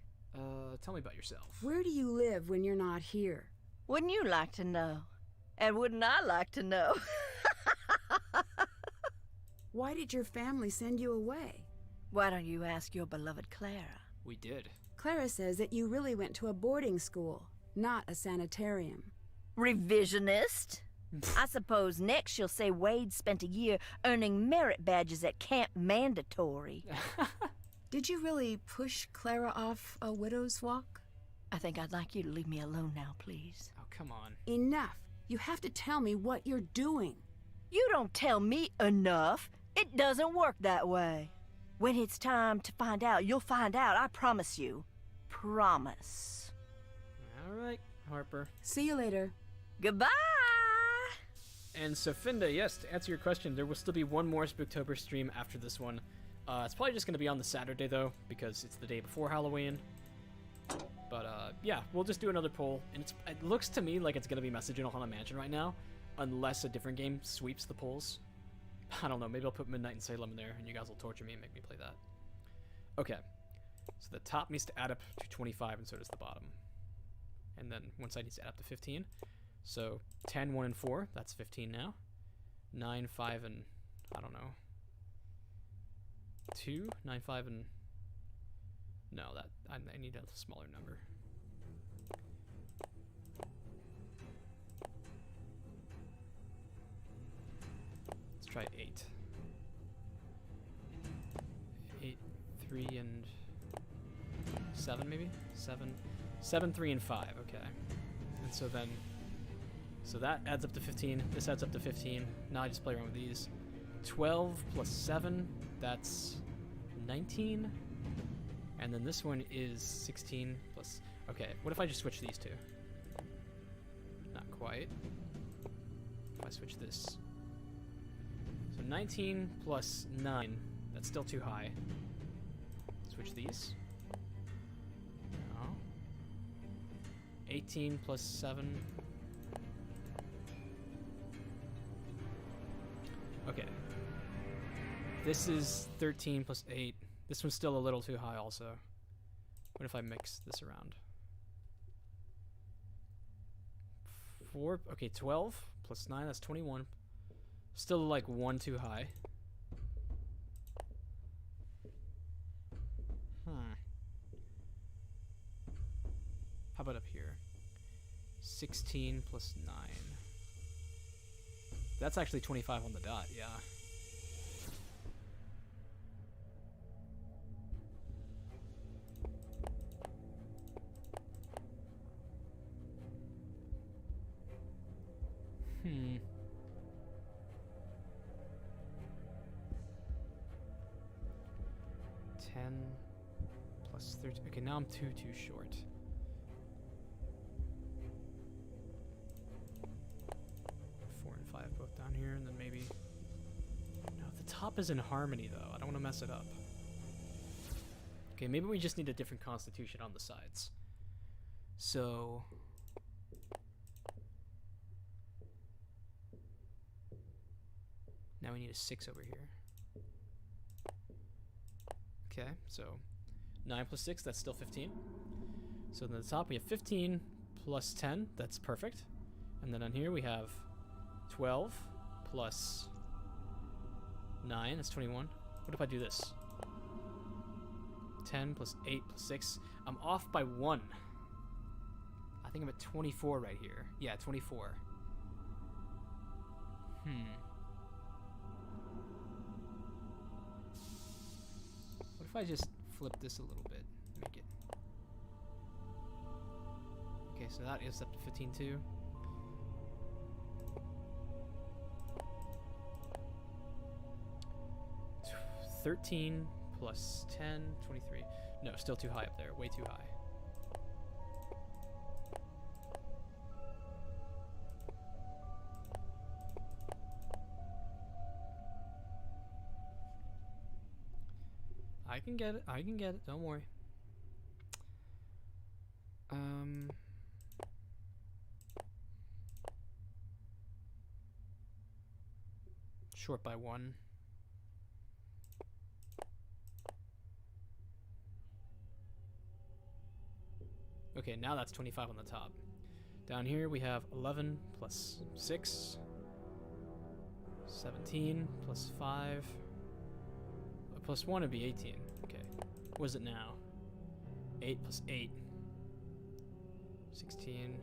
Tell me about yourself. Where do you live when you're not here? Wouldn't you like to know? And wouldn't I like to know? Why did your family send you away? Why don't you ask your beloved Clara? We did. Clara says that you really went to a boarding school, not a sanitarium. Revisionist? I suppose next she'll say Wade spent a year earning merit badges at Camp Mandatory. Did you really push Clara off a widow's walk? I think I'd like you to leave me alone now, please. Oh, come on. Enough. You have to tell me what you're doing. You don't tell me enough. It doesn't work that way. When it's time to find out, you'll find out, I promise you. Promise. All right, Harper. See you later. Goodbye! And Sofinda, yes, to answer your question, there will still be one more Spooktober stream after this one. It's probably just going to be on the Saturday, though, because it's the day before Halloween. But, yeah, we'll just do another poll. And it looks to me like it's going to be Message in a Haunted Mansion right now, unless a different game sweeps the polls. I don't know, maybe I'll put Midnight in Salem in there, and you guys will torture me and make me play that. Okay, so the top needs to add up to 25, and so does the bottom. And then one side needs to add up to 15. So 10, 1, and 4, that's 15 now. 9, 5, and I don't know. 2, 9, 5, and no, that I need a smaller number. Let's try 8. 8, 3, and 7 maybe? 7, 3, and 5, okay. And so then, so that adds up to 15, this adds up to 15, now I just play around with these. 12 plus 7, that's 19, and then this one is 16 plus, okay, what if I just switch these two? Not quite. If I switch this. So 19 plus 9, that's still too high. Switch these. No. 18 plus 7. Okay. This is 13 plus 8. This one's still a little too high also. What if I mix this around? 4, okay, 12 plus 9, that's 21. Still like 1 too high. How about up here? 16 plus 9. That's actually 25 on the dot, yeah. Hmm. plus 13. Okay, now I'm too short. Four and five both down here, and then maybe... No, the top is in harmony, though. I don't want to mess it up. Okay, maybe we just need a different constitution on the sides. So... Now we need a 6 over here. Okay, so 9 plus 6, that's still 15. So then at the top we have 15 plus 10, that's perfect. And then on here we have 12 plus 9, that's 21. What if I do this? 10 plus 8 plus 6. I'm off by 1. I think I'm at 24 right here. Yeah, 24. What if I just flip this a little bit? Make it... Okay, so that is up to 15 too. T 13 plus 10, 23. No, still too high up there. Way too high. I can get it. I can get it. Don't worry. Short by 1. Okay, now that's 25 on the top. Down here we have 11 plus 6. 17 plus 5. Plus 1 would be 18. Okay. What is it now? 8 plus 8. 16.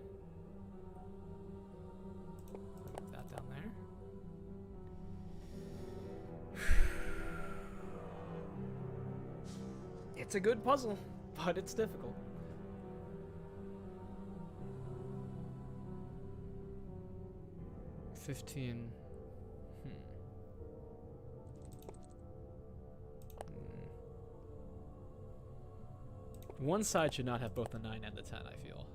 Put that down there. It's a good puzzle, but it's difficult. $15. One side should not have both the 9 and the 10, I feel.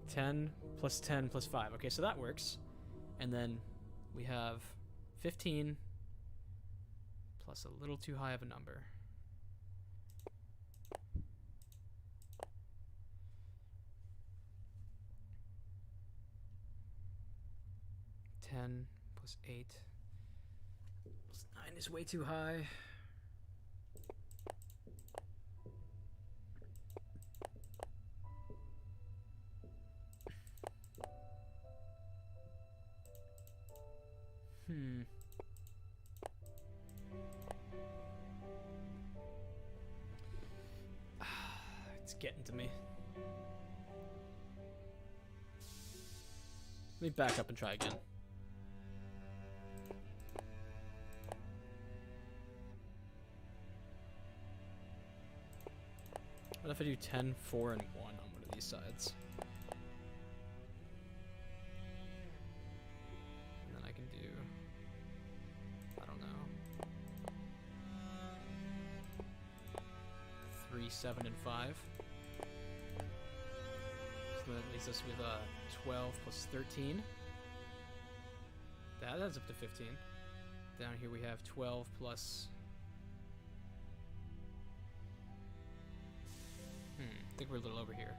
10 plus 10 plus 5. Okay, so that works. And then we have 15 plus a little too high of a number. Plus 8 plus 9 is way too high. It's getting to me. Let me back up and try again. What if I do 10, 4, and 1 on one of these sides? And then I can do... I don't know. 3, 7, and 5. So that leaves us with 12 plus 13. That adds up to 15. Down here we have 12 plus... I think we're a little over here.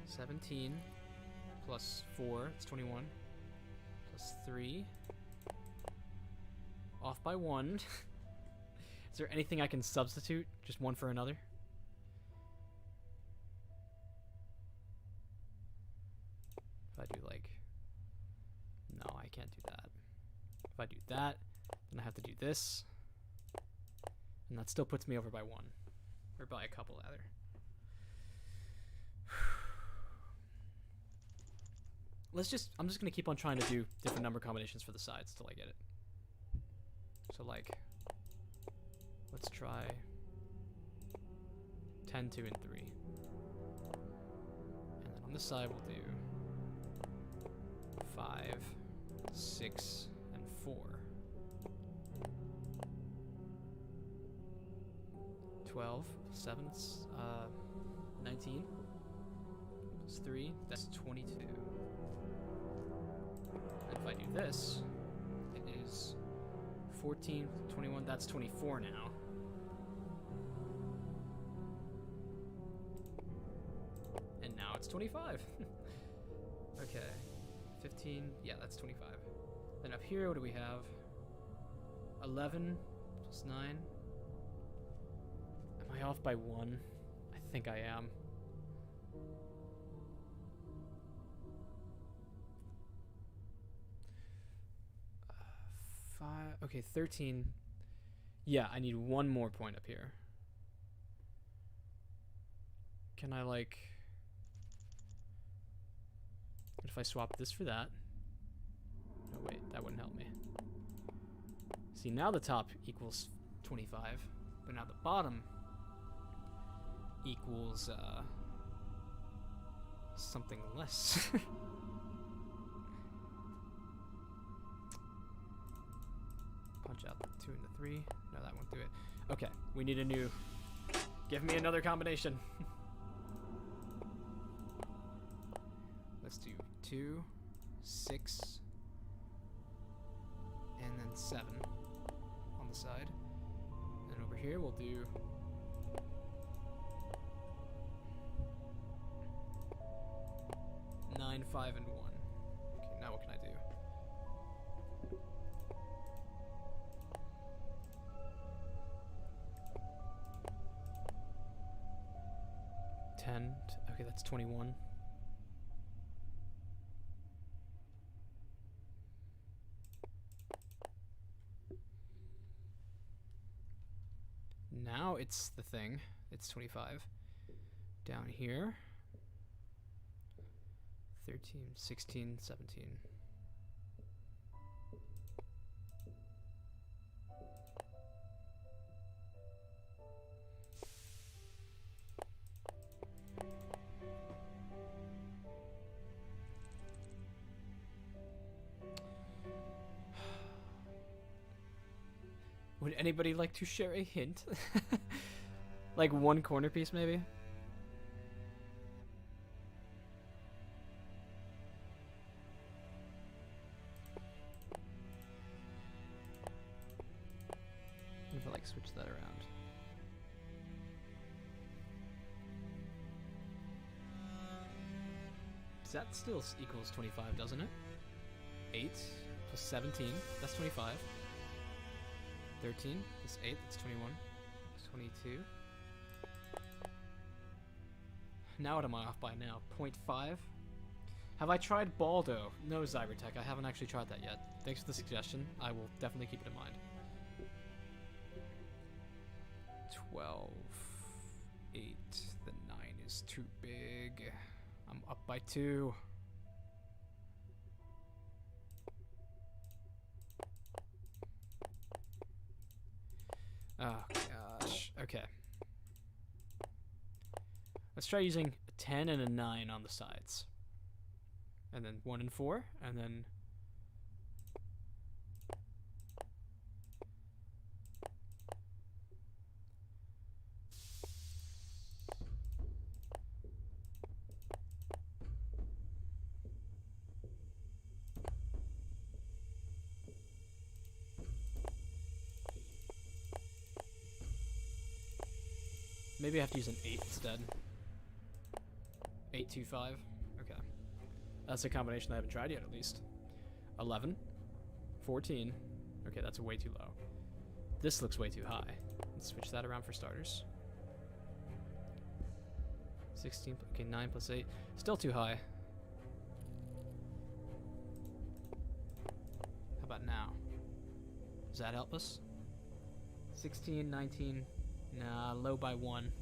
17 plus 4, it's 21. Plus 3. Off by 1. Is there anything I can substitute? Just one for another? If I do like... No, I can't do that. If I do that, then I have to do this. And that still puts me over by 1. Or by a couple, rather. I'm just gonna keep on trying to do different number combinations for the sides till I get it. So like, let's try 10, 2, and 3. And then on this side we'll do 5, 6, and 4. 12, 7, 19. Plus 3, that's 22. And if I do this, it is 14, 21, that's 24 now. And now it's 25. Okay. 15, yeah, that's 25. Then up here, what do we have? 11 plus 9. Am I off by 1? I think I am. Okay, 13. Yeah, I need one more point up here. Can I, like... What if I swap this for that? No, wait, that wouldn't help me. See, now the top equals 25, but now the bottom equals, something less. Punch out the 2 and the 3. No, that won't do it. Okay, we need a new... Give me another combination. Let's do 2, 6, and then 7 on the side. And over here we'll do 9, 5, and 1. Okay, now what can I do? Okay, that's 21. Now it's the thing. It's 25. Down here. 13, 16, 17. Would anybody like to share a hint? Like one corner piece, maybe? If I like switch that around. That still equals 25, doesn't it? 8 plus 17, that's 25. 13 plus 8, that's 21. That's 22. Now what am I off by now? 0.5? Have I tried Baldo? No, Zybertech, I haven't actually tried that yet. Thanks for the suggestion. I will definitely keep it in mind. 12. 8. The 9 is too big. I'm up by 2. Oh gosh. Okay. Let's try using a 10 and a 9 on the sides. And then 1 and 4, and then maybe I have to use an 8 instead. 8, 2, 5. Okay. That's a combination I haven't tried yet, at least. 11. 14. Okay, that's way too low. This looks way too high. Let's switch that around for starters. 16. Okay, 9 plus 8. Still too high. How about now? Does that help us? 16, 19. Nah, low by 1.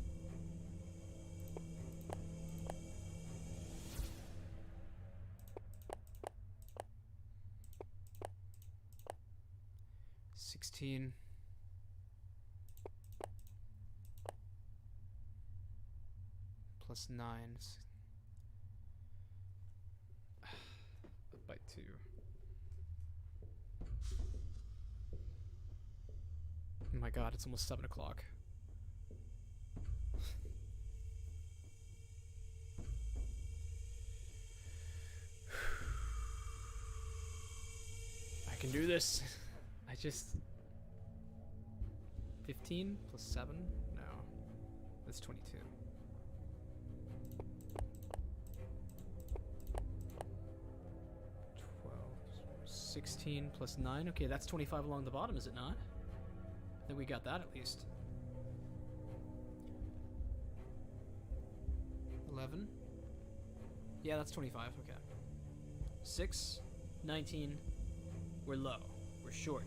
Plus 9. Up by 2. Oh my god, it's almost 7 o'clock. can do this. I just... 15 plus 7? No. That's 22. 12, 16 plus 9. Okay, that's 25 along the bottom, is it not? I think we got that at least. 11. Yeah, that's 25. Okay. 6, 19. We're low. We're short.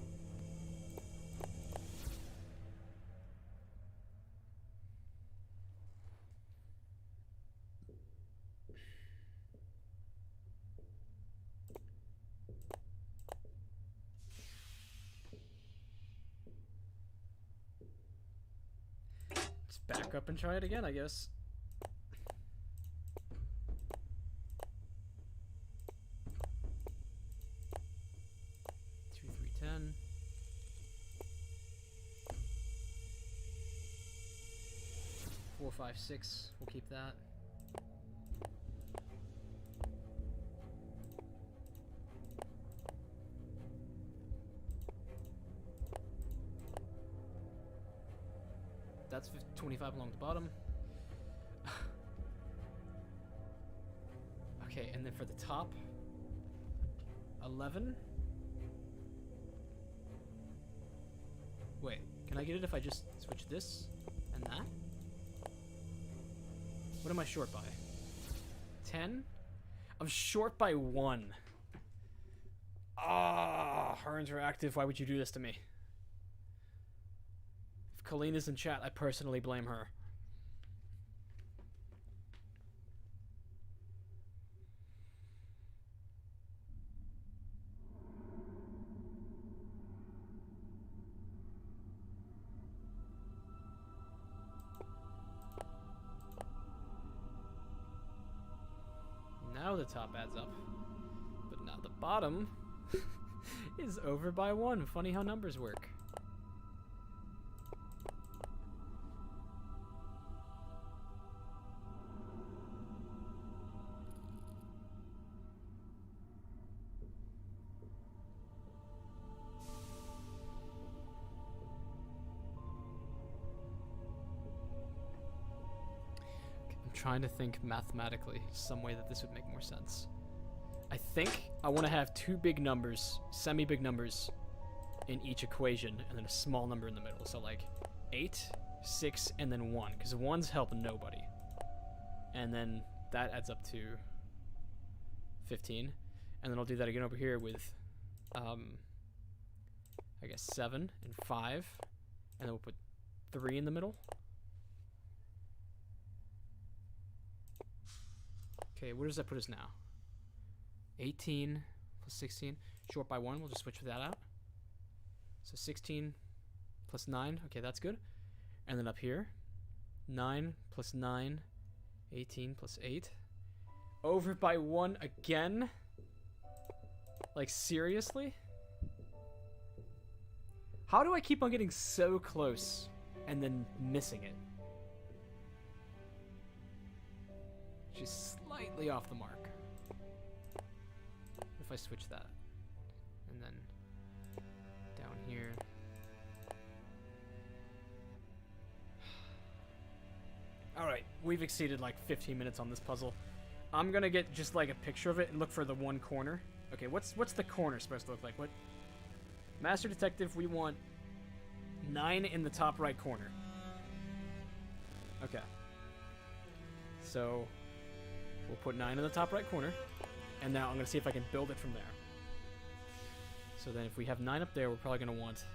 Just back up and try it again, I guess. 2, 3, 10. 4, 5, 6. We'll keep that. That's 25 along the bottom. Okay, and then for the top, 11. Wait, can I get it if I just switch this and that? What am I short by? 10? I'm short by 1. Ah, her interactive, why would you do this to me? If Colleen is in chat, I personally blame her. Now the top adds up. But now the bottom is over by 1. Funny how numbers work. Trying to think mathematically some way that this would make more sense. I think I want to have 2 big numbers, semi-big numbers in each equation, and then a small number in the middle. So like 8, 6, and then 1, because 1's help nobody. And then that adds up to 15. And then I'll do that again over here with, I guess 7 and 5, and then we'll put 3 in the middle. Okay, where does that put us now? 18 plus 16. Short by 1. We'll just switch that out. So 16 plus 9. Okay, that's good. And then up here, 9 plus 9. 18 plus 8. Over by 1 again? Like, seriously? How do I keep on getting so close and then missing it? Just slightly off the mark. If I switch that. And then down here. Alright, we've exceeded like 15 minutes on this puzzle. I'm gonna get just like a picture of it and look for the one corner. Okay, what's the corner supposed to look like? What? Master Detective, we want 9 in the top right corner. Okay. So we'll put 9 in the top right corner, and now I'm going to see if I can build it from there. So then if we have 9 up there, we're probably going to want,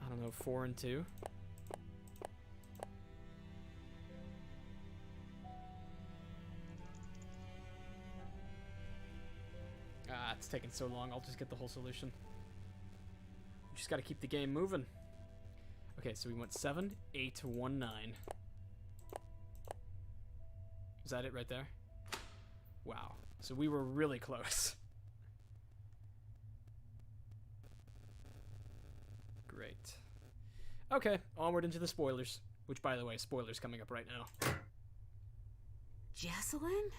I don't know, 4 and 2. Ah, it's taking so long, I'll just get the whole solution. We just got to keep the game moving. Okay, so we went 7, 8, 1, 9. Is that it right there? Wow. So we were really close. Great. Okay, onward into the spoilers. Which, by the way, spoilers coming up right now. Jessalyn?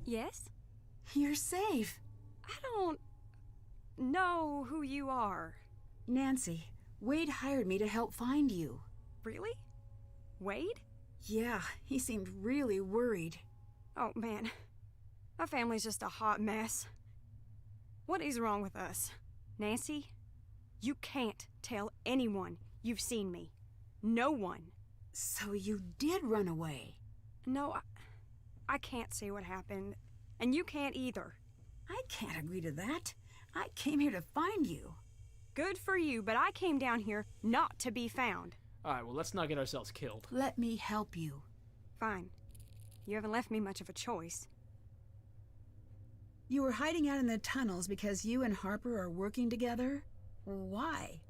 Yes? You're safe. I don't know who you are. Nancy, Wade hired me to help find you. Really? Wade? Yeah, he seemed really worried. Oh, man. Our family's just a hot mess. What is wrong with us? Nancy, you can't tell anyone you've seen me. No one. So you did run away? No, I can't say what happened. And you can't either. I can't agree to that. I came here to find you. Good for you, but I came down here not to be found. Alright, well, let's not get ourselves killed. Let me help you. Fine. You haven't left me much of a choice. You were hiding out in the tunnels because you and Harper are working together? Why?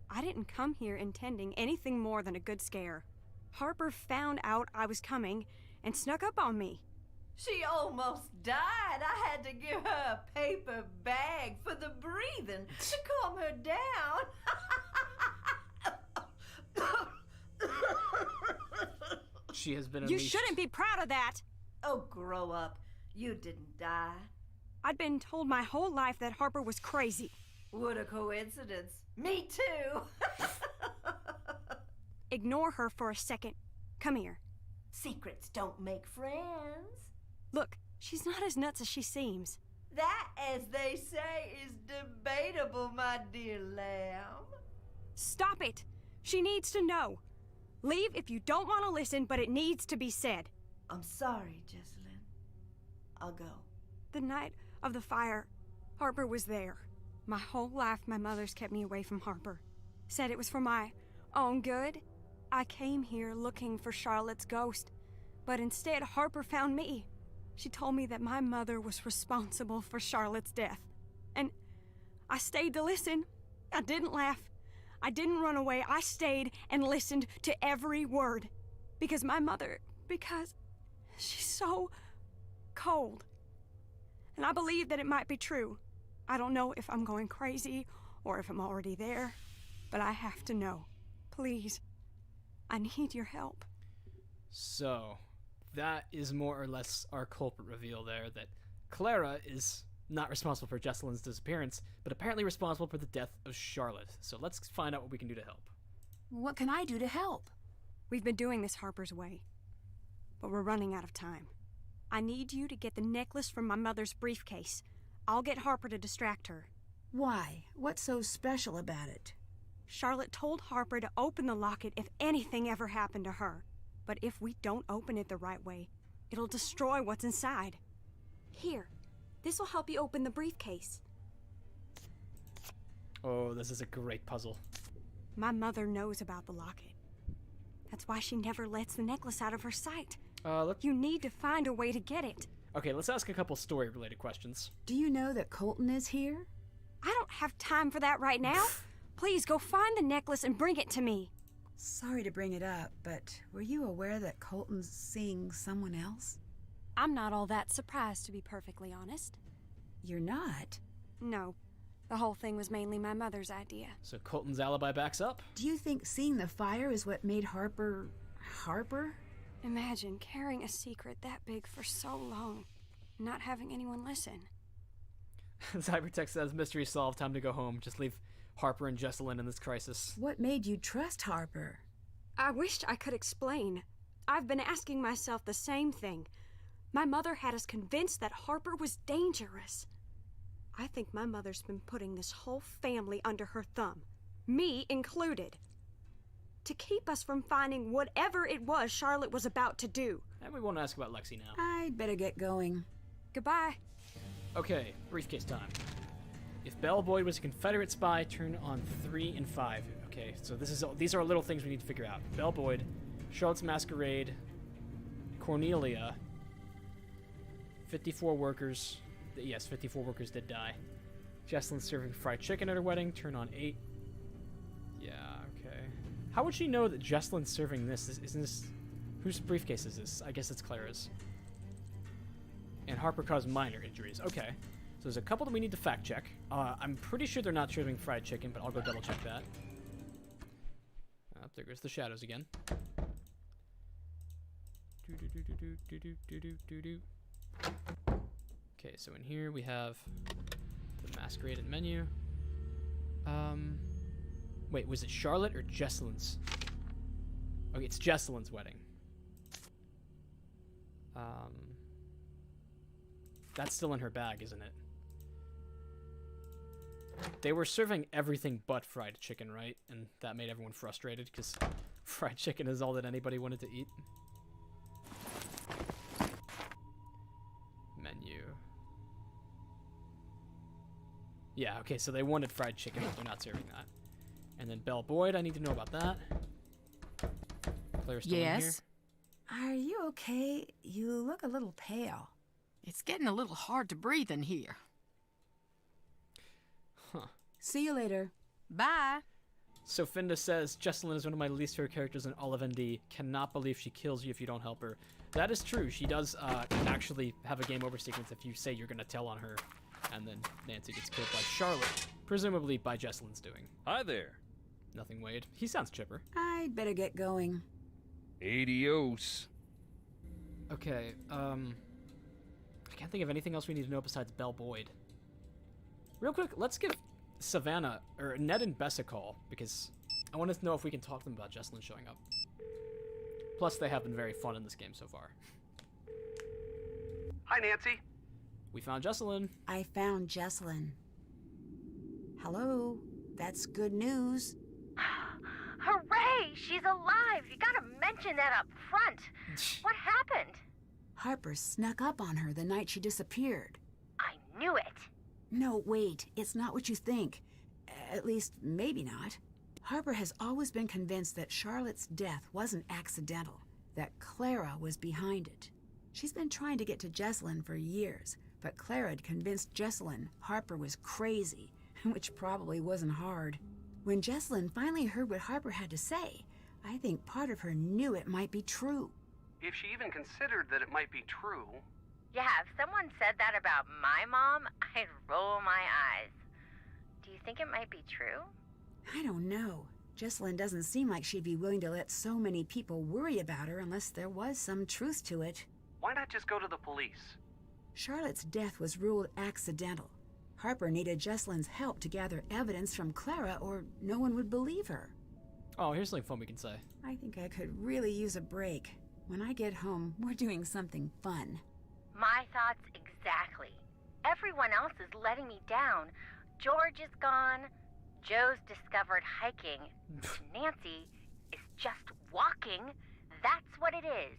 I didn't come here intending anything more than a good scare. Harper found out I was coming and snuck up on me. She almost died. I had to give her a paper bag for the breathing to calm her down. She has been You unleashed. shouldn't be proud of that. Oh, grow up. You didn't die. I'd been told my whole life that Harper was crazy. What a coincidence. Me too. Ignore her for a second. Come here. Secrets don't make friends. Look, she's not as nuts as she seems. That, as they say, is debatable, my dear lamb. Stop it! She needs to know. Leave if you don't want to listen, but it needs to be said. I'm sorry, Jessalyn. I'll go. The night of the fire, Harper was there. My whole life, my mother's kept me away from Harper. Said it was for my own good. I came here looking for Charlotte's ghost, but instead Harper found me. She told me that my mother was responsible for Charlotte's death. And I stayed to listen. I didn't laugh. I didn't run away. I stayed and listened to every word. Because she's so cold. And I believe that it might be true. I don't know if I'm going crazy or if I'm already there, but I have to know. Please, I need your help. So, that is more or less our culprit reveal there, that Clara is not responsible for Jessalyn's disappearance, but apparently responsible for the death of Charlotte. So let's find out what we can do to help. What can I do to help? We've been doing this Harper's way, but we're running out of time. I need you to get the necklace from my mother's briefcase. I'll get Harper to distract her. Why? What's so special about it? Charlotte told Harper to open the locket if anything ever happened to her. But if we don't open it the right way, it'll destroy what's inside. Here, this will help you open the briefcase. Oh, this is a great puzzle. My mother knows about the locket. That's why she never lets the necklace out of her sight. You need to find a way to get it. Okay, let's ask a couple story-related questions. Do you know that Colton is here? I don't have time for that right now. Please go find the necklace and bring it to me. Sorry to bring it up, but were you aware that Colton's seeing someone else? I'm not all that surprised, to be perfectly honest. You're not? No. The whole thing was mainly my mother's idea. So Colton's alibi backs up? Do you think seeing the fire is what made Harper... Imagine carrying a secret that big for so long, not having anyone listen. Cybertech says, mystery solved, time to go home. Just leave Harper and Jessalyn in this crisis. What made you trust Harper? I wished I could explain. I've been asking myself the same thing. My mother had us convinced that Harper was dangerous. I think my mother's been putting this whole family under her thumb, me included, to keep us from finding whatever it was Charlotte was about to do. And we won't ask about Lexi now. I'd better get going. Goodbye. Okay, briefcase time. If Belle Boyd was a Confederate spy, turn on 3 and 5. Okay, so these are little things we need to figure out. Belle Boyd, Charlotte's Masquerade, Cornelia, 54 workers. Yes, 54 workers did die. Jessalyn serving fried chicken at her wedding, turn on 8. Yeah, okay. How would she know that Jessalyn's serving this? Isn't this... Whose briefcase is this? I guess it's Clara's. And Harper caused minor injuries. Okay. So there's a couple that we need to fact check. I'm pretty sure they're not serving fried chicken, but I'll go double check that. There goes the shadows again. Okay, so in here we have the masqueraded menu. Wait, was it Charlotte or Jesselyn's? Okay, it's Jesselyn's wedding. That's still in her bag, isn't it? They were serving everything but fried chicken, right? And that made everyone frustrated because fried chicken is all that anybody wanted to eat. Menu. Yeah, okay, so they wanted fried chicken, but they're not serving that. And then Belle Boyd, I need to know about that. Claire's still in here. Yes? Are you okay? You look a little pale. It's getting a little hard to breathe in here. Huh. See you later. Bye. So Finda says, Jesselyn is one of my least favorite characters in all of ND. Cannot believe she kills you if you don't help her. That is true. She does actually have a game over sequence if you say you're going to tell on her. And then Nancy gets killed by Charlotte. Presumably by Jesselyn's doing. Hi there. Nothing, Wade. He sounds chipper. I'd better get going. Adios. Okay, I can't think of anything else we need to know besides Belle Boyd. Real quick, let's give Savannah, or Ned and Bess a call, because I want to know if we can talk to them about Jesselyn showing up. Plus, they have been very fun in this game so far. Hi, Nancy. We found Jesselyn. I found Jesselyn. Hello? That's good news. Hooray! She's alive! You gotta mention that up front. What happened? Harper snuck up on her the night she disappeared. I knew it. No, wait. It's not what you think. At least, maybe not. Harper has always been convinced that Charlotte's death wasn't accidental, that Clara was behind it. She's been trying to get to Jesselyn for years, but Clara had convinced Jesselyn Harper was crazy, which probably wasn't hard. When Jesselyn finally heard what Harper had to say, I think part of her knew it might be true. If she even considered that it might be true. Yeah, if someone said that about my mom, I'd roll my eyes. Do you think it might be true? I don't know. Jesselyn doesn't seem like she'd be willing to let so many people worry about her unless there was some truth to it. Why not just go to the police? Charlotte's death was ruled accidental. Harper needed Jesselyn's help to gather evidence from Clara or no one would believe her. Oh, here's something fun we can say. I think I could really use a break. When I get home, we're doing something fun. My thoughts exactly. Everyone else is letting me down. George is gone. Joe's discovered hiking. Nancy is just walking. That's what it is.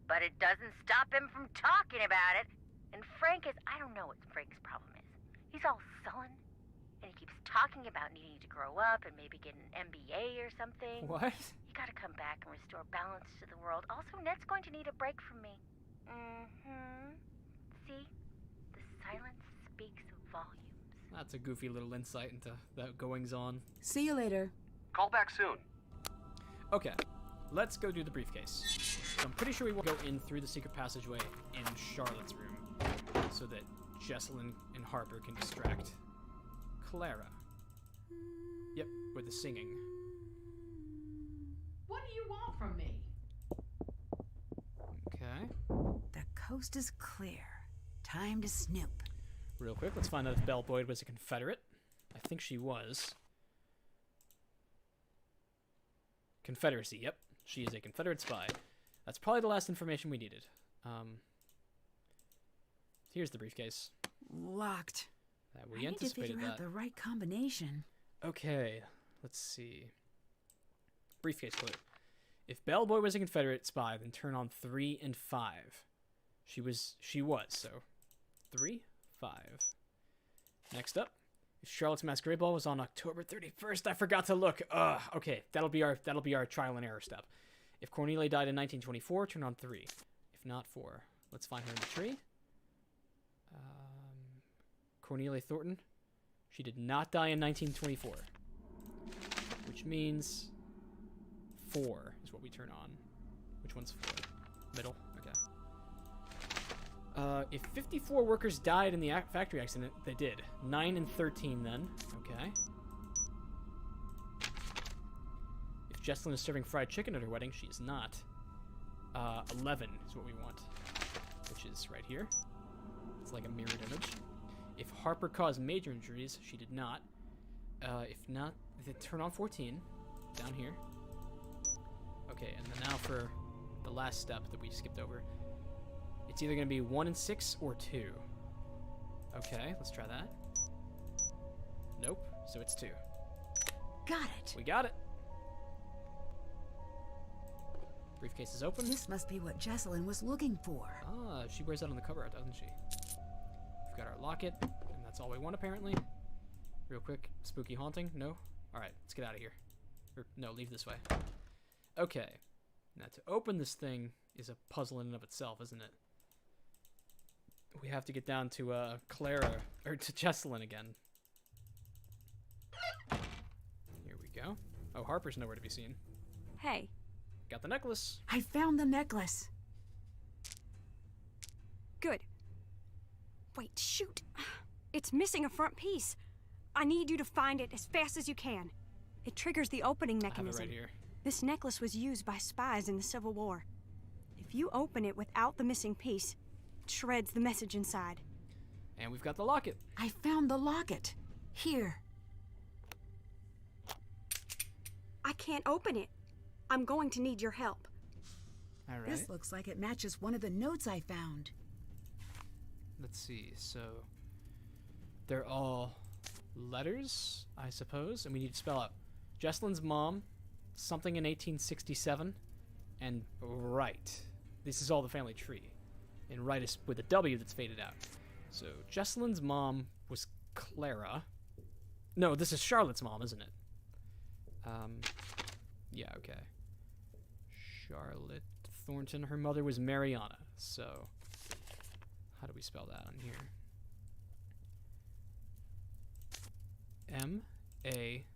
But it doesn't stop him from talking about it. And Frank is, I don't know what Frank's problem is. He's all sullen. And he keeps talking about needing to grow up and maybe get an MBA or something. What? You gotta come back and restore balance to the world. Also, Ned's going to need a break from me. See? The silence speaks volumes. That's a goofy little insight into the goings-on. See you later. Call back soon. Okay, let's go do the briefcase. So I'm pretty sure we will go in through the secret passageway in Charlotte's room so that Jesselyn and Harper can distract Clara. Yep, with the singing. What do you want from me? Okay. The coast is clear. Time to snoop. Real quick, let's find out if Belle Boyd was a Confederate. I think she was. Confederacy, yep. She is a Confederate spy. That's probably the last information we needed. Here's the briefcase. Locked. We I need to anticipated figure out that. the right combination. Okay, let's see. Briefcase clue. If Belle Boyd was a Confederate spy, then turn on 3 and 5. She was, so 3, 5. Next up, if Charlotte's Masquerade Ball was on October 31st, I forgot to look. Okay, that'll be our trial and error step. If Cornelia died in 1924, turn on 3. If not 4. Let's find her in the tree. Cornelia Thornton. She did not die in 1924. Which means 4 is what we turn on. Which one's 4? Middle? Okay. If 54 workers died in the factory accident, they did. 9 and 13 then. Okay. If Jesselyn is serving fried chicken at her wedding, she is not. 11 is what we want. Which is right here. It's like a mirrored image. If Harper caused major injuries, she did not. If not, turn on 14 down here. Okay, and then now for the last step that we skipped over. It's either going to be 1 and 6 or 2. Okay, let's try that. Nope, so it's 2. Got it. We got it. Briefcase is open. This must be what Jesselyn was looking for. Ah, she wears that on the cover art, doesn't she? We've got our locket, and that's all we want apparently. Real quick, spooky haunting? No? Alright, let's get out of here. Or, no, leave this way. Okay. Now to open this thing is a puzzle in and of itself, isn't it? We have to get down to Clara, or to Jesselyn again. Here we go. Oh, Harper's nowhere to be seen. Hey, Got the necklace. I found the necklace. good. Wait, shoot. It's missing a front piece. I need you to find it as fast as you can. It triggers the opening I have it mechanism. right here. This necklace was used by spies in the Civil War. If you open it without the missing piece, it shreds the message inside. And we've got the locket. I found the locket. Here. I can't open it. I'm going to need your help. All right. This looks like it matches one of the notes I found. Let's see. So they're all letters, I suppose, and we need to spell out Jesselyn's mom, something in 1867, and right. This is all the family tree, and right is with a W that's faded out. So Jesselyn's mom was Clara. No, this is Charlotte's mom, isn't it? Yeah, okay. Charlotte Thornton. Her mother was Mariana. So how do we spell that on here? M-A-R-I-A-N-N-A.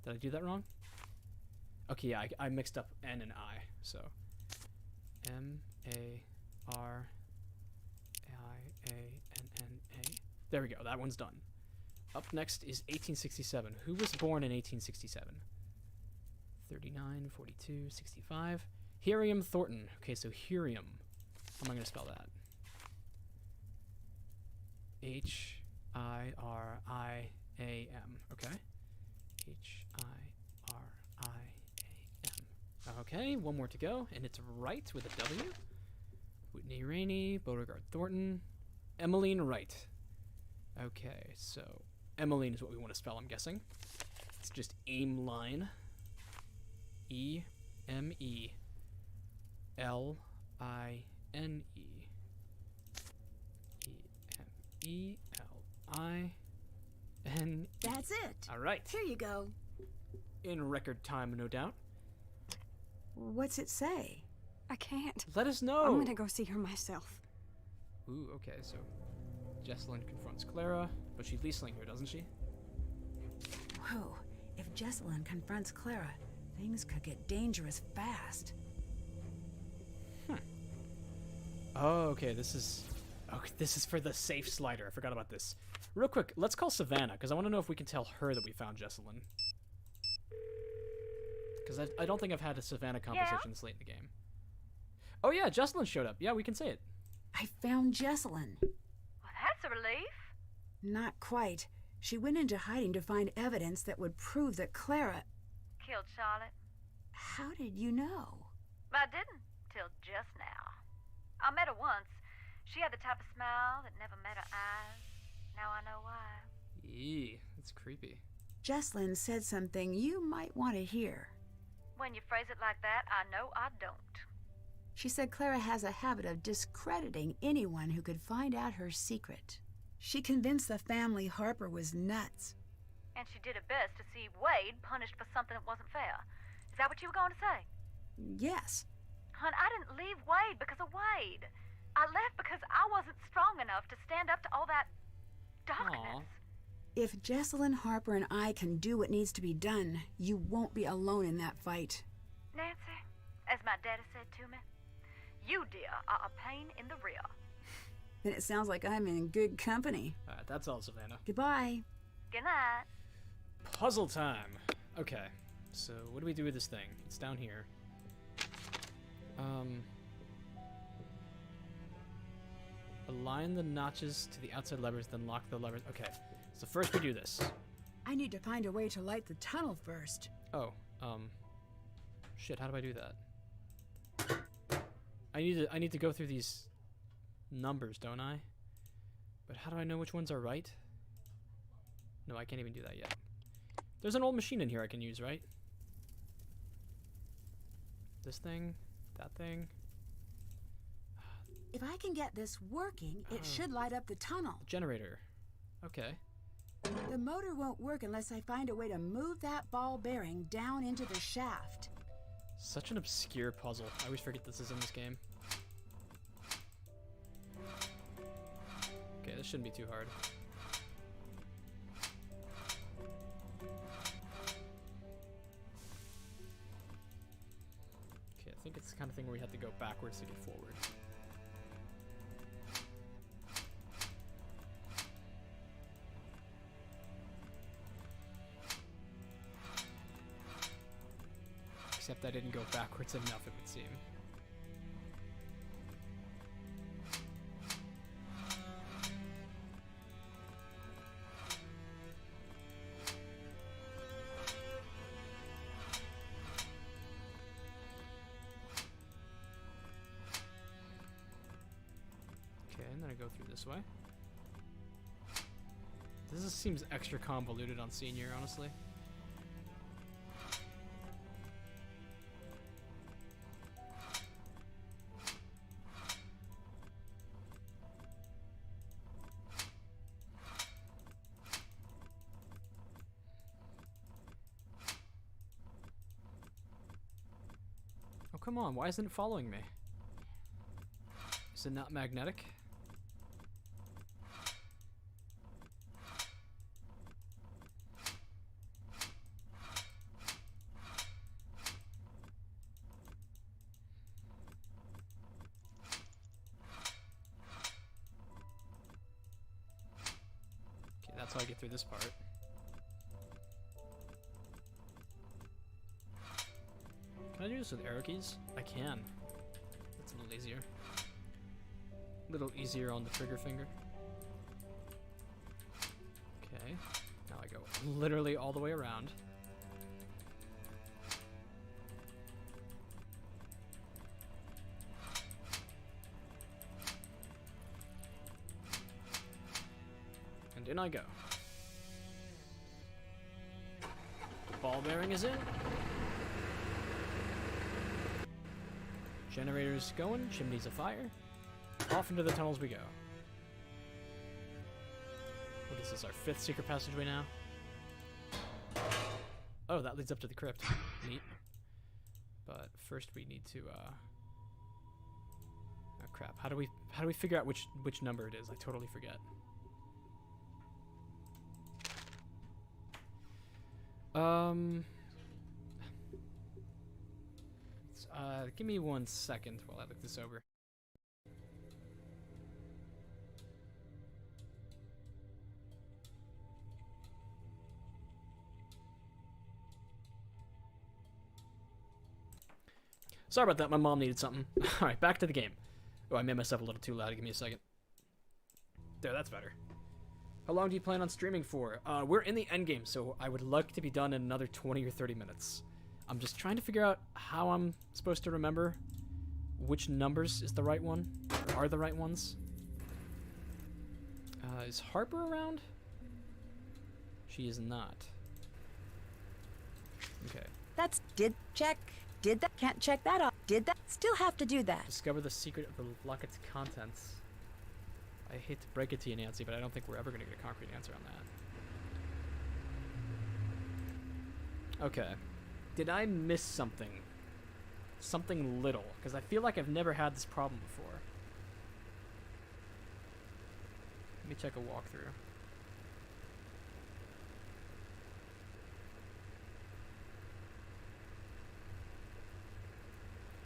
Did I do that wrong? Okay, yeah, I mixed up N and I. So M-A-R-I-A-N-N-A. There we go. That one's done. Up next is 1867. Who was born in 1867? 39, 42, 65. Hiriam Thornton. Okay, so Hiriam. How am I going to spell that? H-I-R-I-A-M. Okay. H-I-R-I-A-M. Okay, one more to go, and it's right with a W. Whitney Rainey, Beauregard Thornton, Emmeline Wright. Okay, so Emmeline is what we want to spell, I'm guessing. It's just Aimline. E-M-E-L-I-N-E. E-M-E-L-I-N-E. That's it. All right. Here you go. In record time, no doubt. What's it say? I can't. Let us know. I'm gonna go see her myself. Ooh, okay, so Jesselyn confronts Clara, but she leasling her, doesn't she? Whoa. If Jesselyn confronts Clara, things could get dangerous fast. Oh, okay, this is for the safe slider. I forgot about this. Real quick, let's call Savannah, because I want to know if we can tell her that we found Jesselyn. Because I don't think I've had a Savannah conversation this late in the game. Oh yeah, Jesselyn showed up. Yeah, we can say it. I found Jesselyn. Well, that's a relief. Not quite. She went into hiding to find evidence that would prove that Clara... Killed Charlotte. How did you know? I didn't, till just now. I met her once. She had the type of smile that never met her eyes. Now I know why. Eee, that's creepy. Jesselyn said something you might want to hear. When you phrase it like that, I know I don't. She said Clara has a habit of discrediting anyone who could find out her secret. She convinced the family Harper was nuts. And she did her best to see Wade punished for something that wasn't fair. Is that what you were going to say? Yes. Hun, I didn't leave Wade because of Wade. I left because I wasn't strong enough to stand up to all that darkness. Aw. If Jesselyn, Harper, and I can do what needs to be done, you won't be alone in that fight. Nancy, as my daddy said to me, you, dear, are a pain in the rear. Then it sounds like I'm in good company. Alright, that's all, Savannah. Goodbye. Good night. Puzzle time. Okay, so what do we do with this thing? It's down here. Align the notches to the outside levers, then lock the levers. Okay, so first we do this. I need to find a way to light the tunnel first. Oh, shit, how do I do that? I need to go through these numbers, don't I? But how do I know which ones are right? No, I can't even do that yet. There's an old machine in here I can use, right? This thing, that thing. If I can get this working, it should light up the tunnel. Generator. Okay. The motor won't work unless I find a way to move that ball bearing down into the shaft. Such an obscure puzzle. I always forget this is in this game. Okay, this shouldn't be too hard. Okay, I think it's the kind of thing where we have to go backwards to get forward. Except I didn't go backwards enough, it would seem. Okay, and then I go through this way. This seems extra convoluted on Senior, honestly. Come on, why isn't it following me? Is it not magnetic? Okay, that's how I get through this part. Can I do this with arrow keys? I can. That's a little easier. A little easier on the trigger finger. Okay. Now I go literally all the way around. And in I go. Ball bearing is in. Generators going, chimneys afire. Off into the tunnels we go. What is this, our 5th secret passageway now? Oh, that leads up to the crypt. Neat. But first we need to oh crap. How do we figure out which number it is? I totally forget. Give me 1 second while I look this over. Sorry about that, my mom needed something. Alright, back to the game. Oh, I made myself a little too loud. Give me a second. There, that's better. How long do you plan on streaming for? We're in the endgame, so I would like to be done in another 20 or 30 minutes. I'm just trying to figure out how I'm supposed to remember which numbers is the right one, or are the right ones. Is Harper around? She is not. Okay. That's did that, can't check that off. Did that, still have to do that. Discover the secret of the locket's contents. I hate to break it to you, Nancy, but I don't think we're ever going to get a concrete answer on that. Okay. Did I miss something? Something little? Because I feel like I've never had this problem before. Let me check a walkthrough.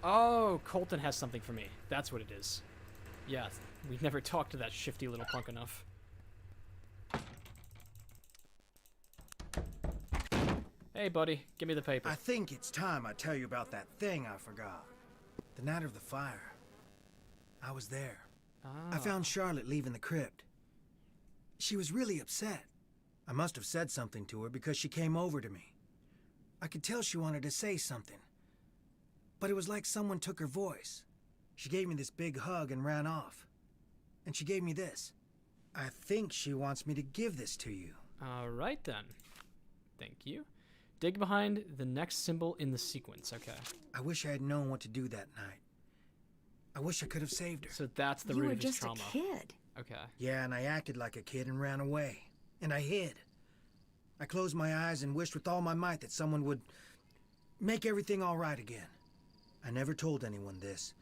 Oh, Colton has something for me. That's what it is. Yeah, we never talked to that shifty little punk enough. Hey, buddy, give me the paper. I think it's time I tell you about that thing I forgot. The night of the fire, I was there. Ah. I found Charlotte leaving the crypt. She was really upset. I must have said something to her because she came over to me. I could tell she wanted to say something, but it was like someone took her voice. She gave me this big hug and ran off. And she gave me this. I think she wants me to give this to you. All right, then. Thank you. Dig behind the next symbol in the sequence. Okay. I wish I had known what to do that night. I wish I could have saved her. So that's the You root were of his just trauma. a kid. Okay. Yeah, and I acted like a kid and ran away. And I hid. I closed my eyes and wished with all my might that someone would make everything all right again. I never told anyone this,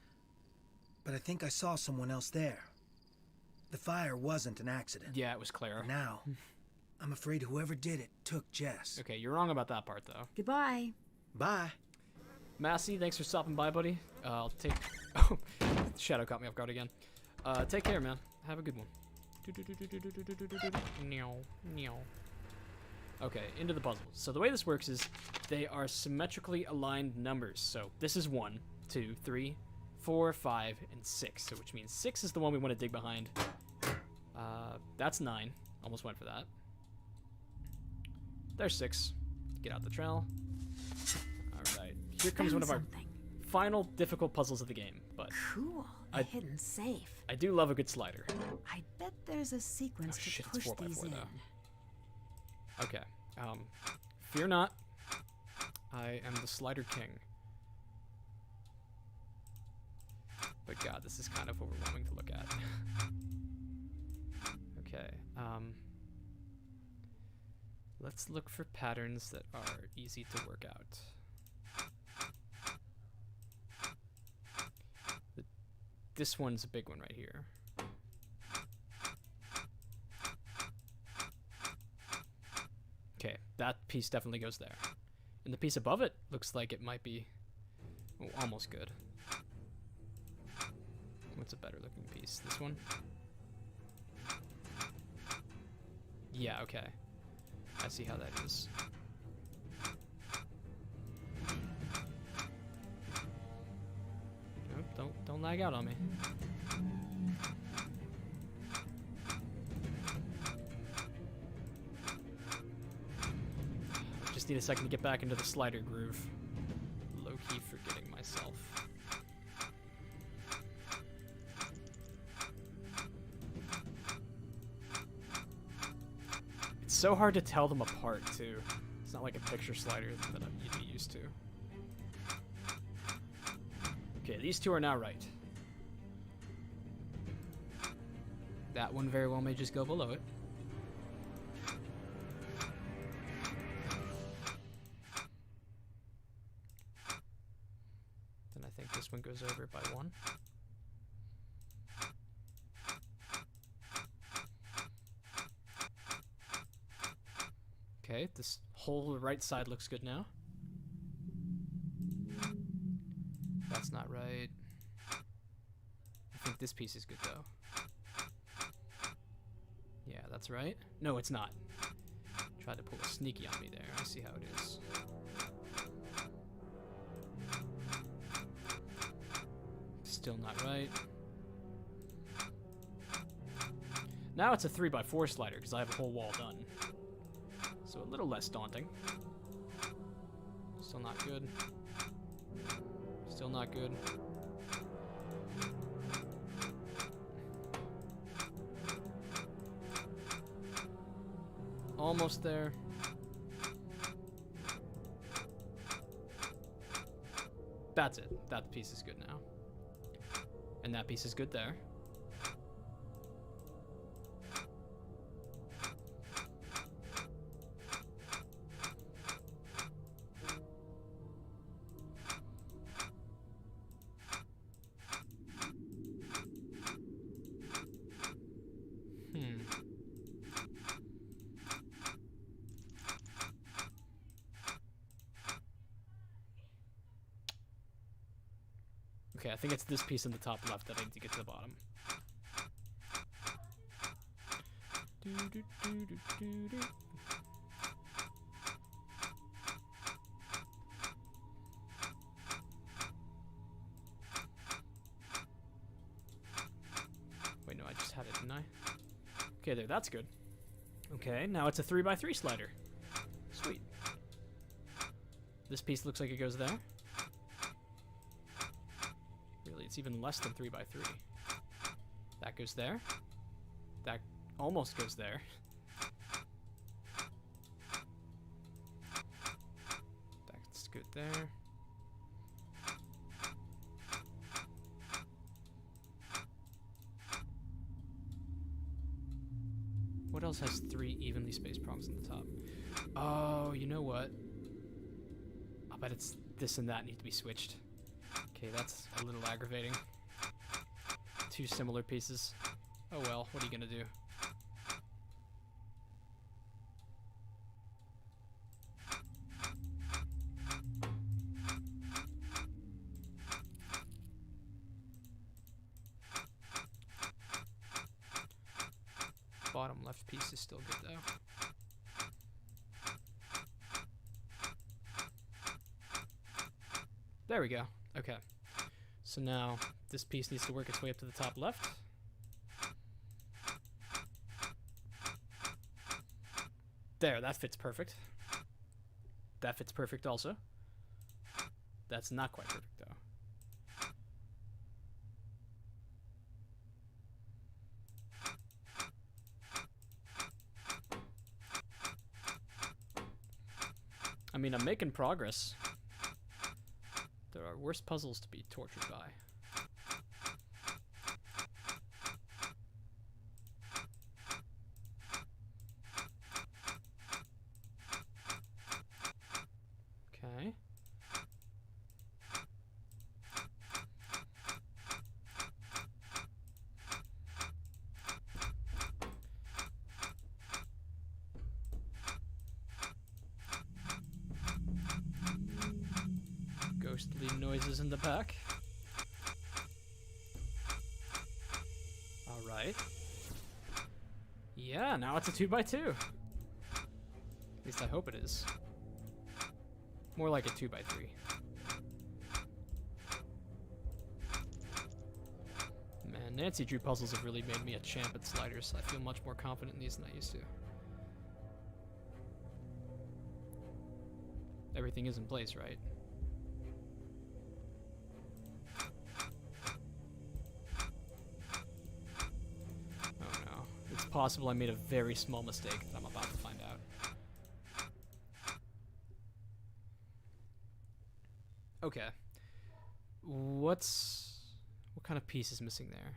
but I think I saw someone else there. The fire wasn't an accident. Yeah, it was Clara. Now, I'm afraid whoever did it took Jess. Okay, you're wrong about that part, though. Goodbye. Bye. Massey, thanks for stopping by, buddy. I'll take... Oh, Shadow caught me off guard again. Take care, man. Have a good one. Okay, into the puzzles. So the way this works is they are symmetrically aligned numbers. So this is 1, 2, 3, 4, 5, and 6. So which means 6 is the one we want to dig behind. That's 9. Almost went for that. There's 6. Get out the trail. Alright. Here comes one of our final difficult puzzles of the game. But Cool. A hidden safe. I do love a good slider. I bet there's a sequence Oh, shit, to it's push 4x4 these in. though. Okay. Fear not. I am the slider king. But God, this is kind of overwhelming to look at. Okay. Let's look for patterns that are easy to work out. This one's a big one right here. Okay, that piece definitely goes there. And the piece above it looks like it might be almost good. What's a better looking piece? This one? Yeah, okay. I see how that is. Nope, don't lag out on me. Just need a second to get back into the slider groove. Low-key forgetting myself. It's so hard to tell them apart, too. It's not like a picture slider that you'd be used to. Okay, these two are now right. That one very well may just go below it. Then I think this one goes over by 1. Okay, this whole right side looks good now. That's not right. I think this piece is good though. Yeah, that's right. No, it's not. Tried to pull a sneaky on me there. I see how it is. Still not right. Now it's a 3x4 slider because I have a whole wall done. So a little less daunting. Still not good. Still not good. Almost there. That's it. That piece is good now. And that piece is good there. Okay, I think it's this piece in the top left that I need to get to the bottom. Okay, there, that's good. Okay, now it's a 3x3 slider. Sweet. This piece looks like it goes there. Really, it's even less than 3x3. That goes there. That almost goes there. That's good there. What else has 3 evenly spaced prongs on the top? Oh, you know what? I bet it's this and that need to be switched. Okay, that's a little aggravating. 2 similar pieces. Oh well, what are you gonna do? Bottom left piece is still good though. There we go. Okay. So now this piece needs to work its way up to the top left. There, that fits perfect. That fits perfect also. That's not quite perfect though. I mean, I'm making progress. There are worse puzzles to be tortured by. Okay. Ghostly noises in the back. Alright. Yeah, now it's a 2x2. At least I hope it is. More like a 2x3. Man, Nancy Drew puzzles have really made me a champ at sliders. I feel much more confident in these than I used to. Everything is in place, right? Possible I made a very small mistake that I'm about to find out. Okay. What kind of piece is missing there?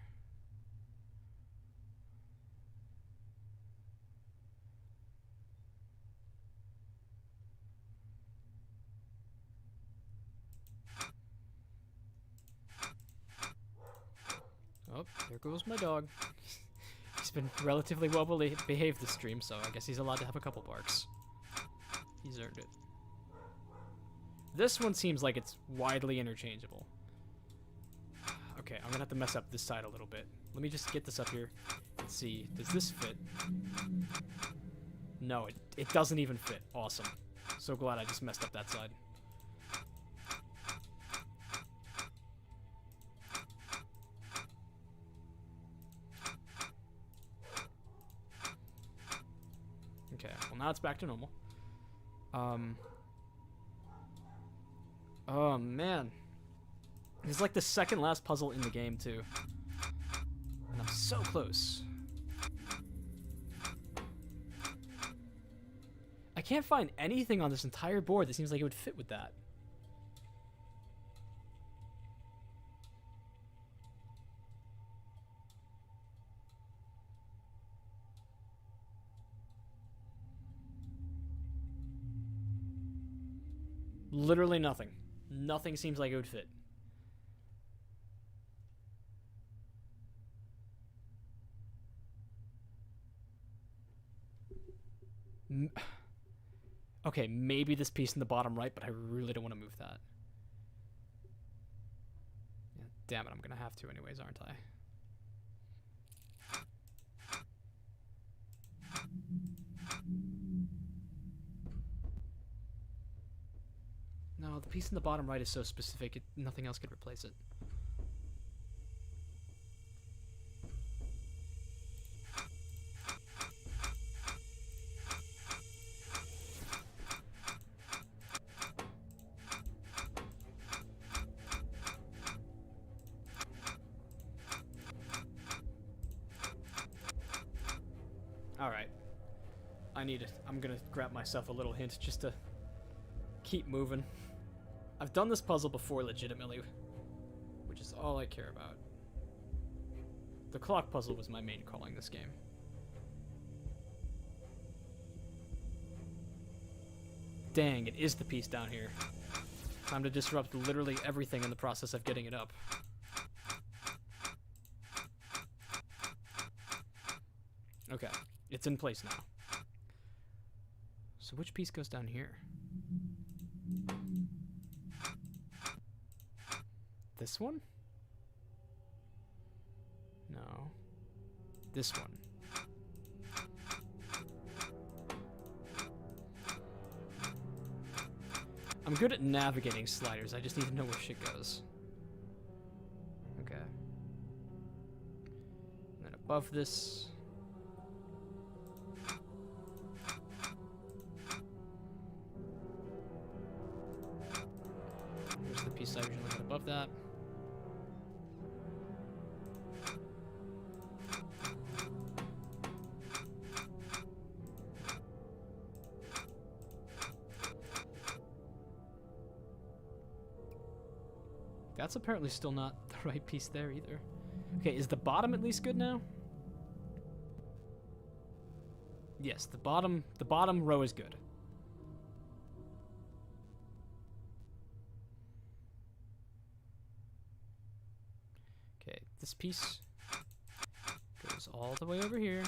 Oh, there goes my dog. He's been relatively well behaved this stream, so I guess he's allowed to have a couple barks. He's earned it. This one seems like it's widely interchangeable. Okay, I'm gonna have to mess up this side a little bit. Let me just get this up here and see. Does this fit? No, it doesn't even fit. Awesome. So glad I just messed up that side. Okay, well now it's back to normal. Oh man. It's like the second last puzzle in the game too. And I'm so close. I can't find anything on this entire board that seems like it would fit with that. Literally nothing. Nothing seems like it would fit. Okay, maybe this piece in the bottom right, but I really don't want to move that. Yeah, damn it, I'm gonna have to anyways, aren't I? No, the piece in the bottom right is so specific, nothing else could replace it. I need it. I'm gonna grab myself a little hint just to keep moving. I've done this puzzle before legitimately, which is all I care about. The clock puzzle was my main calling this game. Dang, it is the piece down here. Time to disrupt literally everything in the process of getting it up. Okay, it's in place now. So which piece goes down here? This one? No. This one. I'm good at navigating sliders, I just need to know where shit goes. Okay. And then above this... Here's the piece I usually get above that. That's apparently still not the right piece there either. Okay, is the bottom at least good now? Yes, the bottom row is good. Okay, this piece goes all the way over here.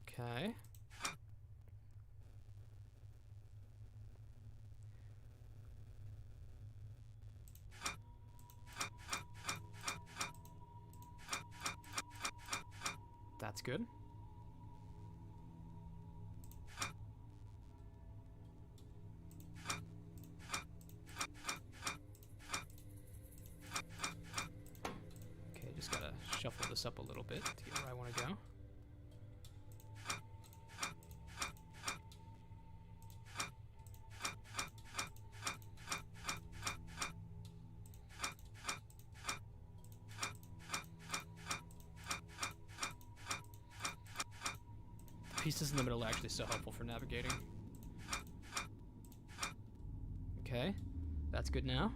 Okay. That's good. Okay, just gotta shuffle this up a little bit to get where I want to go. Pieces in the middle are actually so helpful for navigating. Okay, that's good now.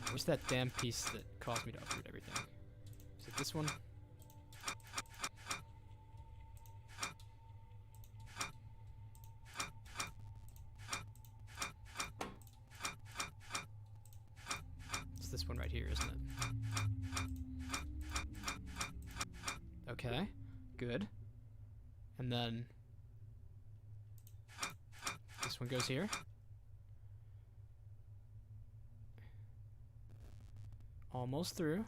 Where's that damn piece that caused me to uproot everything? Is it this one? It's this one right here, isn't it? Okay, good. And then this one goes here. Almost through.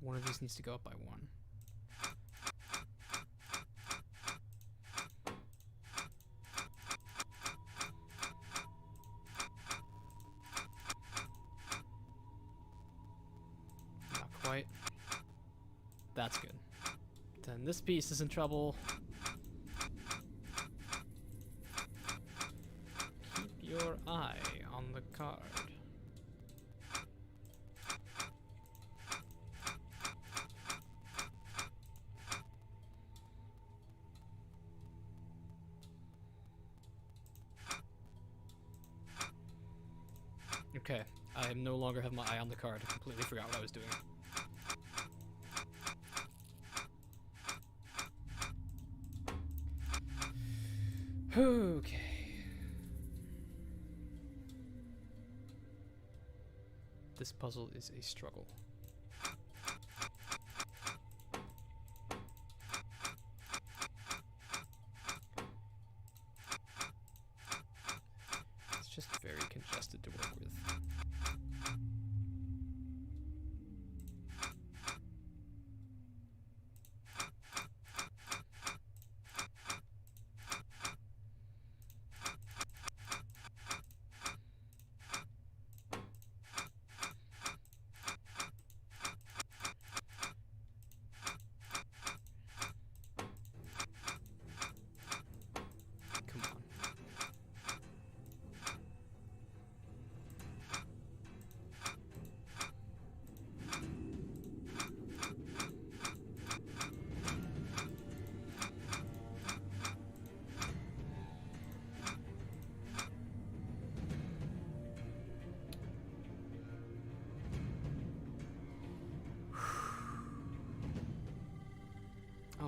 One of these needs to go up by one. Quite. That's good. Then this piece is in trouble. Keep your eye on the card. Okay, I no longer have my eye on the card. I completely forgot what I was doing. Okay. This puzzle is a struggle. It's just very congested to work with.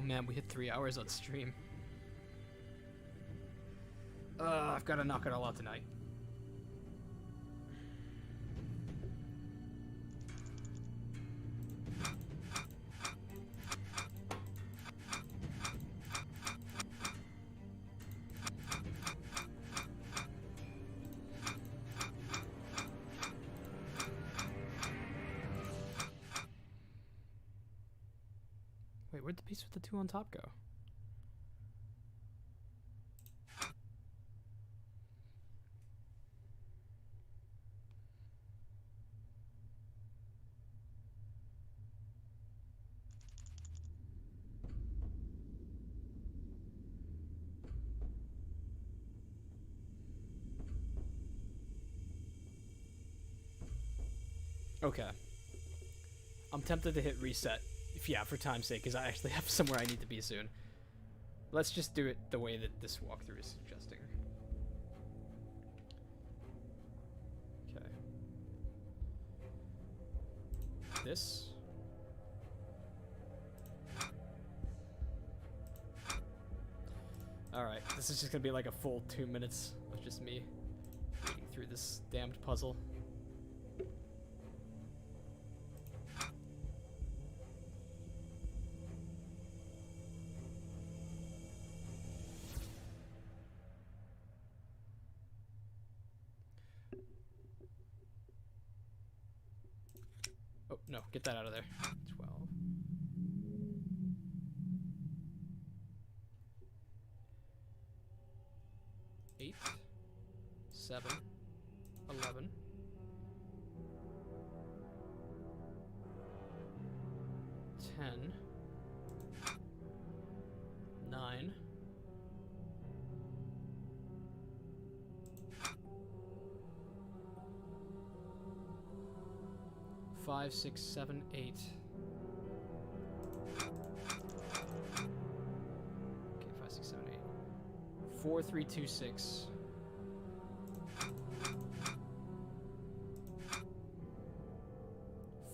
man, we hit 3 hours on stream. I've got to knock it all out tonight. Wait, where'd the piece with the 2 on top go? Okay. I'm tempted to hit reset. Yeah, for time's sake, because I actually have somewhere I need to be soon. Let's just do it the way that this walkthrough is suggesting. Okay. This. Alright, this is just gonna be like a full 2 minutes of just me reading through this damned puzzle. Oh, no, get that out of there. 12. 8, 7, 11, 10, 9, 5, 6, 7, 8. Okay, 5, 6, 7, 8. 4, 3, 2, 6.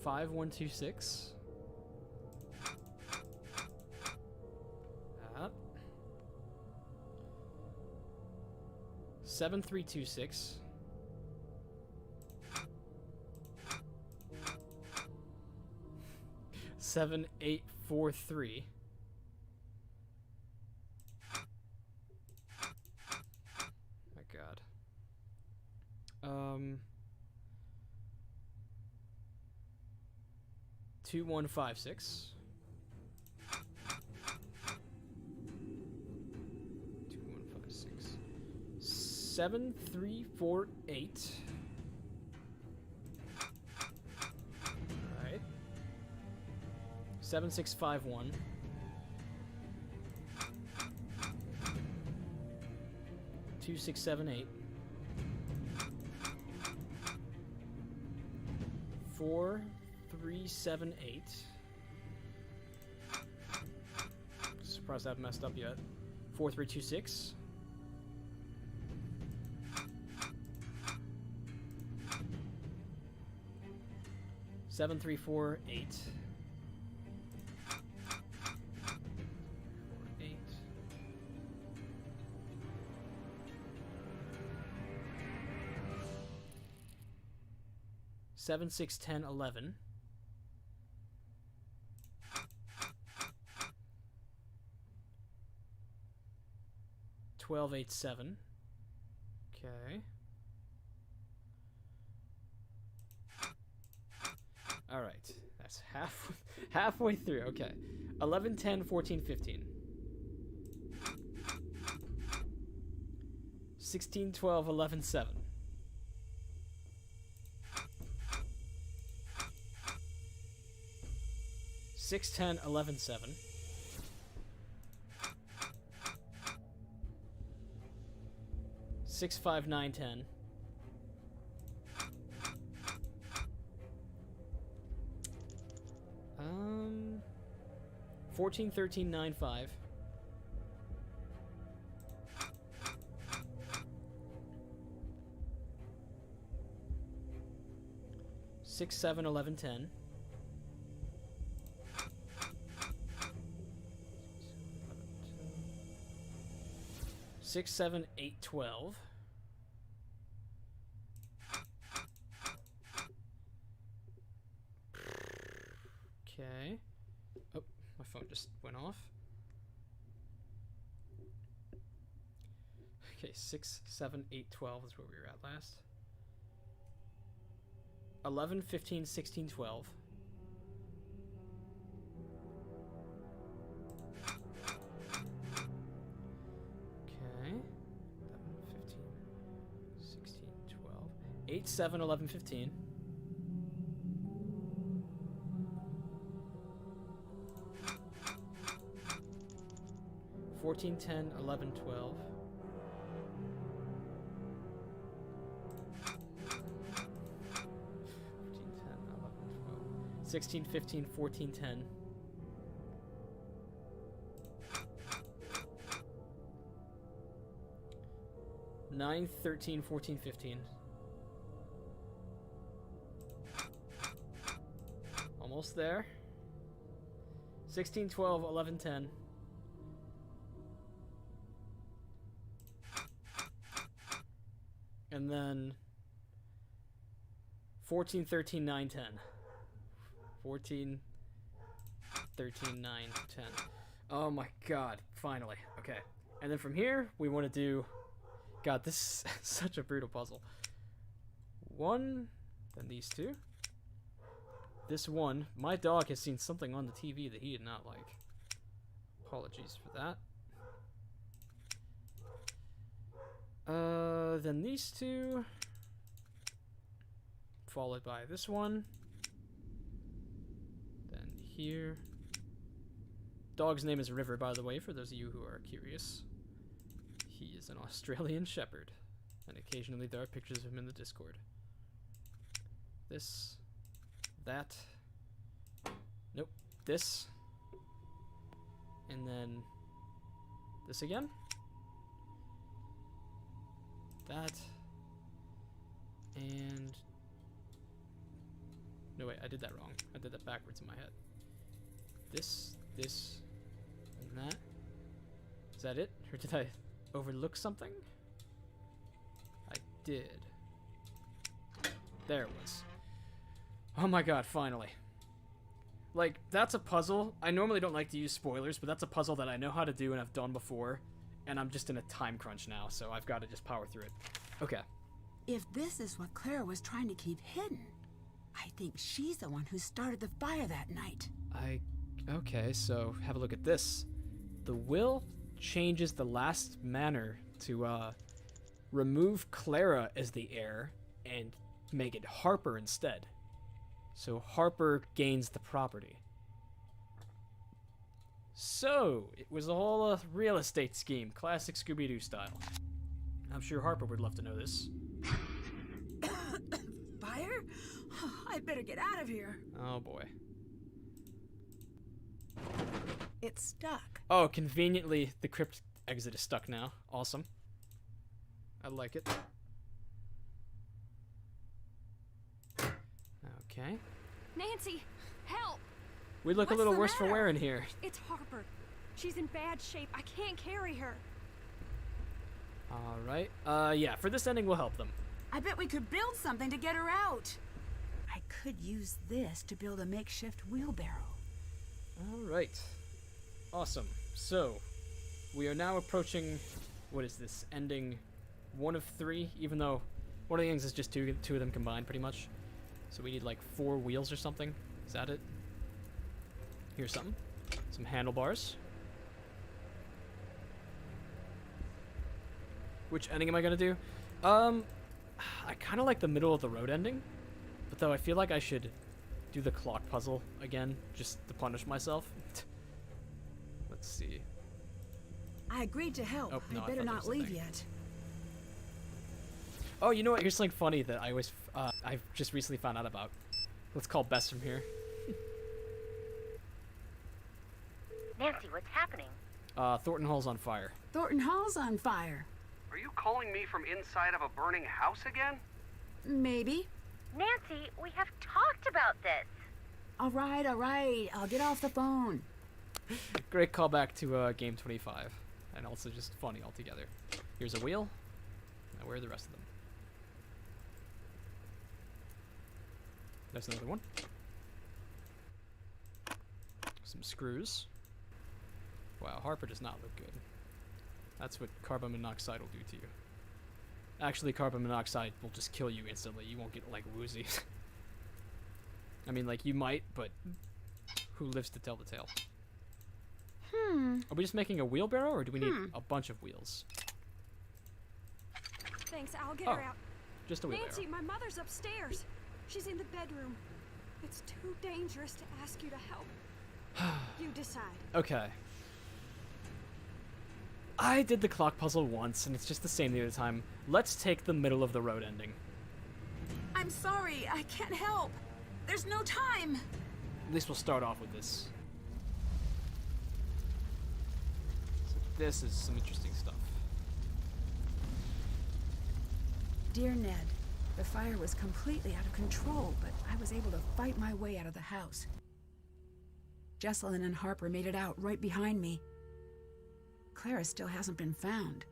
5, 1, 2, 6. That. 7, 3, 2, 6. 7, 8, 4, 3. My God. 2, 1, 5, 6. 2, 1, 5, 6. 7, 3, 4, 8. Alright. 7, 6, 5, 1. 2, 6, 7, 8. 4, 3, 7, 8. Surprised I haven't messed up yet. 4, 3, 2, 6. 7, 3, 4, 8. 8. 7, 6, 10, 11. 12, 8, 7. Okay. All right. That's halfway through. Okay. 11, 10, 14, 15. 16, 12, 11, 7. 6, 10, 11, 7. 6, 5, 9, 10. 14, 13, 9, 5. 6, 7, 11, 10. 6, 6, 7, 8, 12. Okay. Oh, my phone just went off. Okay, 6, 7, 8, 12 is where we were at last. 11, 15, 16, 12. Okay. 11, 15, 16, 12. 8, 7, 11, 15. 14, 10, 11, 12. 16, 15, 14, 10. 9, 13, 14, 15. Almost there. 16, 12, 11, 10. And then 14, 13, 9, 10. 14, 13, 9, 10. Oh my god, finally. Okay. And then from here, we want to do... God, this is such a brutal puzzle. 1, then these 2. This 1, my dog has seen something on the TV that he did not like. Apologies for that. Then these 2. Followed by this 1. Then here. Dog's name is River, by the way, for those of you who are curious. He is an Australian Shepherd, and occasionally there are pictures of him in the Discord. This, that, nope, this, and then this again, that, and, no wait, I did that wrong. I did that backwards in my head. This, and that. Is that it? Or did I overlook something? I did. There it was. Oh my god, finally. Like, that's a puzzle. I normally don't like to use spoilers, but that's a puzzle that I know how to do and I've done before, and I'm just in a time crunch now, so I've got to just power through it. Okay. If this is what Clara was trying to keep hidden, I think she's the one who started the fire that night. Okay, so have a look at this. The will changes the last manor to remove Clara as the heir and make it Harper instead. So Harper gains the property. So it was all a real estate scheme, classic Scooby-Doo style. I'm sure Harper would love to know this. Fire? I'd better get out of here. Oh boy. It's stuck. Oh, conveniently, the crypt exit is stuck now. Awesome. I like it. Okay. Nancy, help! We look What's a little the worse for matter? wear in here. It's Harper. She's in bad shape. I can't carry her. Alright. Yeah, for this ending, we'll help them. I bet we could build something to get her out. I could use this to build a makeshift wheelbarrow. Alright. Awesome. So, we are now approaching, what is this, ending 1 of 3, even though one of the things is just two of them combined, pretty much. So we need like 4 wheels or something. Is that it? Here's something. Some handlebars. Which ending am I gonna do? I kind of like the middle of the road ending, but though I feel like I should do the clock puzzle again, just to punish myself. Let's see. I agreed to help. Oh, no, I I better thought there not was a leave thing. yet. Oh, you know what? Here's something funny that I always, I've just recently found out about. Let's call Bess from here. Nancy, what's happening? Thornton Hall's on fire. Thornton Hall's on fire. Are you calling me from inside of a burning house again? Maybe. Nancy, we have talked about this. All right. I'll get off the phone. Great callback to game 25. and also just funny altogether. Here's a wheel. Now where are the rest of them? That's another one. Some screws. Wow, Harper does not look good. That's what carbon monoxide will do to you. Actually, carbon monoxide will just kill you instantly. You won't get, like, woozy. I mean, like, you might, but who lives to tell the tale? Are we just making a wheelbarrow, or do we need a bunch of wheels? Thanks, I'll get her out. Just a wheelbarrow. Nancy, my mother's upstairs. She's in the bedroom. It's too dangerous to ask you to help. You decide. Okay. I did the clock puzzle once, and it's just the same the other time. Let's take the middle of the road ending. I'm sorry, I can't help. There's no time. At least we'll start off with this. So this is some interesting stuff. Dear Ned, the fire was completely out of control, but I was able to fight my way out of the house. Jessalyn and Harper made it out right behind me. Clara still hasn't been found.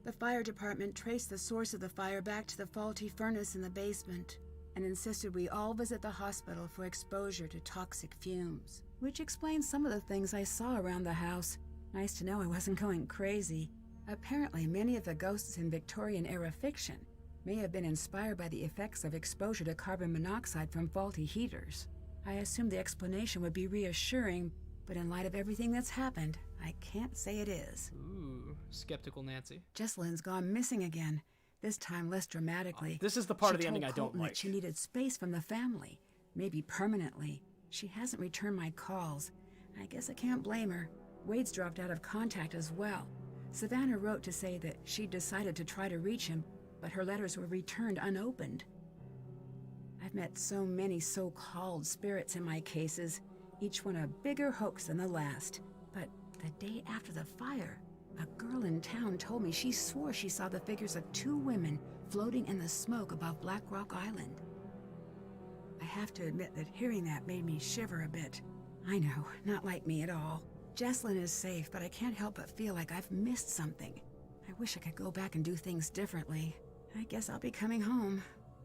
The fire department traced the source of the fire back to the faulty furnace in the basement and insisted we all visit the hospital for exposure to toxic fumes, which explains some of the things I saw around the house. Nice to know I wasn't going crazy. Apparently, many of the ghosts in Victorian-era fiction may have been inspired by the effects of exposure to carbon monoxide from faulty heaters. I assumed the explanation would be reassuring, but in light of everything that's happened, I can't say it is. Ooh, skeptical Nancy. Jessalyn's gone missing again, this time less dramatically. This is the part of the She ending I told don't Colton like. that she needed space from the family, maybe permanently. She hasn't returned my calls. I guess I can't blame her. Wade's dropped out of contact as well. Savannah wrote to say that she'd decided to try to reach him, but her letters were returned unopened. I've met so many so-called spirits in my cases, each one a bigger hoax than the last. But the day after the fire, a girl in town told me she swore she saw the figures of 2 women floating in the smoke above Black Rock Island. I have to admit that hearing that made me shiver a bit. I know, not like me at all. Jessalyn is safe, but I can't help but feel like I've missed something. I wish I could go back and do things differently. I guess I'll be coming home.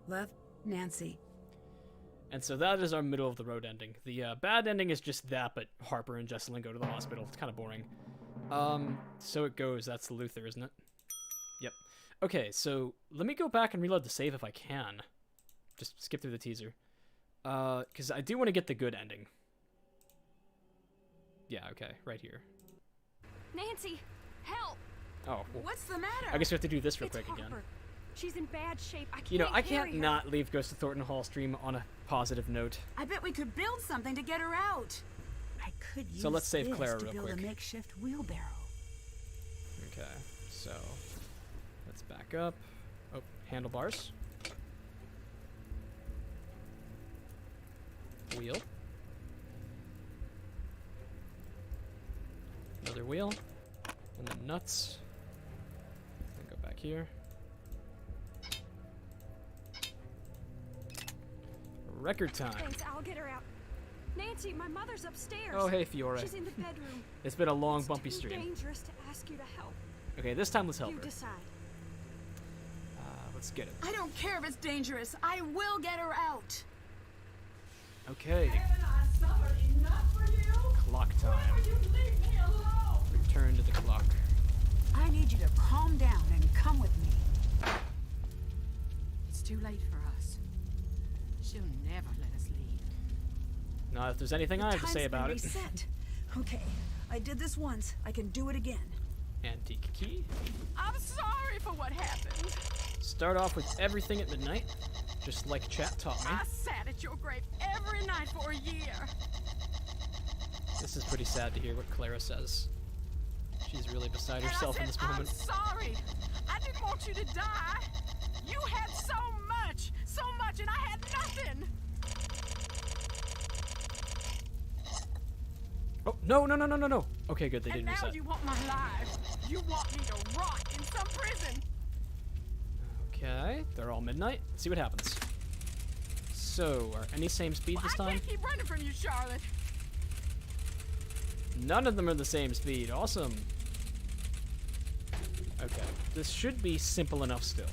Love, Nancy. And so that is our middle of the road ending. The bad ending is just that, but Harper and Jessalyn go to the hospital. It's kind of boring. So it goes. That's Luther, isn't it? Yep. Okay, so let me go back and reload the save if I can. Just skip through the teaser. Because I do want to get the good ending. Yeah, okay, right here. Nancy, help! Oh, well, What's the matter? I guess we have to do this real It's quick Harper. again. She's in bad shape. I can't You know, I carry can't her. not leave Ghost of Thornton Hall stream on a positive note. I bet we could build something to get her out. I could use So let's save this Clara to real build quick. a makeshift wheelbarrow. Okay, so let's back up. Oh, handlebars. Wheel. Another wheel. And then nuts. And go back here. Record time. Thanks, I'll get her out. Nancy, my mother's upstairs. Oh, hey, Fiore. She's in the bedroom. It's been a long, It's bumpy too stream. dangerous to ask you to help. Okay, this time let's help You her. decide. Let's get it. I don't care if it's dangerous. I will get her out. Okay, Haven't I suffered enough for you? clock Why time. would you leave me alone? Return to the clock. I need you to calm down and come with me. It's too late for us. She'll never let us leave. Now, if there's anything I have to say about it. Reset. Okay, I did this once. I can do it again. Antique key. I'm sorry for what happened. Start off with everything at midnight, just like chat taught me. I sat at your grave every night for a year. This is pretty sad to hear what Clara says. She's really beside And I herself said, in this I'm moment. sorry. I didn't want you to die. You had so much, and I had nothing. Oh, no, no, no, no, no, no. Okay, good, they And didn't now reset. you want my life. You want me to rot in some prison. Okay, they're all midnight. Let's see what happens. So, are any same speed this I time? can't keep running from you, Charlotte. None of them are the same speed. Awesome. this should be simple enough still.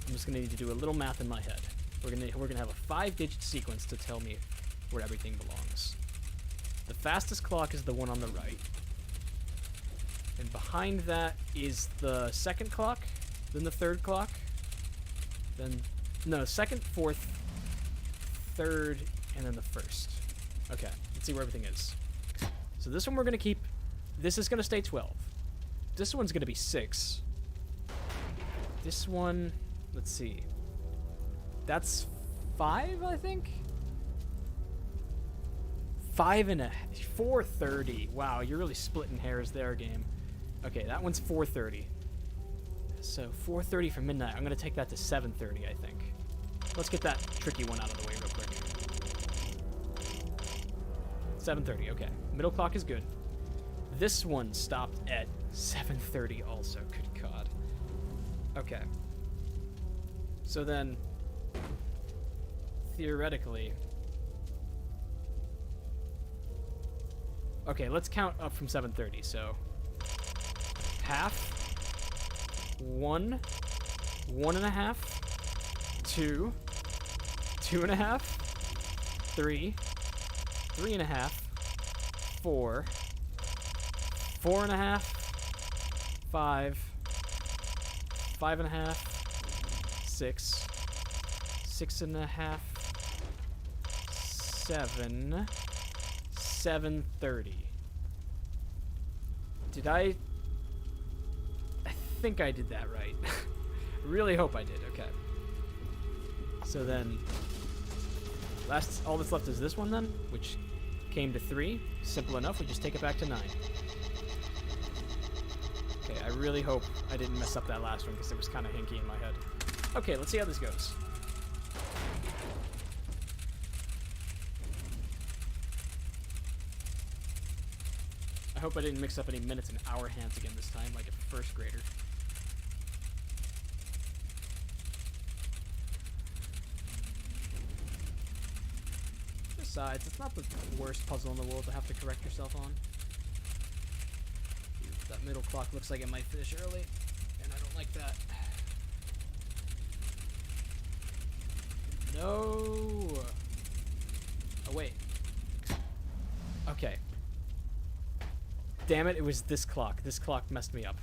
I'm just gonna need to do a little math in my head. We're gonna have a 5-digit sequence to tell me where everything belongs. The fastest clock is the one on the right. And behind that is the second clock, then the third clock, then, no, second, fourth, third, and then the first. Okay, let's see where everything is. So this one we're gonna keep, this is gonna stay 12. This one's gonna be 6. This one, let's see. That's 5, I think? 4:30. Wow, you're really splitting hairs there, game. Okay, that one's 4:30. So 4:30 for midnight. I'm gonna take that to 7:30, I think. Let's get that tricky one out of the way real quick. 7:30. Okay, middle clock is good. This one stopped at 7:30 also. Good God. Okay. So then, theoretically, okay, let's count up from 7:30. So, half, 1, 1.5, 2, 2.5, 3, 3.5, 4, 4.5, 5, 5.5, 6, 6.5, 7, 7:30. Did I think I did that right. Really hope I did. Okay. So then, all that's left is this one then, which came to 3. Simple enough. We just take it back to 9. Okay, I really hope I didn't mess up that last one because it was kind of hinky in my head. Okay, let's see how this goes. I hope I didn't mix up any minutes and hour hands again this time, like a first grader. Besides, it's not the worst puzzle in the world to have to correct yourself on. That middle clock looks like it might finish early, and I don't like that. No! Oh, wait. Okay. Damn it, it was this clock. This clock messed me up.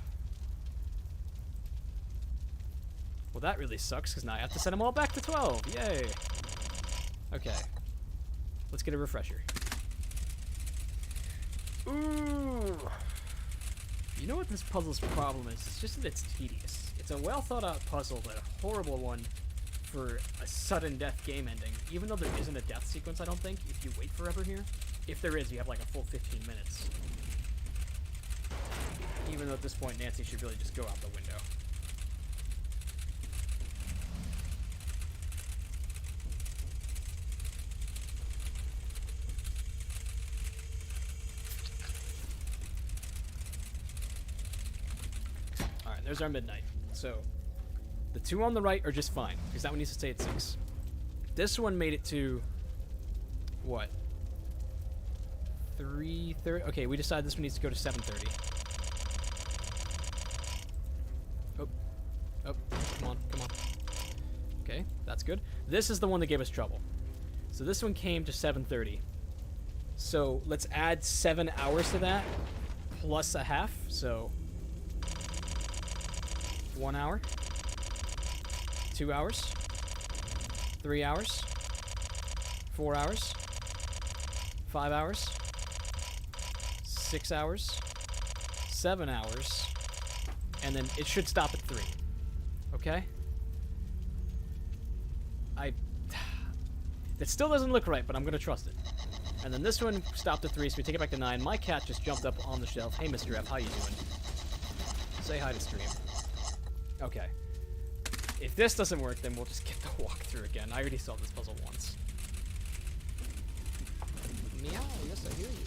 Well, that really sucks, because now I have to set them all back to 12. Yay! Okay. Let's get a refresher. Ooh! You know what this puzzle's problem is? It's just that it's tedious. It's a well-thought-out puzzle, but a horrible one for a sudden death game ending. Even though there isn't a death sequence, I don't think, if you wait forever here. If there is, you have like a full 15 minutes. Even though at this point, Nancy should really just go out the window. Alright, there's our midnight. So, the 2 on the right are just fine, because that one needs to stay at 6. This one made it to, what? 3:30? Okay, we decided this one needs to go to 7:30. Oh, come on, come on. Okay, that's good. This is the one that gave us trouble. So this one came to 7:30. So let's add 7 hours to that, plus a half. So 1 hour, 2 hours, 3 hours, 4 hours, 5 hours, 6 hours, 7 hours, and then it should stop at 3. Okay? It still doesn't look right, but I'm gonna trust it. And then this one stopped at 3, so we take it back to 9. My cat just jumped up on the shelf. Hey, Mr. F, how you doing? Say hi to stream. Okay. If this doesn't work, then we'll just get the walkthrough again. I already saw this puzzle once. Meow, yes, I hear you.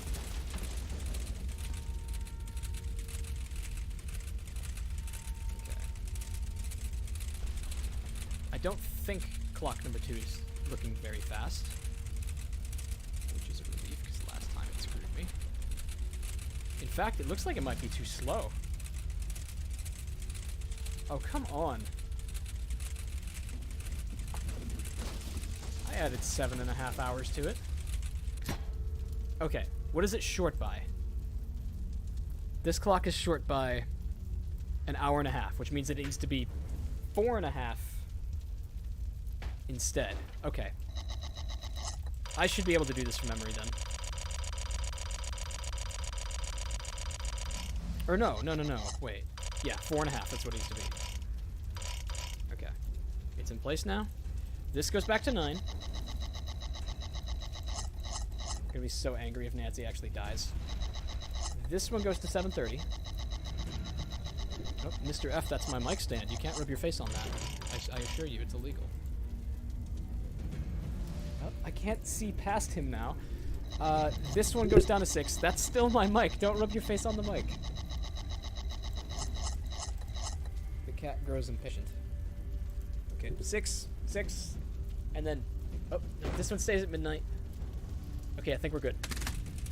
Okay. I don't think clock number 2 is looking very fast. Which is a relief, because last time it screwed me. In fact, it looks like it might be too slow. Oh, come on. I added 7.5 hours to it. Okay, what is it short by? This clock is short by an hour and a half, which means it needs to be 4.5 instead. Okay. I should be able to do this from memory then. Or no. Wait. Yeah, 4.5. That's what it needs to be. Okay. It's in place now. This goes back to 9. I'm gonna be so angry if Nancy actually dies. This one goes to 7:30. Oh, Mr. F, that's my mic stand. You can't rub your face on that. I assure you, it's illegal. Oh, I can't see past him now. This one goes down to 6. That's still my mic. Don't rub your face on the mic. The cat grows impatient. Okay, 6, and then... Oh, no, this one stays at midnight. Okay, I think we're good.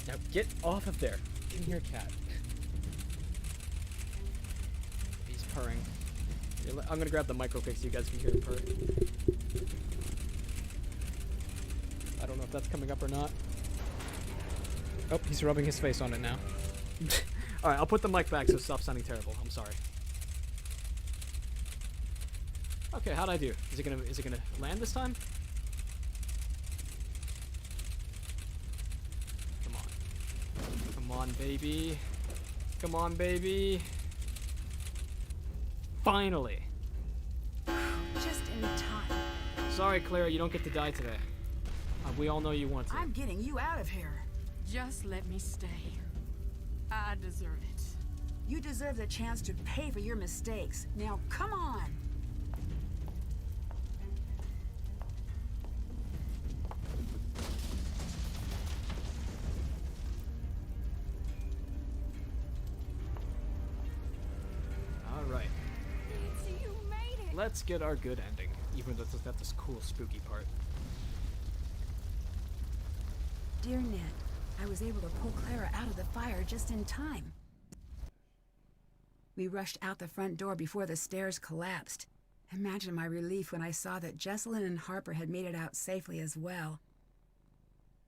Now get off of there. Come here, cat. He's purring. Here, I'm gonna grab the micropic so you guys can hear him purr. I don't know if that's coming up or not. Oh, he's rubbing his face on it now. Alright, I'll put the mic back so it stops sounding terrible. I'm sorry. Okay, how'd I do? Is it gonna land this time? Come on. Come on, baby. Come on, baby. Finally. Just in time. Sorry, Clara, you don't get to die today. We all know you want to. I'm getting you out of here. Just let me stay. I deserve it. You deserve the chance to pay for your mistakes. Now, come on. All right. Nancy, you made it. Let's get our good ending, even though it's got this cool spooky part. Dear Ned, I was able to pull Clara out of the fire just in time. We rushed out the front door before the stairs collapsed. Imagine my relief when I saw that Jessalyn and Harper had made it out safely as well.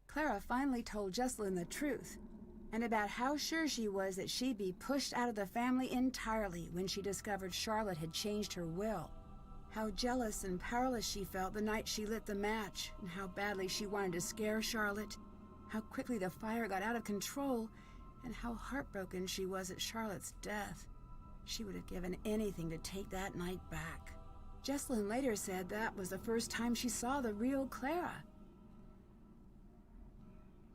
Clara finally told Jessalyn the truth, and about how sure she was that she'd be pushed out of the family entirely when she discovered Charlotte had changed her will. How jealous and powerless she felt the night she lit the match, and how badly she wanted to scare Charlotte. How quickly the fire got out of control, and how heartbroken she was at Charlotte's death. She would have given anything to take that night back. Jessalyn later said that was the first time she saw the real Clara,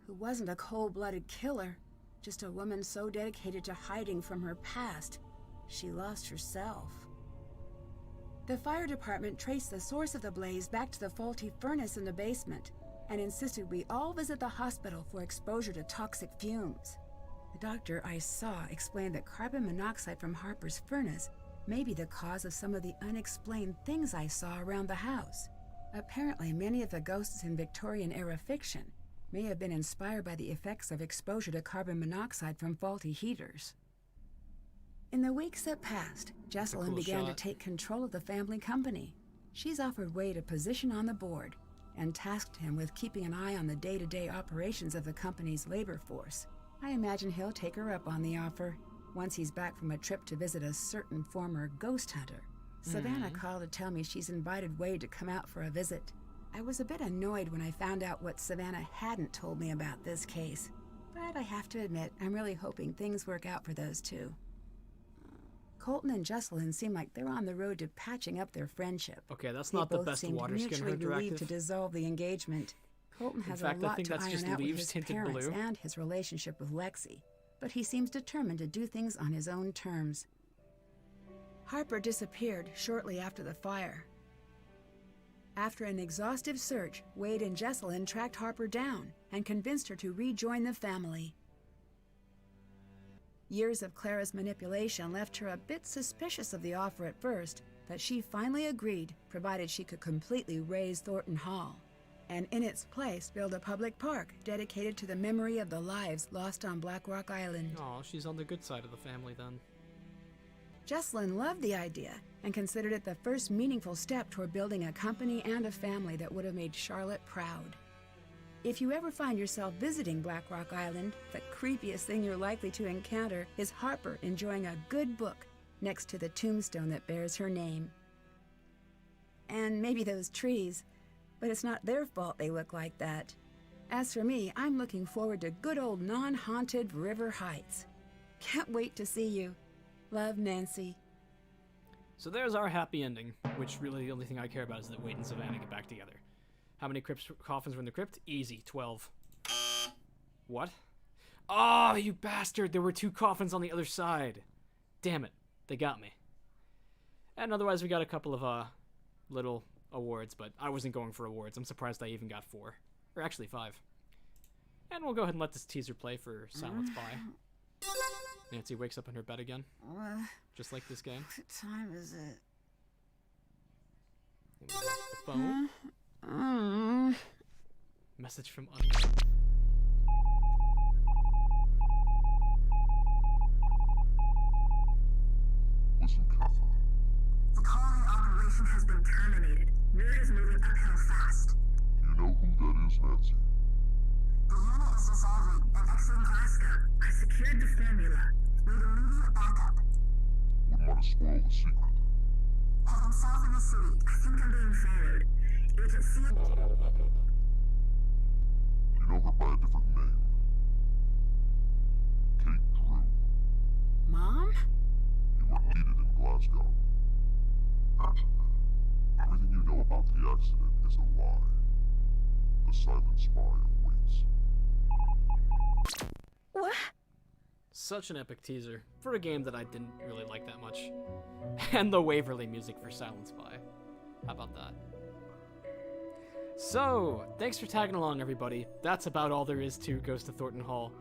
who wasn't a cold-blooded killer, just a woman so dedicated to hiding from her past, she lost herself. The fire department traced the source of the blaze back to the faulty furnace in the basement, and insisted we all visit the hospital for exposure to toxic fumes. The doctor I saw explained that carbon monoxide from Harper's furnace may be the cause of some of the unexplained things I saw around the house. Apparently, many of the ghosts in Victorian-era fiction may have been inspired by the effects of exposure to carbon monoxide from faulty heaters. In the weeks that passed, Jessalyn began to take control of the family company. She's offered Wade a position on the board, and tasked him with keeping an eye on the day-to-day operations of the company's labor force. I imagine he'll take her up on the offer once he's back from a trip to visit a certain former ghost hunter. Savannah called to tell me she's invited Wade to come out for a visit. I was a bit annoyed when I found out what Savannah hadn't told me about this case, but I have to admit I'm really hoping things work out for those two. Colton and Jessalyn seem like they're on the road to patching up their friendship. Okay, that's not the best water skin mutually relieved directive. to dissolve the engagement. Colton has In fact, a lot I think to that's iron just out with leaves his tinted parents blue. and his relationship with Lexi, but he seems determined to do things on his own terms. Harper disappeared shortly after the fire. After an exhaustive search, Wade and Jessalyn tracked Harper down and convinced her to rejoin the family. Years of Clara's manipulation left her a bit suspicious of the offer at first, but she finally agreed, provided she could completely raze Thornton Hall, and in its place build a public park dedicated to the memory of the lives lost on Black Rock Island. Oh, she's on the good side of the family then. Jessalyn loved the idea and considered it the first meaningful step toward building a company and a family that would have made Charlotte proud. If you ever find yourself visiting Black Rock Island, the creepiest thing you're likely to encounter is Harper enjoying a good book next to the tombstone that bears her name. And maybe those trees, but it's not their fault they look like that. As for me, I'm looking forward to good old non-haunted River Heights. Can't wait to see you. Love, Nancy. So there's our happy ending, which really the only thing I care about is that Wade and Savannah get back together. How many coffins were in the crypt? Easy, 12. What? Oh, you bastard! There were 2 coffins on the other side. Damn it, they got me. And otherwise we got a couple of little awards, but I wasn't going for awards. I'm surprised I even got 4. Or actually 5. And we'll go ahead and let this teaser play for Silent Spy. Nancy wakes up in her bed again. Just like this game. What time is it? The phone. Message from unknown. Listen carefully. The colony operation has been terminated. Word is moving uphill fast. You know who that is, Nancy? The unit is dissolving and exiting Glasgow. I secured the formula. Need immediate backup. Wouldn't want to spoil the secret. Heading south in the city. I think I'm being followed. Agent C. You know her by a different name. Pt.2. Mom? You were needed in Glasgow. Everything you know about the accident is a lie. The silent spy awaits. What? Such an epic teaser for a game that I didn't really like that much. And the Waverly music for Silent Spy. How about that? So, thanks for tagging along, everybody. That's about all there is to Ghost of Thornton Hall.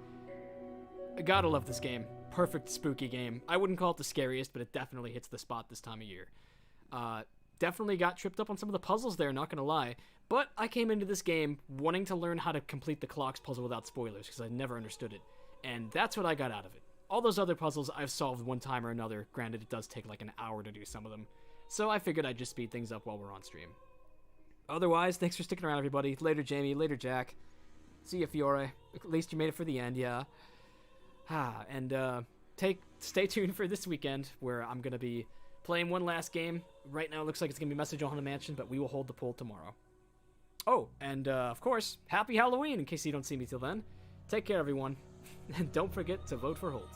I gotta love this game. Perfect spooky game. I wouldn't call it the scariest, but it definitely hits the spot this time of year. Definitely got tripped up on some of the puzzles there, not gonna lie. But I came into this game wanting to learn how to complete the clocks puzzle without spoilers, because I never understood it. And that's what I got out of it. All those other puzzles I've solved one time or another. Granted, it does take like an hour to do some of them. So I figured I'd just speed things up while we're on stream. Otherwise, thanks for sticking around, everybody. Later, Jamie. Later, Jack. See ya, Fiore. At least you made it for the end, yeah. And stay tuned for this weekend, where I'm going to be playing one last game. Right now, it looks like it's going to be Message on the Mansion, but we will hold the poll tomorrow. Oh, and of course, happy Halloween, in case you don't see me till then. Take care, everyone. And don't forget to vote for Holt.